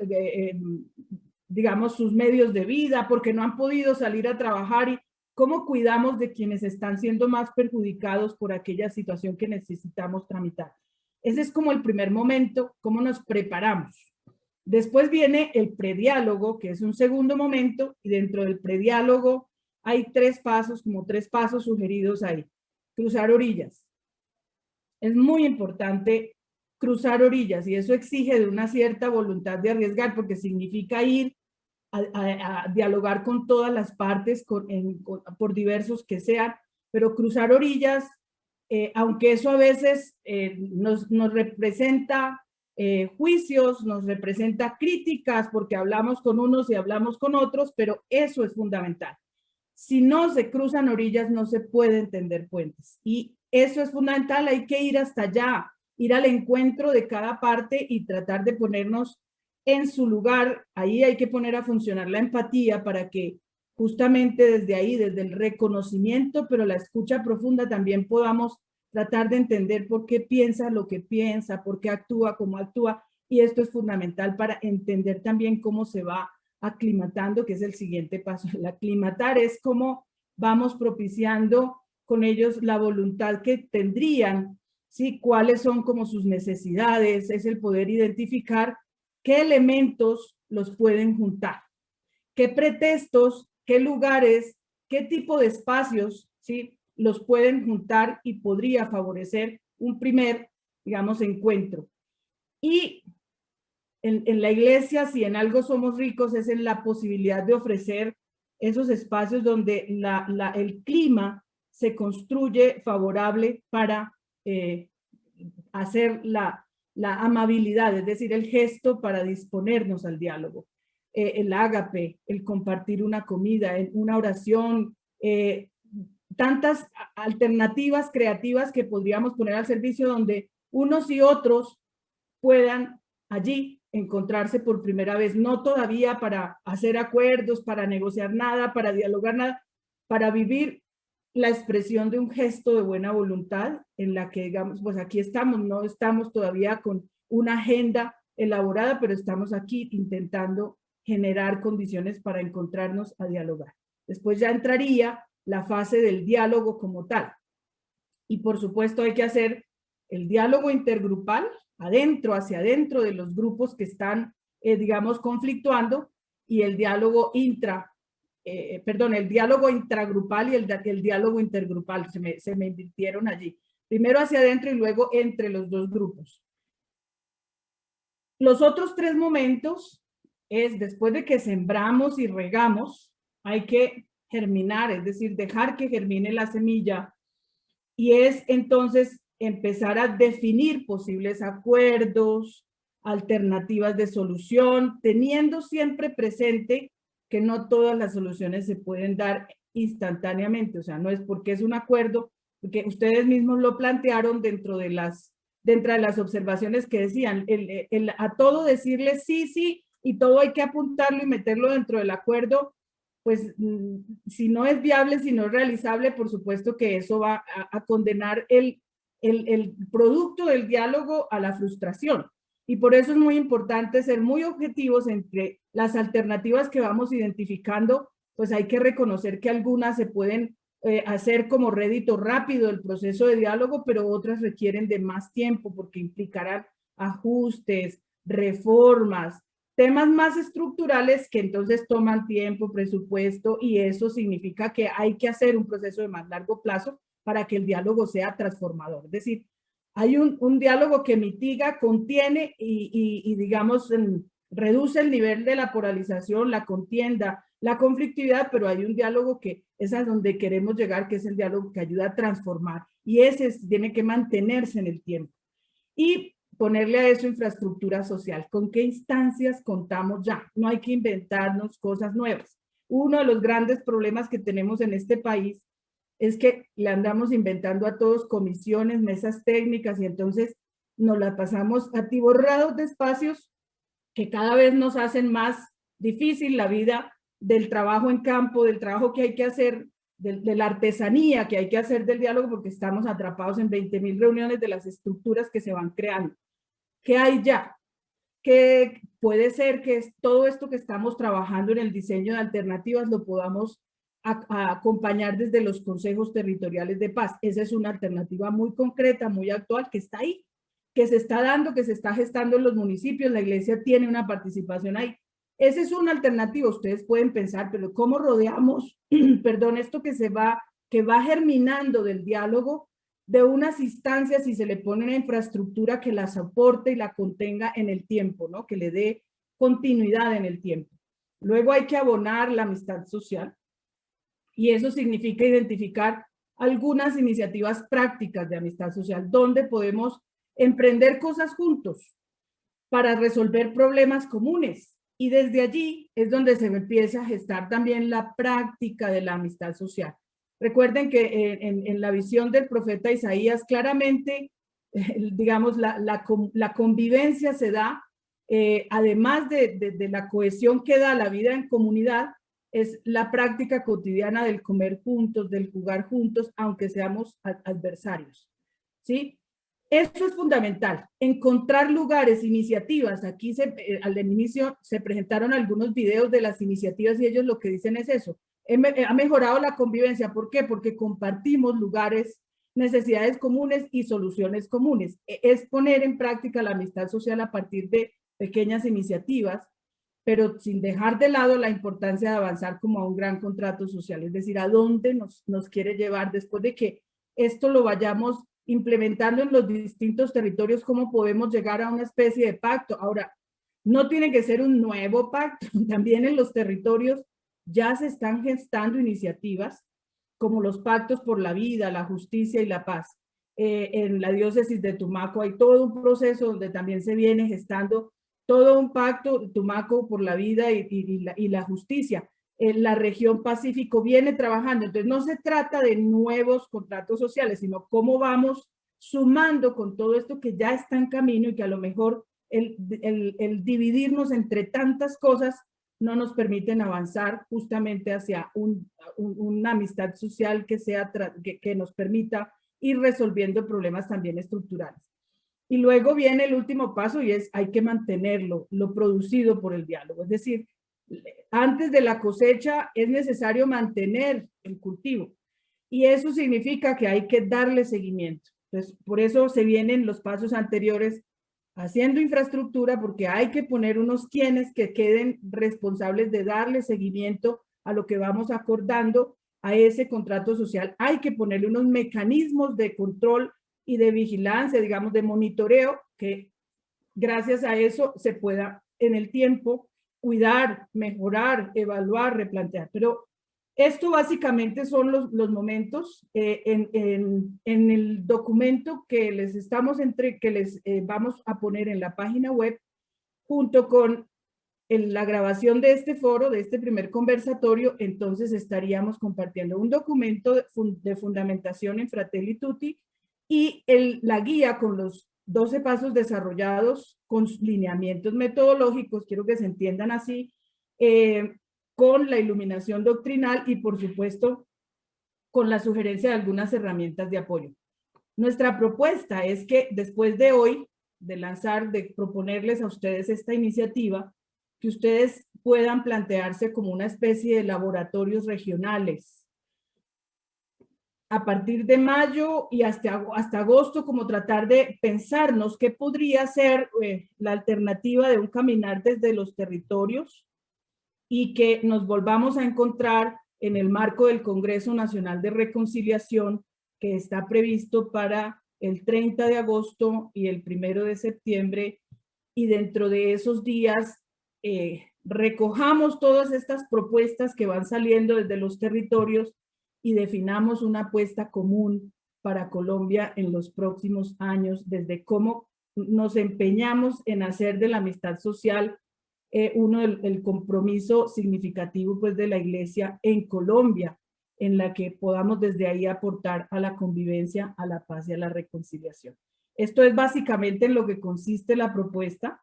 [SPEAKER 8] digamos, sus medios de vida, porque no han podido salir a trabajar. Y cómo cuidamos de quienes están siendo más perjudicados por aquella situación que necesitamos tramitar. Ese es como el primer momento, cómo nos preparamos. Después viene el prediálogo, que es un segundo momento, y dentro del prediálogo hay tres pasos sugeridos ahí. Cruzar orillas. Es muy importante cruzar orillas, y eso exige de una cierta voluntad de arriesgar, porque significa ir a dialogar con todas las partes, por diversos que sean, pero cruzar orillas, aunque eso a veces nos representa juicios, nos representa críticas, porque hablamos con unos y hablamos con otros, pero eso es fundamental. Si no se cruzan orillas, no se puede entender puentes, y eso es fundamental. Hay que ir hasta allá, ir al encuentro de cada parte y tratar de ponernos en su lugar. Ahí hay que poner a funcionar la empatía para que justamente desde ahí, desde el reconocimiento, pero la escucha profunda, también podamos tratar de entender por qué piensa lo que piensa, por qué actúa como actúa, y esto es fundamental para entender también cómo se va aclimatando, que es el siguiente paso. El aclimatar es cómo vamos propiciando con ellos la voluntad que tendrían, ¿sí? Cuáles son como sus necesidades, es el poder identificar qué elementos los pueden juntar, qué pretextos, qué lugares, qué tipo de espacios, ¿sí? Los pueden juntar y podría favorecer un primer, digamos, encuentro. Y en la iglesia, si en algo somos ricos, es en la posibilidad de ofrecer esos espacios donde el clima se construye favorable para hacer la amabilidad, es decir, el gesto para disponernos al diálogo. El ágape, el compartir una comida, una oración, tantas alternativas creativas que podríamos poner al servicio donde unos y otros puedan allí encontrarse por primera vez, no todavía para hacer acuerdos, para negociar nada, para dialogar nada, para vivir la expresión de un gesto de buena voluntad en la que, digamos, pues aquí estamos, no estamos todavía con una agenda elaborada, pero estamos aquí intentando generar condiciones para encontrarnos a dialogar. Después ya entraría la fase del diálogo como tal. Y por supuesto hay que hacer el diálogo intergrupal, hacia adentro de los grupos que están, digamos, conflictuando, y el diálogo el diálogo intragrupal y el diálogo intergrupal, se me invirtieron allí. primero hacia adentro y luego entre los dos grupos. Los otros 3 momentos es después de que sembramos y regamos, hay que germinar, es decir, dejar que germine la semilla, y es entonces empezar a definir posibles acuerdos, alternativas de solución, teniendo siempre presente que no todas las soluciones se pueden dar instantáneamente, o sea, no es porque es un acuerdo, porque ustedes mismos lo plantearon dentro de las observaciones que decían, a todo decirle sí, sí, y todo hay que apuntarlo y meterlo dentro del acuerdo, pues si no es viable, si no es realizable, por supuesto que eso va a condenar el producto del diálogo a la frustración. Y por eso es muy importante ser muy objetivos entre las alternativas que vamos identificando, pues hay que reconocer que algunas se pueden hacer como rédito rápido el proceso de diálogo, pero otras requieren de más tiempo porque implicarán ajustes, reformas, temas más estructurales que entonces toman tiempo, presupuesto, y eso significa que hay que hacer un proceso de más largo plazo para que el diálogo sea transformador. Es decir, hay un diálogo que mitiga, contiene y digamos, reduce el nivel de la polarización, la contienda, la conflictividad, pero hay un diálogo que es a donde queremos llegar, que es el diálogo que ayuda a transformar, y ese tiene que mantenerse en el tiempo. Y ponerle a eso infraestructura social. ¿Con qué instancias contamos ya? No hay que inventarnos cosas nuevas. Uno de los grandes problemas que tenemos en este país es que le andamos inventando a todos comisiones, mesas técnicas, y entonces nos la pasamos atiborrados de espacios que cada vez nos hacen más difícil la vida del trabajo en campo, del trabajo que hay que hacer, de la artesanía que hay que hacer del diálogo, porque estamos atrapados en 20.000 reuniones de las estructuras que se van creando. ¿Qué hay ya? Que puede ser que todo esto que estamos trabajando en el diseño de alternativas lo podamos a acompañar desde los consejos territoriales de paz. Esa es una alternativa muy concreta, muy actual, que está ahí, que se está dando, que se está gestando en los municipios. La iglesia tiene una participación ahí. Esa es una alternativa. Ustedes pueden pensar, pero ¿cómo rodeamos, perdón, esto que va germinando del diálogo, de unas instancias, y se le pone una infraestructura que la soporte y la contenga en el tiempo, ¿no? Que le dé continuidad en el tiempo? Luego hay que abonar la amistad social, y eso significa identificar algunas iniciativas prácticas de amistad social donde podemos emprender cosas juntos para resolver problemas comunes, y desde allí es donde se empieza a gestar también la práctica de la amistad social. Recuerden que en la visión del profeta Isaías, claramente, digamos, la convivencia se da, además de la cohesión que da la vida en comunidad, es la práctica cotidiana del comer juntos, del jugar juntos, aunque seamos adversarios, ¿sí? Eso es fundamental, encontrar lugares, iniciativas. Aquí al inicio se presentaron algunos videos de las iniciativas y ellos lo que dicen es eso. Ha mejorado la convivencia. ¿Por qué? Porque compartimos lugares, necesidades comunes y soluciones comunes. Es poner en práctica la amistad social a partir de pequeñas iniciativas, pero sin dejar de lado la importancia de avanzar como a un gran contrato social, es decir, a dónde nos quiere llevar después de que esto lo vayamos implementando en los distintos territorios, cómo podemos llegar a una especie de pacto. Ahora, no tiene que ser un nuevo pacto, también en los territorios ya se están gestando iniciativas como los pactos por la vida, la justicia y la paz. En la diócesis de Tumaco hay todo un proceso donde también se viene gestando todo un pacto, Tumaco por la vida y la justicia. La región Pacífico viene trabajando. Entonces no se trata de nuevos contratos sociales, sino cómo vamos sumando con todo esto que ya está en camino, y que a lo mejor el dividirnos entre tantas cosas no nos permiten avanzar justamente hacia una amistad social que nos permita ir resolviendo problemas también estructurales. Y luego viene el último paso, y es hay que mantenerlo, lo producido por el diálogo. Es decir, antes de la cosecha es necesario mantener el cultivo, y eso significa que hay que darle seguimiento. Entonces, por eso se vienen los pasos anteriores, haciendo infraestructura, porque hay que poner unos quienes que queden responsables de darle seguimiento a lo que vamos acordando, a ese contrato social. Hay que ponerle unos mecanismos de control y de vigilancia, digamos, de monitoreo, que gracias a eso se pueda en el tiempo cuidar, mejorar, evaluar, replantear. Pero esto básicamente son los momentos. En el documento que les vamos a poner en la página web, junto con la grabación de este foro, de este primer conversatorio, entonces estaríamos compartiendo un documento de fundamentación en Fratelli Tutti y la guía con los 12 pasos desarrollados con lineamientos metodológicos, quiero que se entiendan así, con la iluminación doctrinal y por supuesto con la sugerencia de algunas herramientas de apoyo. Nuestra propuesta es que después de hoy, de proponerles a ustedes esta iniciativa, que ustedes puedan plantearse como una especie de laboratorios regionales. A partir de mayo y hasta agosto, como tratar de pensarnos qué podría ser la alternativa de un caminar desde los territorios y que nos volvamos a encontrar en el marco del Congreso Nacional de Reconciliación que está previsto para el 30 de agosto y el 1 de septiembre, y dentro de esos días recojamos todas estas propuestas que van saliendo desde los territorios y definamos una apuesta común para Colombia en los próximos años, desde cómo nos empeñamos en hacer de la amistad social el compromiso significativo pues, de la Iglesia en Colombia, en la que podamos desde ahí aportar a la convivencia, a la paz y a la reconciliación. Esto es básicamente en lo que consiste la propuesta.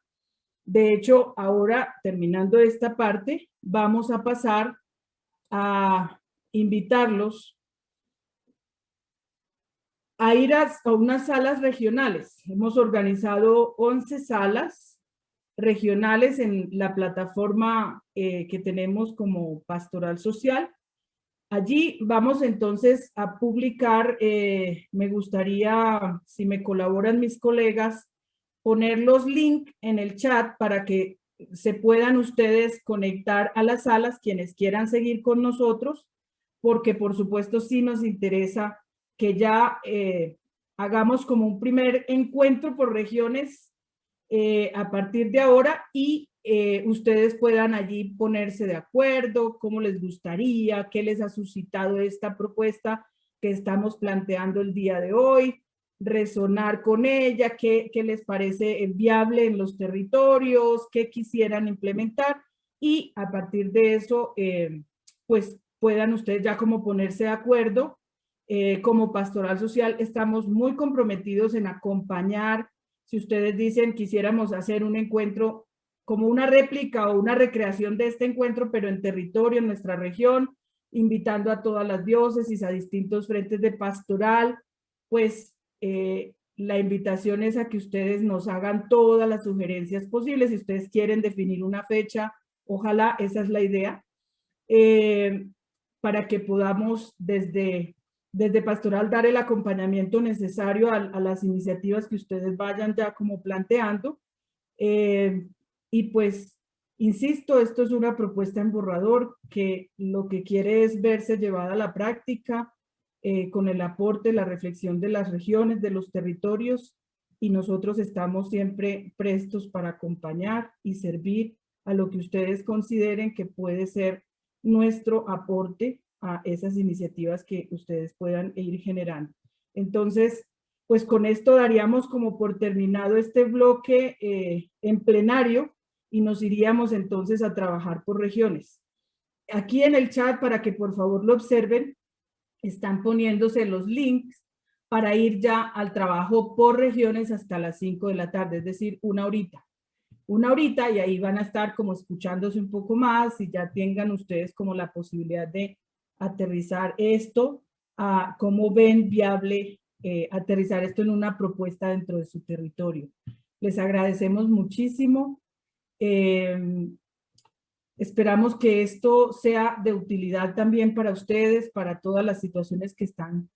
[SPEAKER 8] De hecho, ahora, terminando esta parte, vamos a pasar a invitarlos a ir a unas salas regionales. Hemos organizado 11 salas regionales en la plataforma que tenemos como Pastoral Social. Allí vamos entonces a publicar, me gustaría, si me colaboran mis colegas, poner los links en el chat para que se puedan ustedes conectar a las salas, quienes quieran seguir con nosotros, porque por supuesto sí nos interesa que ya hagamos como un primer encuentro por regiones a partir de ahora y ustedes puedan allí ponerse de acuerdo, cómo les gustaría, qué les ha suscitado esta propuesta que estamos planteando el día de hoy, resonar con ella, qué les parece viable en los territorios, qué quisieran implementar y a partir de eso, pues puedan ustedes ya como ponerse de acuerdo. Como Pastoral Social estamos muy comprometidos en acompañar. Si ustedes dicen quisiéramos hacer un encuentro como una réplica o una recreación de este encuentro, pero en territorio, en nuestra región, invitando a todas las diócesis, a distintos frentes de pastoral, pues la invitación es a que ustedes nos hagan todas las sugerencias posibles. Si ustedes quieren definir una fecha, ojalá esa es la idea, para que podamos desde Pastoral dar el acompañamiento necesario a las iniciativas que ustedes vayan ya como planteando. Y pues, insisto, esto es una propuesta en borrador que lo que quiere es verse llevada a la práctica con el aporte, la reflexión de las regiones, de los territorios, y nosotros estamos siempre prestos para acompañar y servir a lo que ustedes consideren que puede ser nuestro aporte a esas iniciativas que ustedes puedan ir generando. Entonces, pues con esto daríamos como por terminado este bloque en plenario y nos iríamos entonces a trabajar por regiones. Aquí en el chat, para que por favor lo observen, están poniéndose los links para ir ya al trabajo por regiones hasta las 5 de la tarde, es decir, una horita y ahí van a estar como escuchándose un poco más y ya tengan ustedes como la posibilidad de aterrizar esto, a cómo ven viable aterrizar esto en una propuesta dentro de su territorio. Les agradecemos muchísimo. Esperamos que esto sea de utilidad también para ustedes, para todas las situaciones que están